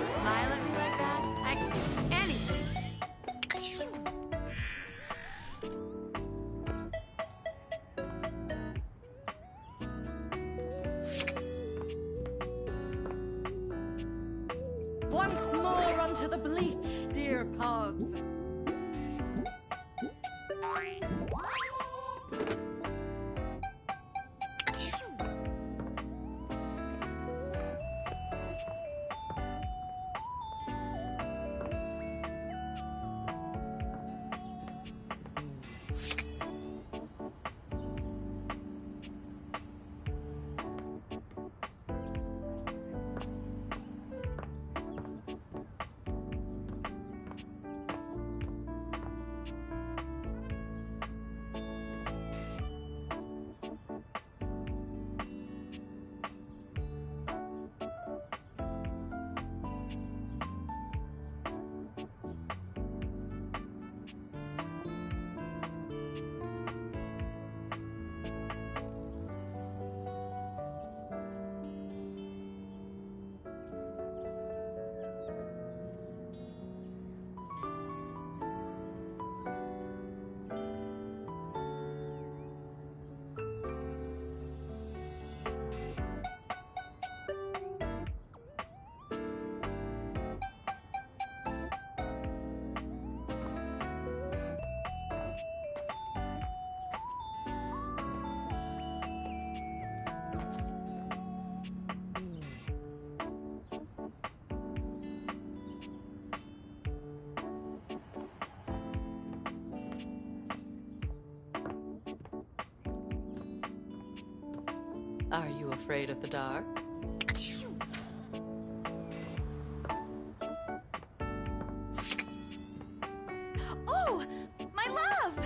Smile at me like that? I can do anything. Once more unto the bleach, dear pods. Are you afraid of the dark? Oh, my love!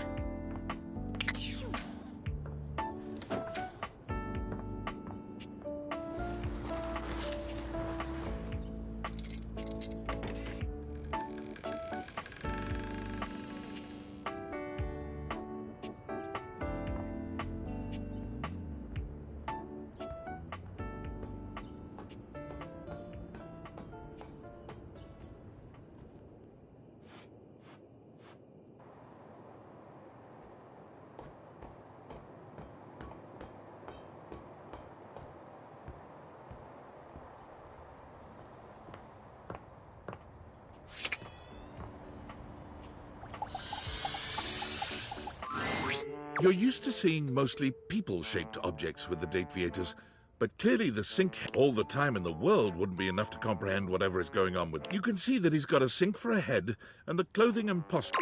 You're used to seeing mostly people-shaped objects with the Dateviators, but clearly the sink all the time in the world wouldn't be enough to comprehend whatever is going on with. You can see that he's got a sink for a head, and the clothing and posture.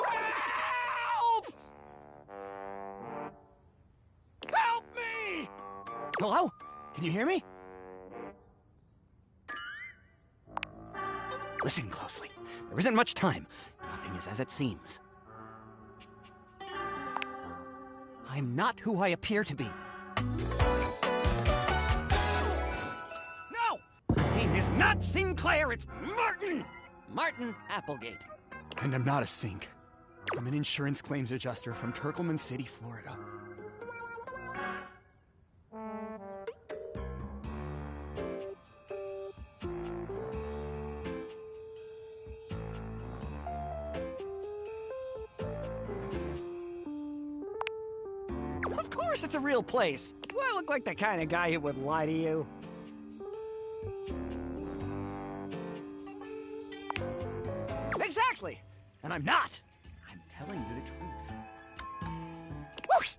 Help! Help me! Hello? Can you hear me? Listen closely. There isn't much time. Nothing is as it seems. I'm not who I appear to be. No! My name is not Sinclair, it's Martin! Martin Applegate. And I'm not a sink. I'm an insurance claims adjuster from Turkleman City, Florida. Of course it's a real place. Do I look like the kind of guy who would lie to you? Exactly! And I'm not. I'm telling you the truth. Whoosh!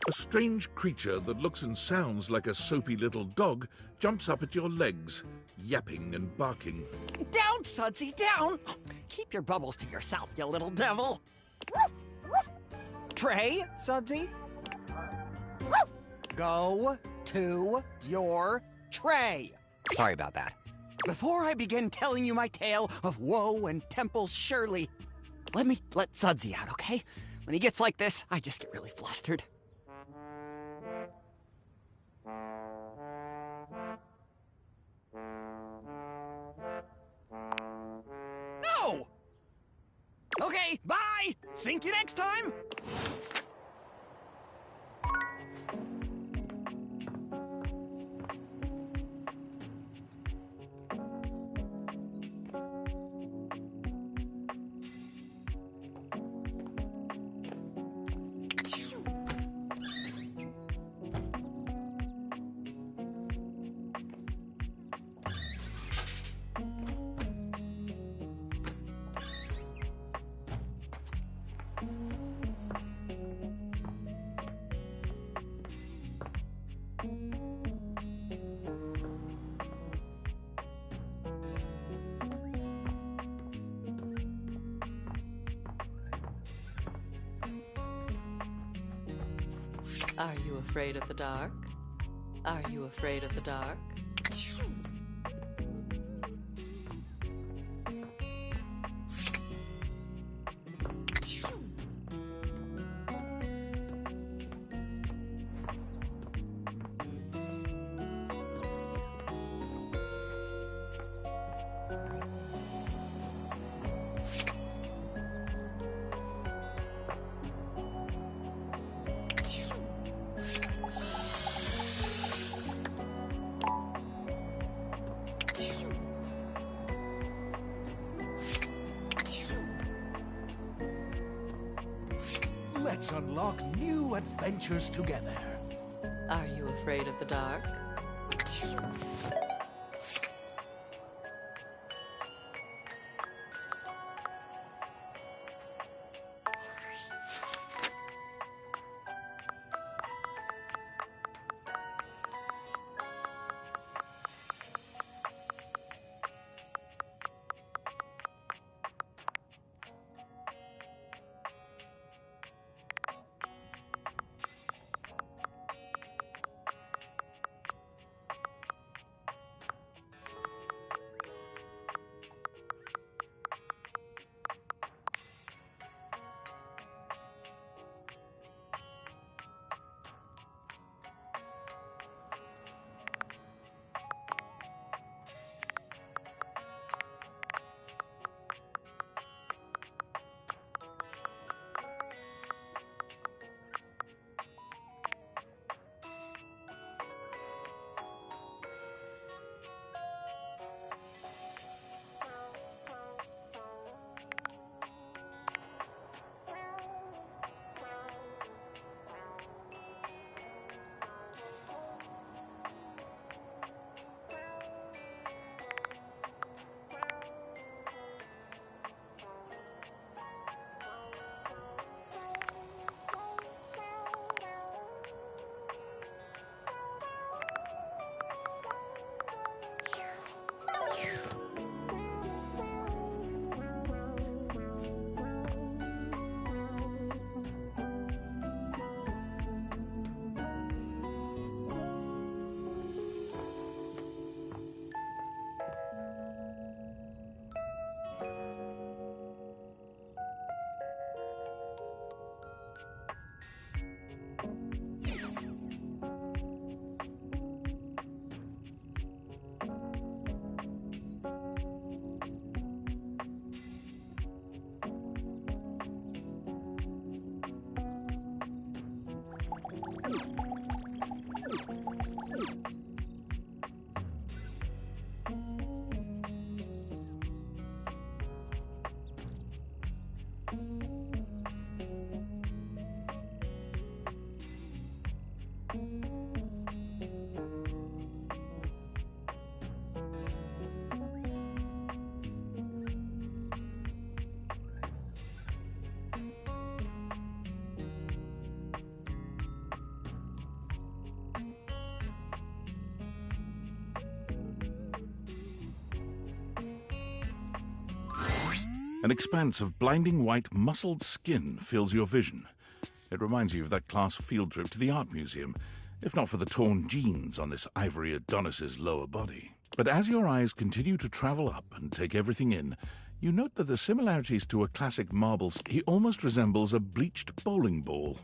A strange creature that looks and sounds like a soapy little dog jumps up at your legs, yapping and barking. Down, Sudsy, down! Keep your bubbles to yourself, you little devil. Woof, woof. Trey, Sudsy? Woof. Go to your tray. Sorry about that. Before I begin telling you my tale of woe and Temple's Shirley, let me let Sudsy out, okay? When he gets like this, I just get really flustered. No! Okay, bye! Think you next time! Are you afraid of the dark? Are you afraid of the dark? Let's unlock new adventures together. Are you afraid of the dark? An expanse of blinding white, muscled skin fills your vision. It reminds you of that class field trip to the art museum, if not for the torn jeans on this ivory Adonis's lower body. But as your eyes continue to travel up and take everything in, you note that the similarities to a classic marble, he almost resembles a bleached bowling ball.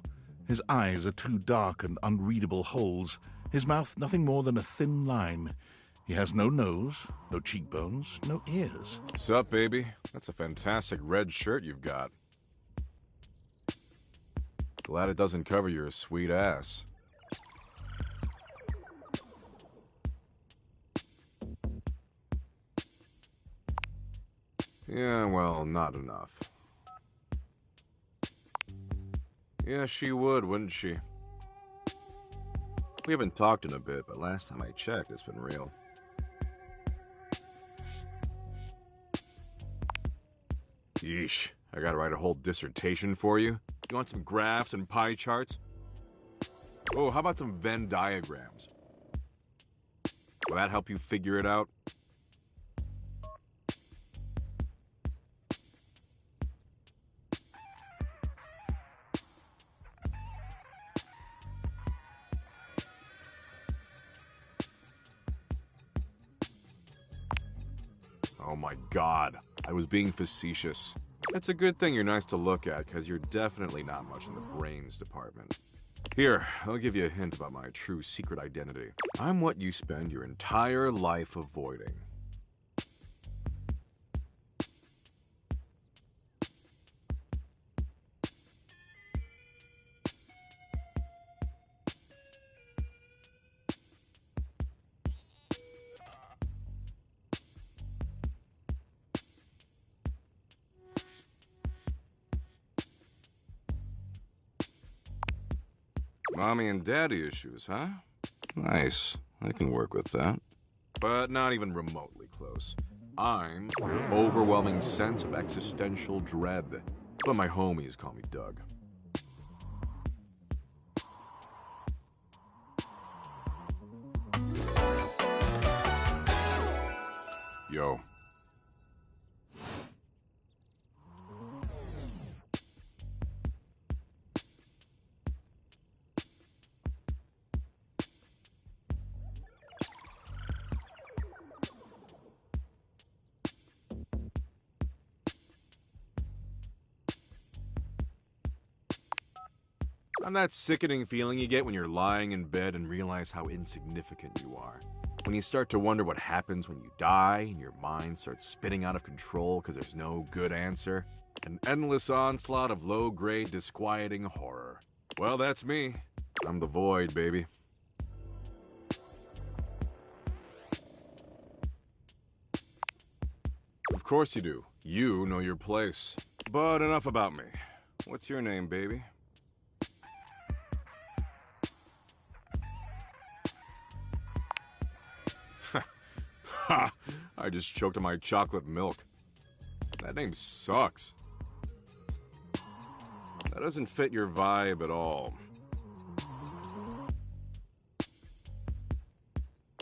His eyes are two dark and unreadable holes, his mouth nothing more than a thin line. He has no nose, no cheekbones, no ears. Sup, baby? That's a fantastic red shirt you've got. Glad it doesn't cover your sweet ass. Yeah, well, not enough. Yeah, she would, wouldn't she? We haven't talked in a bit, but last time I checked, it's been real. Yeesh, I gotta write a whole dissertation for you? You want some graphs and pie charts? Oh, how about some Venn diagrams? Will that help you figure it out? Oh my god, I was being facetious. It's a good thing you're nice to look at, because you're definitely not much in the brains department. Here, I'll give you a hint about my true secret identity. I'm what you spend your entire life avoiding. Mommy and daddy issues, huh? Nice. I can work with that. But not even remotely close. I'm your overwhelming sense of existential dread. But my homies call me Doug. Yo. And that sickening feeling you get when you're lying in bed and realize how insignificant you are. When you start to wonder what happens when you die and your mind starts spinning out of control because there's no good answer. An endless onslaught of low-grade, disquieting horror. Well, that's me. I'm the void, baby. Of course you do. You know your place. But enough about me. What's your name, baby? Ha! I just choked on my chocolate milk. That name sucks. That doesn't fit your vibe at all.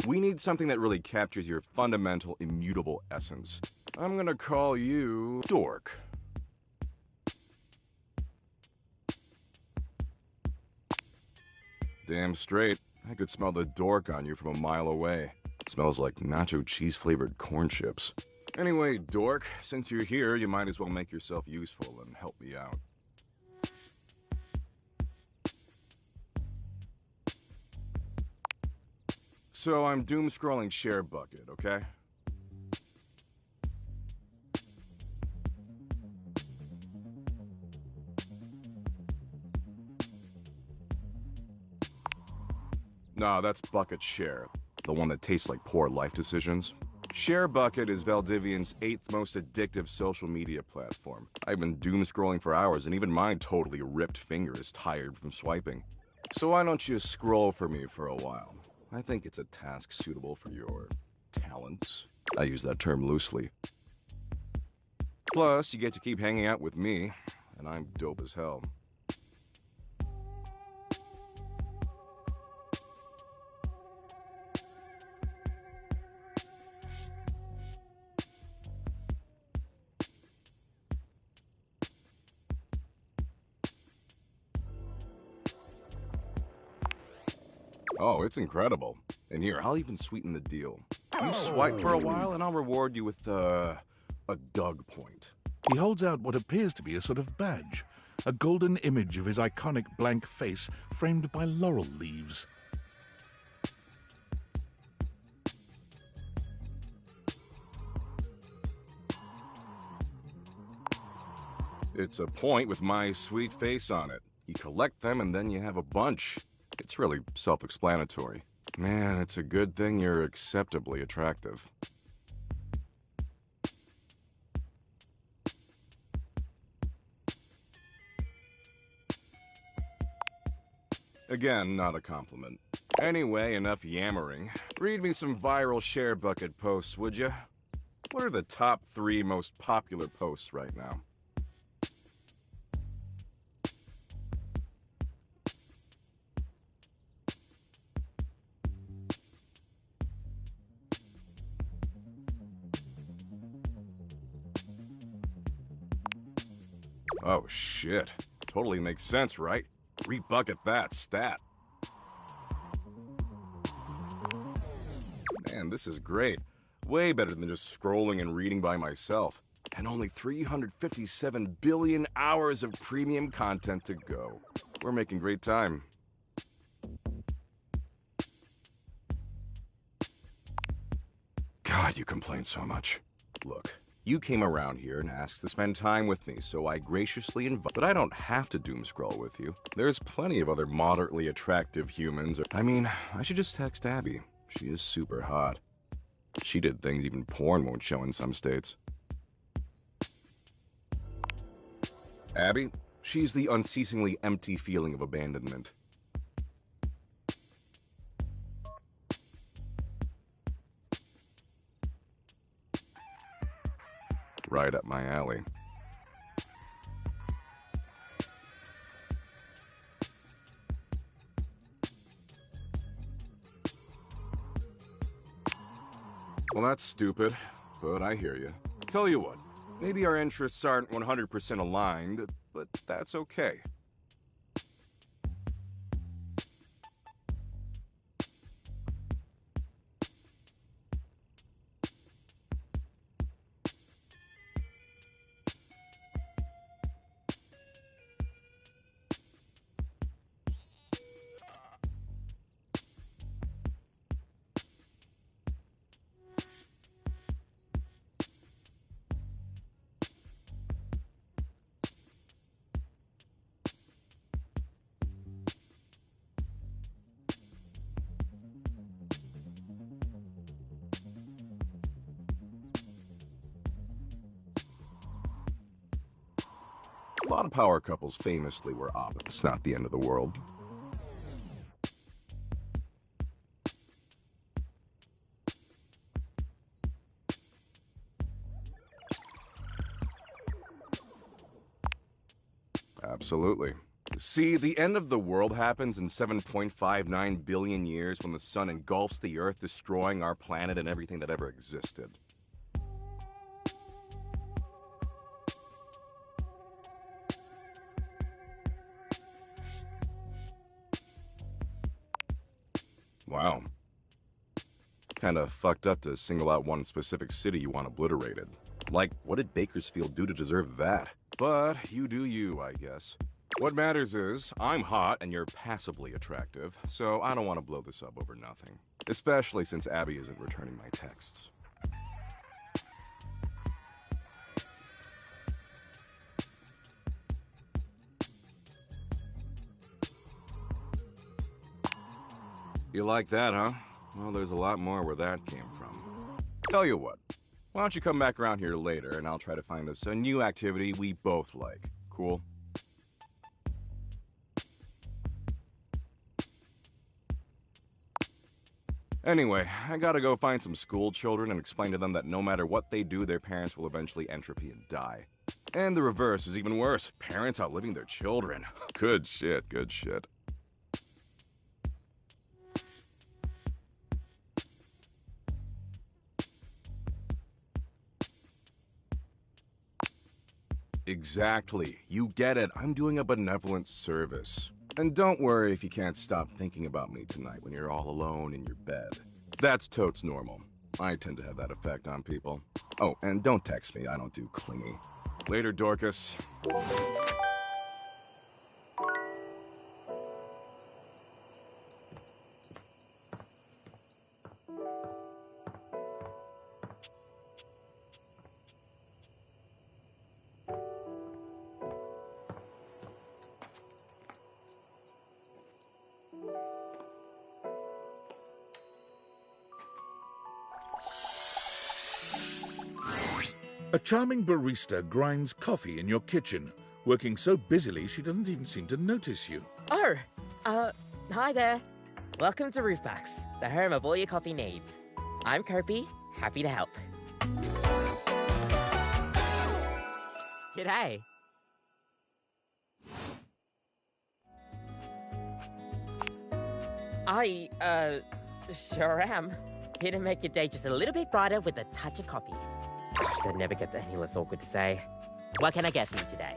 We need something that really captures your fundamental, immutable essence. I'm gonna call you Dork. Damn straight. I could smell the dork on you from a mile away. Smells like nacho cheese-flavored corn chips. Anyway, Dork, since you're here, you might as well make yourself useful and help me out. So I'm doom-scrolling Share Bucket, okay? No, that's Bucket Share. The one that tastes like poor life decisions. Share Bucket is Valdivian's 8th most addictive social media platform. I've been doom scrolling for hours, and even my totally ripped finger is tired from swiping. So why don't you scroll for me for a while? I think it's a task suitable for your talents. I use that term loosely. Plus, you get to keep hanging out with me, and I'm dope as hell. Oh, it's incredible. And here, I'll even sweeten the deal. You swipe for a while, and I'll reward you with, a Doug point. He holds out what appears to be a sort of badge, a golden image of his iconic blank face framed by laurel leaves. It's a point with my sweet face on it. You collect them, and then you have a bunch. It's really self-explanatory. Man, it's a good thing you're acceptably attractive. Again, not a compliment. Anyway, enough yammering. Read me some viral share bucket posts, would you? What are the top 3 most popular posts right now? Oh, shit. Totally makes sense, right? Rebucket that stat. Man, this is great. Way better than just scrolling and reading by myself. And only 357 billion hours of premium content to go. We're making great time. God, you complain so much. Look. You came around here and asked to spend time with me, so I graciously invite. But I don't have to doomscroll with you. There's plenty of other moderately attractive humans. I mean, I should just text Abby. She is super hot. She did things even porn won't show in some states. Abby, she's the unceasingly empty feeling of abandonment. Right up my alley. Well, that's stupid, but I hear you. Tell you what, maybe our interests aren't 100% aligned, but that's okay. A lot of power couples famously were opposites. It's not the end of the world. Absolutely. See, the end of the world happens in 7.59 billion years when the sun engulfs the Earth, destroying our planet and everything that ever existed. Wow. Kinda fucked up to single out one specific city you want obliterated. Like, what did Bakersfield do to deserve that? But you do you, I guess. What matters is, I'm hot and you're passably attractive, so I don't want to blow this up over nothing. Especially since Abby isn't returning my texts. You like that, huh? Well, there's a lot more where that came from. Tell you what, why don't you come back around here later and I'll try to find us a new activity we both like. Cool? Anyway, I gotta go find some school children and explain to them that no matter what they do, their parents will eventually entropy and die. And the reverse is even worse. Parents outliving their children. Good shit, good shit. Exactly. You get it. I'm doing a benevolent service. And don't worry if you can't stop thinking about me tonight when you're all alone in your bed. That's totes normal. I tend to have that effect on people. Oh, and don't text me, I don't do clingy. Later, Dorcas. A charming barista grinds coffee in your kitchen, working so busily she doesn't even seem to notice you. Oh, hi there. Welcome to Roofbox, the home of all your coffee needs. I'm Kirby, happy to help. G'day. Sure am. Here to make your day just a little bit brighter with a touch of coffee. Gosh, that never gets any less awkward to say. What can I get for you today?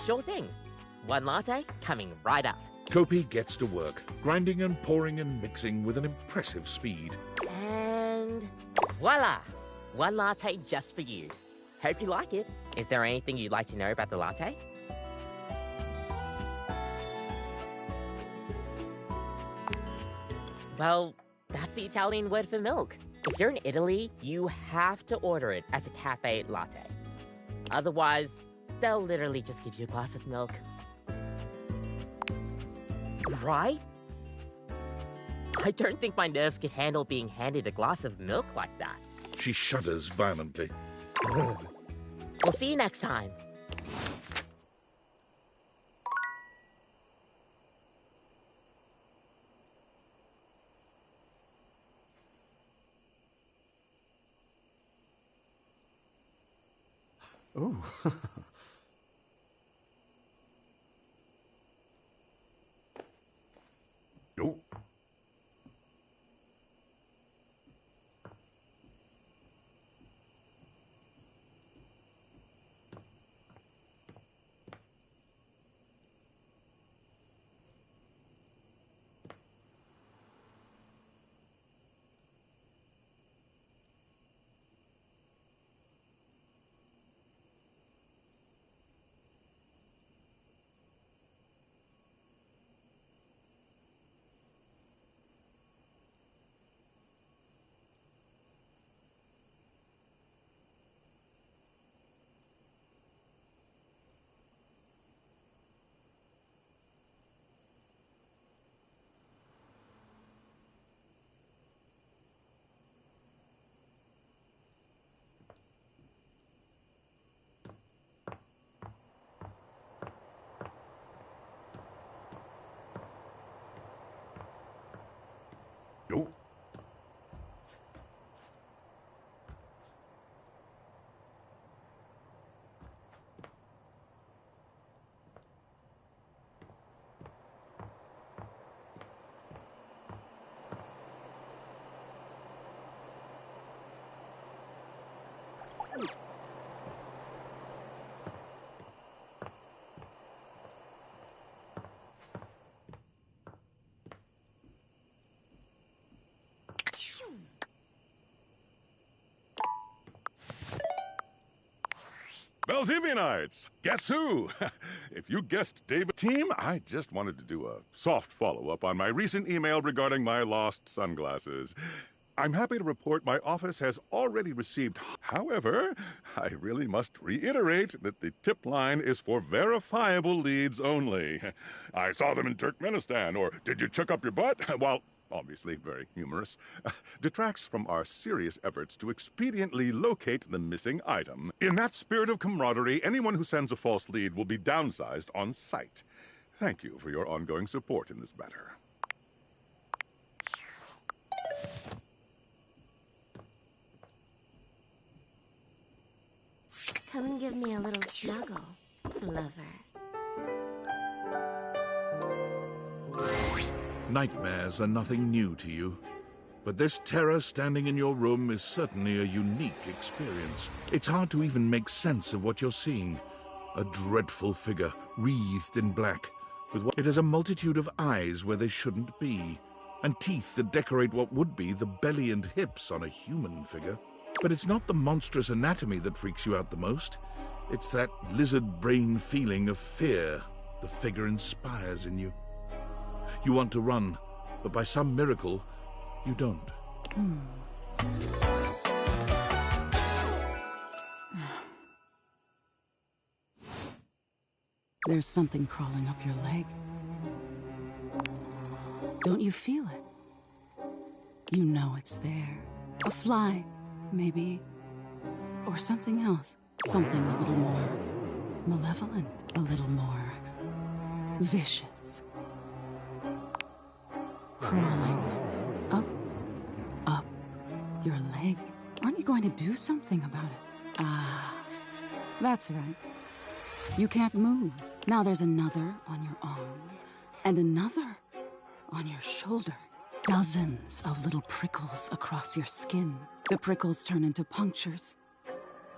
Sure thing. One latte coming right up. Kopi gets to work, grinding and pouring and mixing with an impressive speed. And voila! One latte just for you. Hope you like it. Is there anything you'd like to know about the latte? Well, that's the Italian word for milk. If you're in Italy, you have to order it as a cafe latte. Otherwise, they'll literally just give you a glass of milk. Right? I don't think my nerves could handle being handed a glass of milk like that. She shudders violently. We'll see you next time. Ooh. Oh. Oh. Valdivianites! Guess who? If you guessed David Team, I just wanted to do a soft follow-up on my recent email regarding my lost sunglasses. I'm happy to report my office has already received. However, I really must reiterate that the tip line is for verifiable leads only. I saw them in Turkmenistan, or did you check up your butt? While obviously very humorous, detracts from our serious efforts to expediently locate the missing item. In that spirit of camaraderie, anyone who sends a false lead will be downsized on sight. Thank you for your ongoing support in this matter. Come and give me a little snuggle, lover. Nightmares are nothing new to you. But this terror standing in your room is certainly a unique experience. It's hard to even make sense of what you're seeing. A dreadful figure, wreathed in black. It has a multitude of eyes where they shouldn't be, and teeth that decorate what would be the belly and hips on a human figure. But it's not the monstrous anatomy that freaks you out the most. It's that lizard brain feeling of fear the figure inspires in you. You want to run, but by some miracle, you don't. There's something crawling up your leg. Don't you feel it? You know it's there. A fly, maybe. Or something else. Something a little more malevolent, a little more vicious. Crawling up your leg. Aren't you going to do something about it? Ah, that's right. You can't move. Now there's another on your arm, and another on your shoulder. Dozens of little prickles across your skin. The prickles turn into punctures.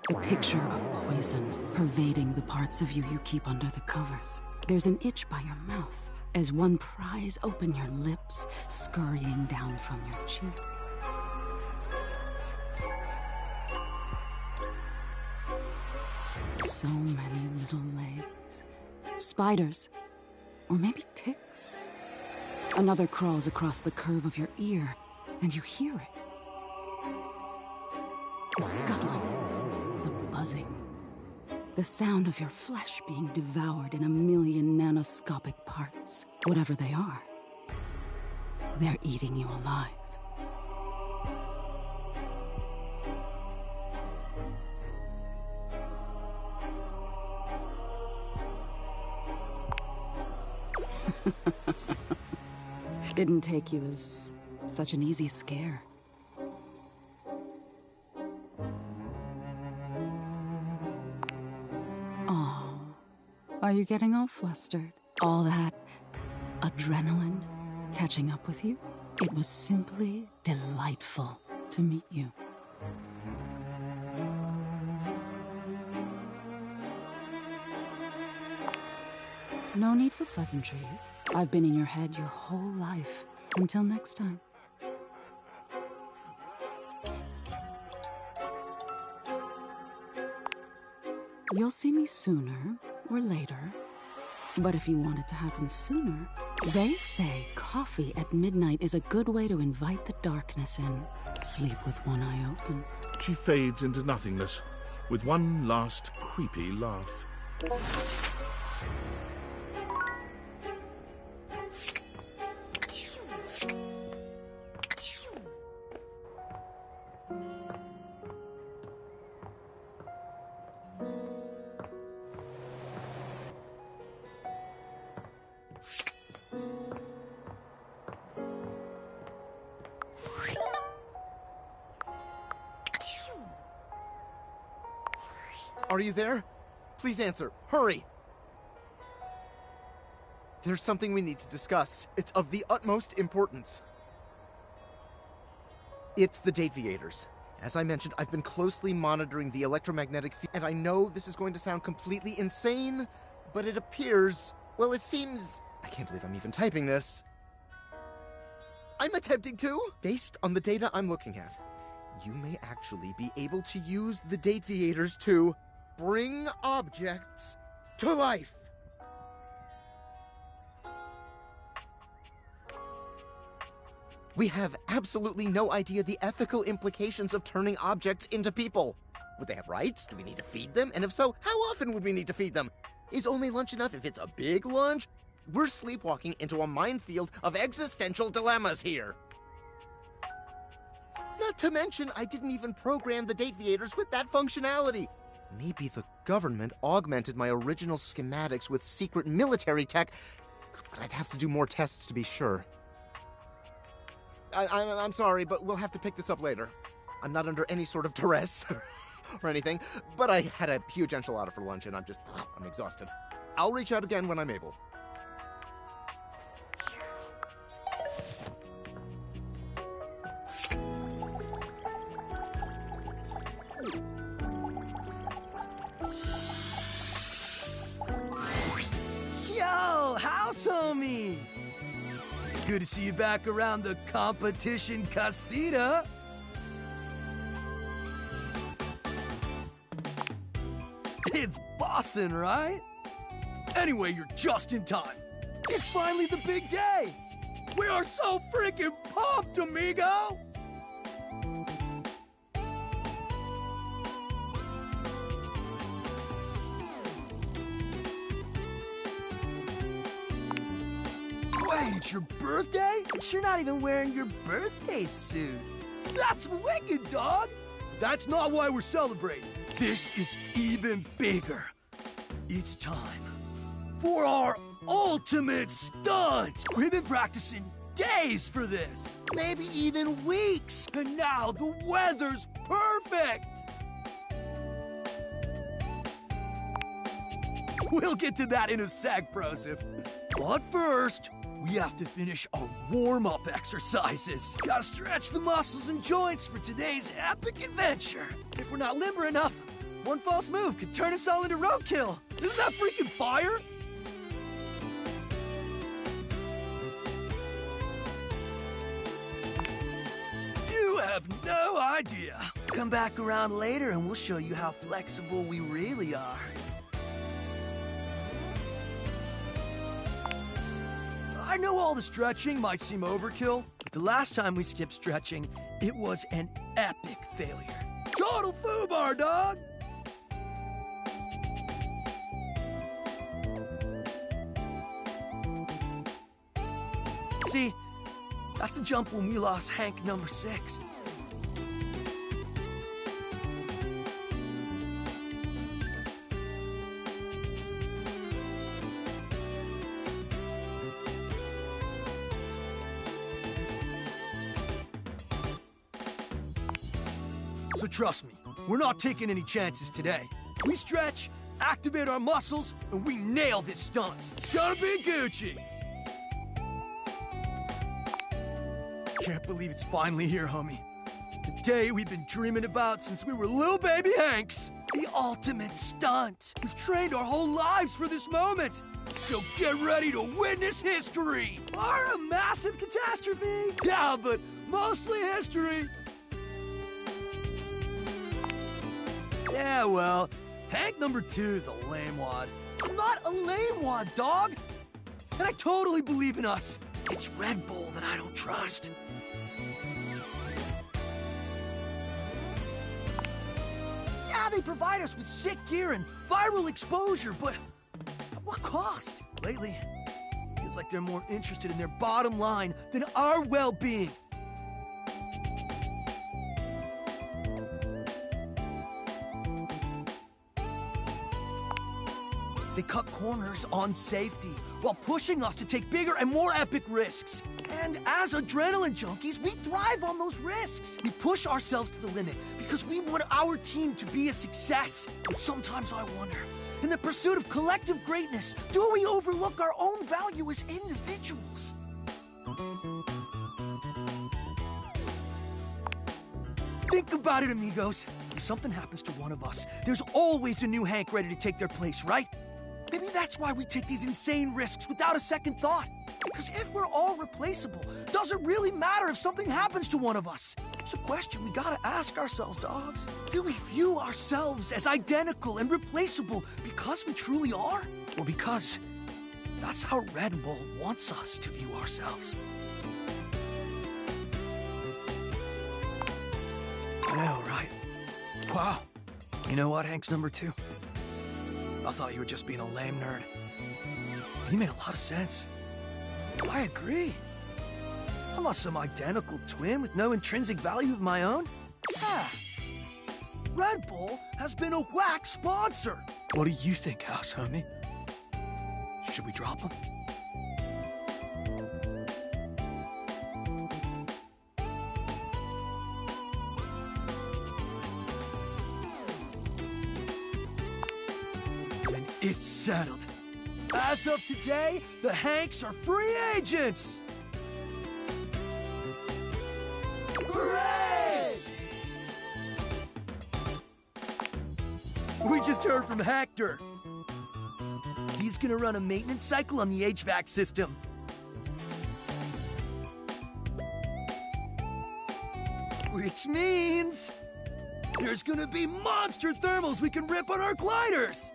The picture of poison pervading the parts of you keep under the covers. There's an itch by your mouth as one pries open your lips, scurrying down from your cheek. So many little legs. Spiders. Or maybe ticks. Another crawls across the curve of your ear, and you hear it. The scuttling, the buzzing, the sound of your flesh being devoured in a million nanoscopic parts. Whatever they are, they're eating you alive. Didn't take you as such an easy scare. Oh, are you getting all flustered? All that adrenaline catching up with you? It was simply delightful to meet you. No need for pleasantries. I've been in your head your whole life. Until next time. You'll see me sooner or later. But if you want it to happen sooner, they say coffee at midnight is a good way to invite the darkness in. Sleep with one eye open. She fades into nothingness, with one last creepy laugh. Are you there? Please answer. Hurry! There's something we need to discuss. It's of the utmost importance. It's the Dateviators. As I mentioned, I've been closely monitoring the electromagnetic field, and I know this is going to sound completely insane, but it appears... well, it seems... I can't believe I'm even typing this. I'm attempting to! Based on the data I'm looking at, you may actually be able to use the Dateviators to bring objects to life. We have absolutely no idea the ethical implications of turning objects into people. Would they have rights? Do we need to feed them? And if so, how often would we need to feed them? Is only lunch enough if it's a big lunch? We're sleepwalking into a minefield of existential dilemmas here. Not to mention, I didn't even program the Dateviators with that functionality. Maybe the government augmented my original schematics with secret military tech, but I'd have to do more tests to be sure. I'm sorry, but we'll have to pick this up later. I'm not under any sort of duress or anything, but I had a huge enchilada for lunch and I'm exhausted. I'll reach out again when I'm able. house, homie! Good to see you back around the competition casita. It's bossin', right? Anyway, you're just in time. It's finally the big day! We are so freaking pumped, amigo! Wait, it's your birthday? But you're not even wearing your birthday suit. That's wicked, dog! That's not why we're celebrating. This is even bigger. It's time for our ultimate stunts! We've been practicing days for this, maybe even weeks, and now the weather's perfect! We'll get to that in a sec, Broseph. But first, we have to finish our warm-up exercises. Gotta stretch the muscles and joints for today's epic adventure. If we're not limber enough, one false move could turn us all into roadkill. Isn't that freaking fire? You have no idea. Come back around later and we'll show you how flexible we really are. I know all the stretching might seem overkill, but the last time we skipped stretching, it was an epic failure. Total foobar, dog! See, that's the jump when we lost Hank number 6. So trust me, we're not taking any chances today. We stretch, activate our muscles, and we nail this stunt. It's gonna be Gucci! Can't believe it's finally here, homie. The day we've been dreaming about since we were little baby Hanks. The ultimate stunt. We've trained our whole lives for this moment. So get ready to witness history. Or a massive catastrophe. Yeah, but mostly history. Yeah, well, Hank number 2 is a lame wad. I'm not a lame wad, dog! And I totally believe in us. It's Red Bull that I don't trust. Yeah, they provide us with sick gear and viral exposure, but at what cost? Lately, it feels like they're more interested in their bottom line than our well-being. They cut corners on safety while pushing us to take bigger and more epic risks. And as adrenaline junkies, we thrive on those risks. We push ourselves to the limit because we want our team to be a success. But sometimes I wonder, in the pursuit of collective greatness, do we overlook our own value as individuals? Think about it, amigos. If something happens to one of us, there's always a new Hank ready to take their place, right? Maybe that's why we take these insane risks without a second thought. Because if we're all replaceable, does it really matter if something happens to one of us? It's a question we gotta ask ourselves, dogs. Do we view ourselves as identical and replaceable because we truly are? Or because that's how Red Bull wants us to view ourselves? I know, right? Wow. You know what, Hank's number 2? I thought you were just being a lame nerd. You made a lot of sense. I agree. I'm not some identical twin with no intrinsic value of my own. Yeah. Red Bull has been a whack sponsor. What do you think, house homie? Should we drop him? Then it's settled. As of today, the Hanks are free agents! Hooray! We just heard from Hector. He's just gonna run a maintenance cycle on the HVAC system. Which means there's gonna be monster thermals we can rip on our gliders!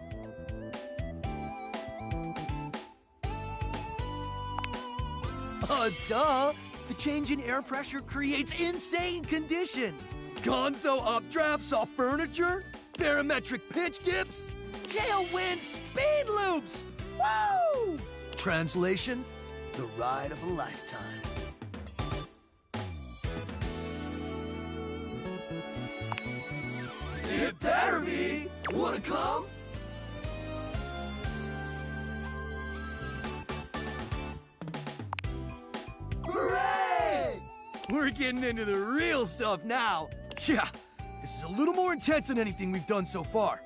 Duh! The change in air pressure creates insane conditions! Gonzo updrafts off furniture, barometric pitch dips, tailwind speed loops! Woo! Translation, the ride of a lifetime. It better be! Wanna come? Hooray! We're getting into the real stuff now. Yeah, this is a little more intense than anything we've done so far.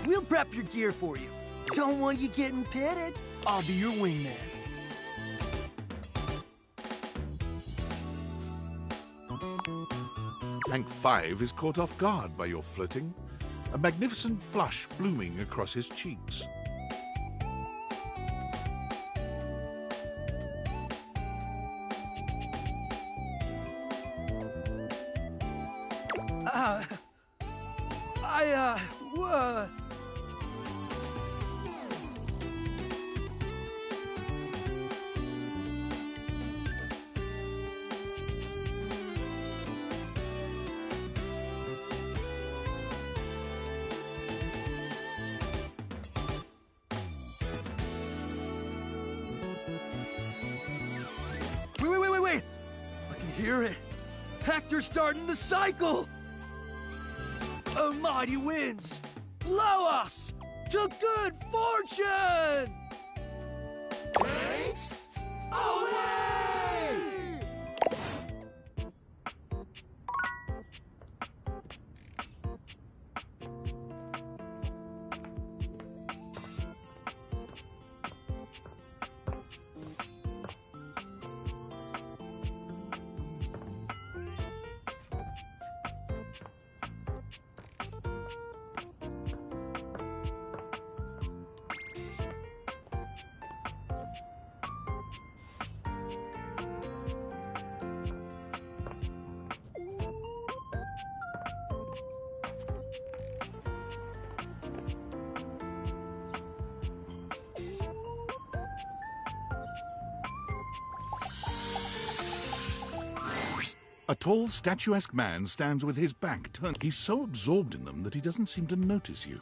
We'll prep your gear for you. Don't want you getting pitted. I'll be your wingman. Hank 5 is caught off guard by your flirting, a magnificent blush blooming across his cheeks. Wait! I can hear it. Hector's starting the cycle! Oh, mighty winds, blow us to good fortune! Thanks! Away! A tall, statuesque man stands with his back turned. He's so absorbed in them that he doesn't seem to notice you.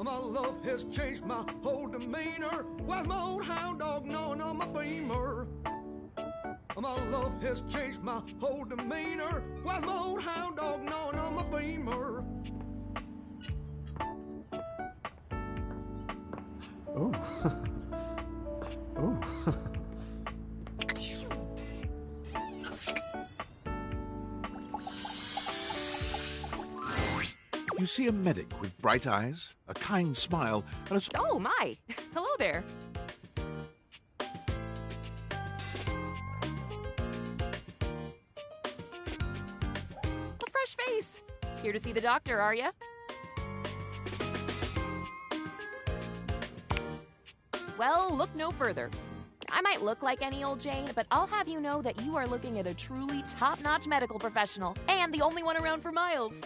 My love has changed my whole demeanor. Why's my old hound dog gnawing on my femur? My love has changed my whole demeanor. Why's my old hound dog gnawing on my femur? Oh. Oh. You see a medic with bright eyes, a kind smile, and a... Oh, my! Hello there. A fresh face. Here to see the doctor, are ya? Well, look no further. I might look like any old Jane, but I'll have you know that you are looking at a truly top-notch medical professional, and the only one around for miles.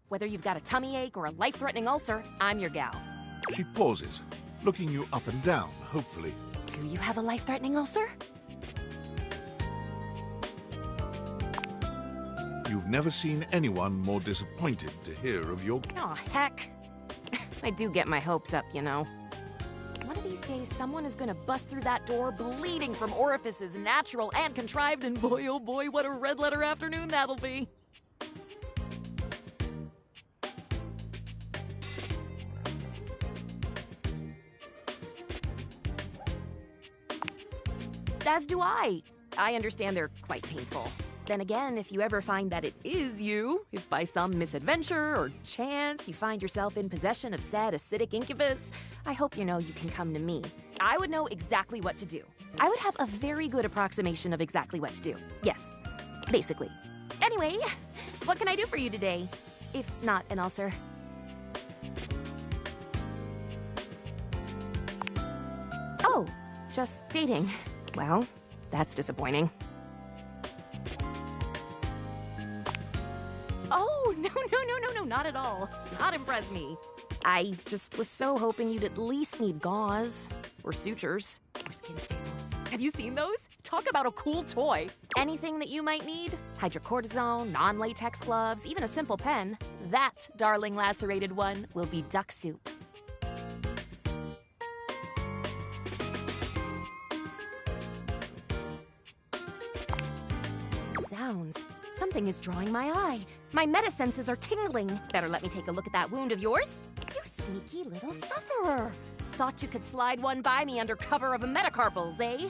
Whether you've got a tummy ache or a life-threatening ulcer, I'm your gal. She pauses, looking you up and down, hopefully. Do you have a life-threatening ulcer? You've never seen anyone more disappointed to hear of your... Aw, heck. I do get my hopes up, you know. One of these days, someone is gonna bust through that door bleeding from orifices natural and contrived, and boy, oh boy, what a red-letter afternoon that'll be. As do I. I understand they're quite painful. Then again, if you ever find that it is you, if by some misadventure or chance you find yourself in possession of said acidic incubus, I hope you know you can come to me. I would know exactly what to do. I would have a very good approximation of exactly what to do. Yes, basically. Anyway, what can I do for you today? If not an ulcer. Oh, just dating. Well, that's disappointing. Oh, no, not at all. Not impress me. I just was so hoping you'd at least need gauze, or sutures, or skin staples. Have you seen those? Talk about a cool toy. Anything that you might need, hydrocortisone, non-latex gloves, even a simple pen, that, darling lacerated one, will be duck soup. Zounds. Something is drawing my eye. My metasenses are tingling. Better let me take a look at that wound of yours. You sneaky little sufferer. Thought you could slide one by me under cover of a metacarpals, eh?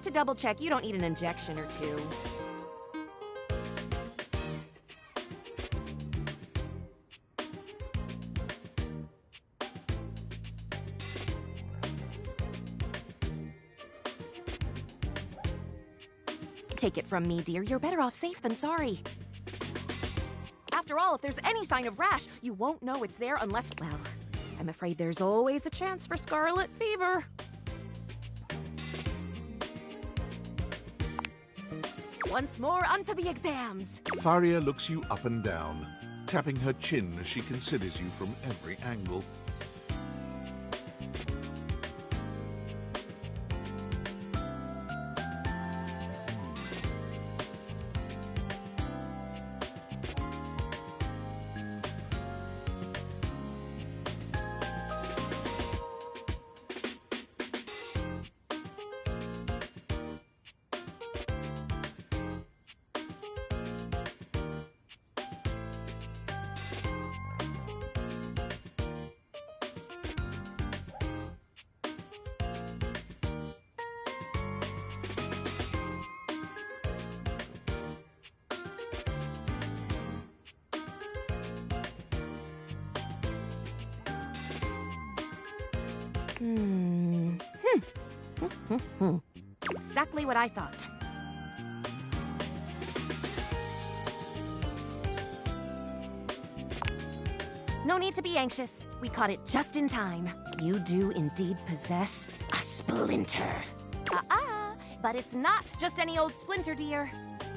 just to double check, you don't need an injection or two. Take it from me, dear. You're better off safe than sorry. After all, if there's any sign of rash, you won't know it's there unless, well, I'm afraid there's always a chance for scarlet fever. Once more, onto the exams. Faria looks you up and down, tapping her chin as she considers you from every angle. Exactly what I thought. No need to be anxious. We caught it just in time. You do indeed possess a splinter. But it's not just any old splinter, dear.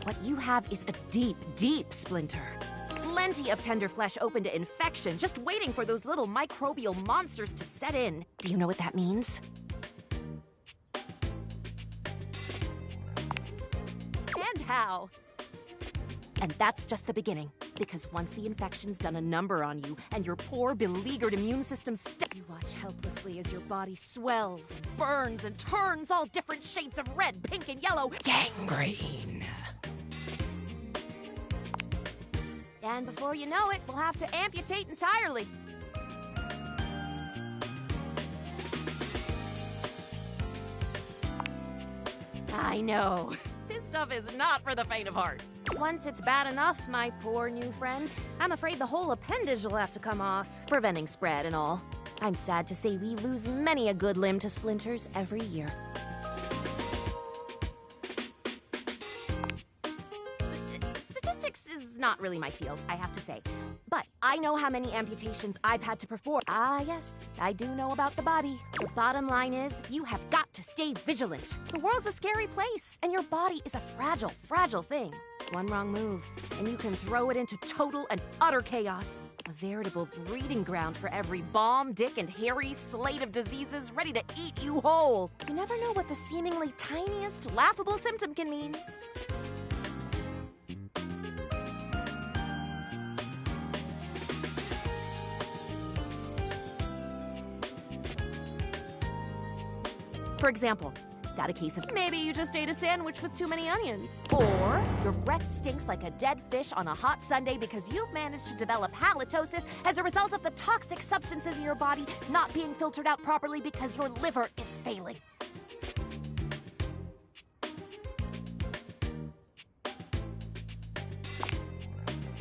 What you have is a deep, deep splinter. Plenty of tender flesh open to infection, just waiting for those little microbial monsters to set in. Do you know what that means? And how? And that's just the beginning. Because once the infection's done a number on you, and your poor, beleaguered immune system you watch helplessly as your body swells and burns and turns all different shades of red, pink, and yellow. Gangrene. And before you know it, we'll have to amputate entirely. I know. This stuff is not for the faint of heart. Once it's bad enough, my poor new friend, I'm afraid the whole appendage will have to come off, preventing spread and all. I'm sad to say we lose many a good limb to splinters every year. Statistics is not really my field, I have to say. But I know how many amputations I've had to perform. Ah, yes, I do know about the body. The bottom line is, you have got to stay vigilant. The world's a scary place, and your body is a fragile, fragile thing. One wrong move, and you can throw it into total and utter chaos. A veritable breeding ground for every bomb, dick, and hairy slate of diseases ready to eat you whole. You never know what the seemingly tiniest, laughable symptom can mean. For example, got a case of maybe you just ate a sandwich with too many onions. Or your breath stinks like a dead fish on a hot Sunday because you've managed to develop halitosis as a result of the toxic substances in your body not being filtered out properly because your liver is failing.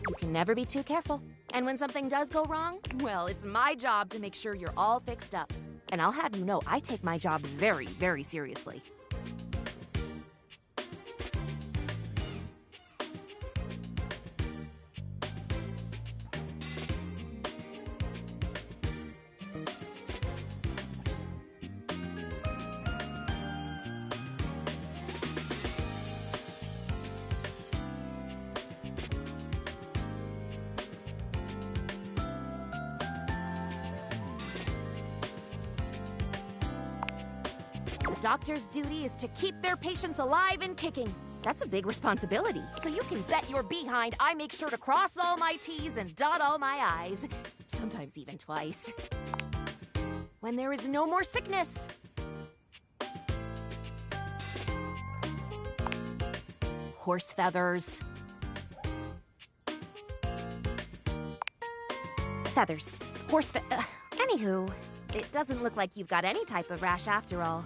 You can never be too careful. And when something does go wrong, well, it's my job to make sure you're all fixed up. And I'll have you know, I take my job very, very seriously. Doctor's duty is to keep their patients alive and kicking. That's a big responsibility. So you can bet your behind I make sure to cross all my T's and dot all my I's. Sometimes even twice. When there is no more sickness. Horse feathers. Feathers. Anywho, it doesn't look like you've got any type of rash after all.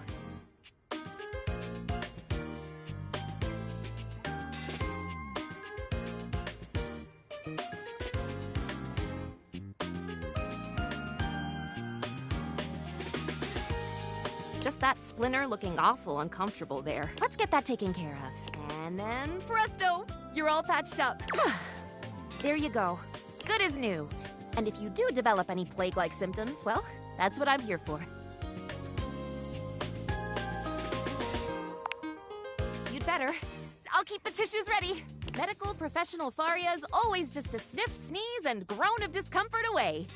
Just that splinter looking awful uncomfortable there. Let's get that taken care of. And then, presto! You're all patched up. There you go. Good as new. And if you do develop any plague-like symptoms, well, that's what I'm here for. You'd better. I'll keep the tissues ready. Medical professional Tharia's always just a sniff, sneeze, and groan of discomfort away.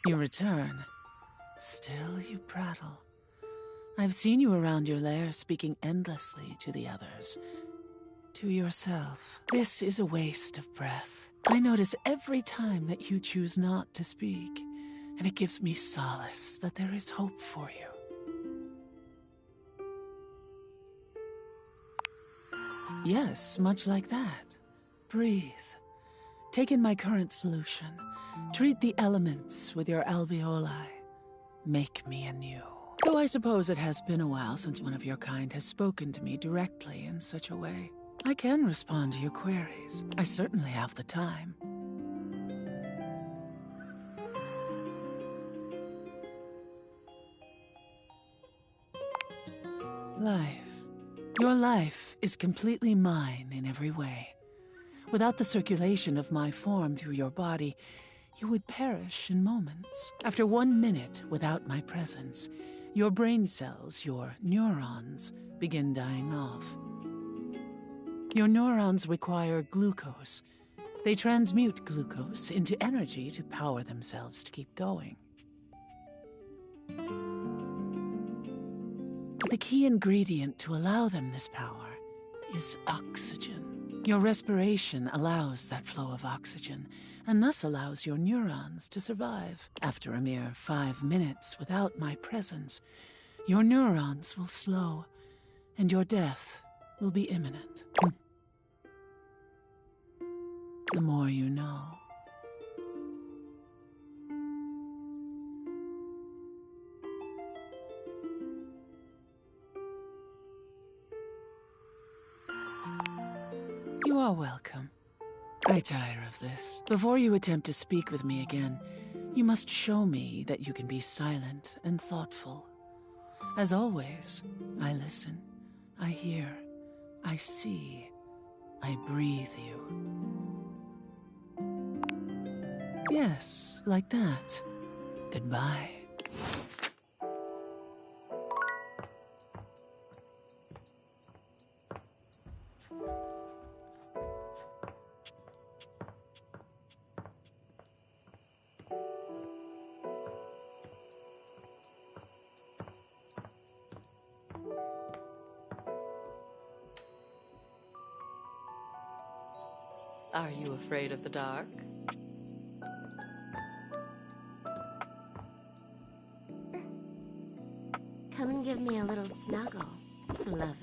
You return. Still you prattle. I've seen you around your lair speaking endlessly to the others. To yourself. This is a waste of breath. I notice every time that you choose not to speak, and it gives me solace that there is hope for you. Yes, much like that. Breathe. Take in my current solution. Treat the elements with your alveoli. Make me anew. Though I suppose it has been a while since one of your kind has spoken to me directly in such a way. I can respond to your queries. I certainly have the time. Life. Your life is completely mine in every way. Without the circulation of my form through your body, you would perish in moments. After 1 minute without my presence, your brain cells, your neurons, begin dying off. Your neurons require glucose. They transmute glucose into energy to power themselves to keep going. But the key ingredient to allow them this power is oxygen. Your respiration allows that flow of oxygen, and thus allows your neurons to survive. After a mere 5 minutes without my presence, your neurons will slow, and your death will be imminent. The more you know. You are welcome. I tire of this. Before you attempt to speak with me again, you must show me that you can be silent and thoughtful. As always, I listen, I hear, I see, I breathe you. Yes, like that. Goodbye. Are you afraid of the dark? Come and give me a little snuggle, lover.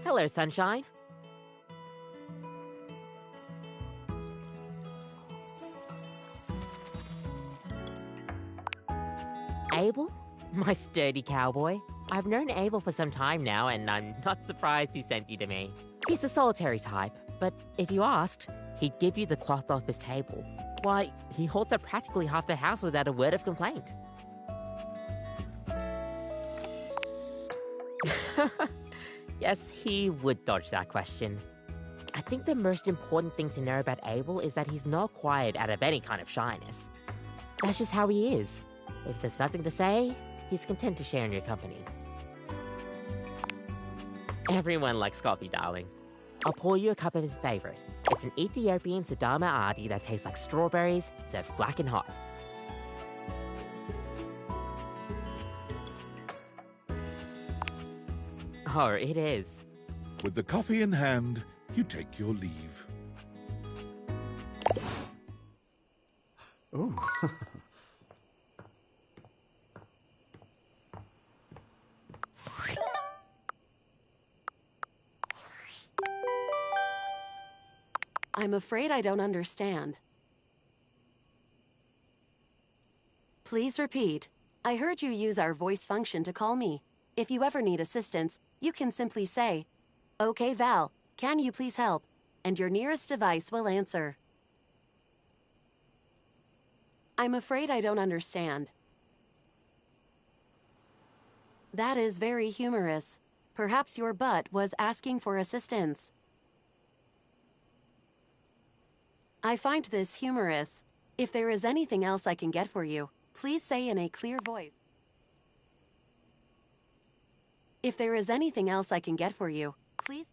Hello, sunshine. Abel? My sturdy cowboy. I've known Abel for some time now, and I'm not surprised he sent you to me. He's a solitary type, but if you asked, he'd give you the cloth off his table. Why, he holds up practically half the house without a word of complaint. Yes, he would dodge that question. I think the most important thing to know about Abel is that he's not quiet out of any kind of shyness. That's just how he is. If there's nothing to say, he's content to share in your company. Everyone likes coffee, darling. I'll pour you a cup of his favorite. It's an Ethiopian Sidama Adi that tastes like strawberries, served black and hot. Oh, it is. With the coffee in hand, you take your leave. Ooh. I'm afraid I don't understand. Please repeat. I heard you use our voice function to call me. If you ever need assistance, you can simply say, "Okay, Val, can you please help?" And your nearest device will answer. I'm afraid I don't understand. That is very humorous. Perhaps your butt was asking for assistance. I find this humorous. If there is anything else I can get for you, please say in a clear voice. If there is anything else I can get for you, please.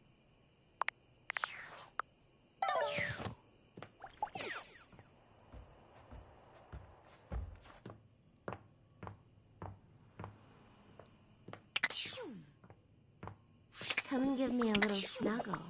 Come and give me a little snuggle.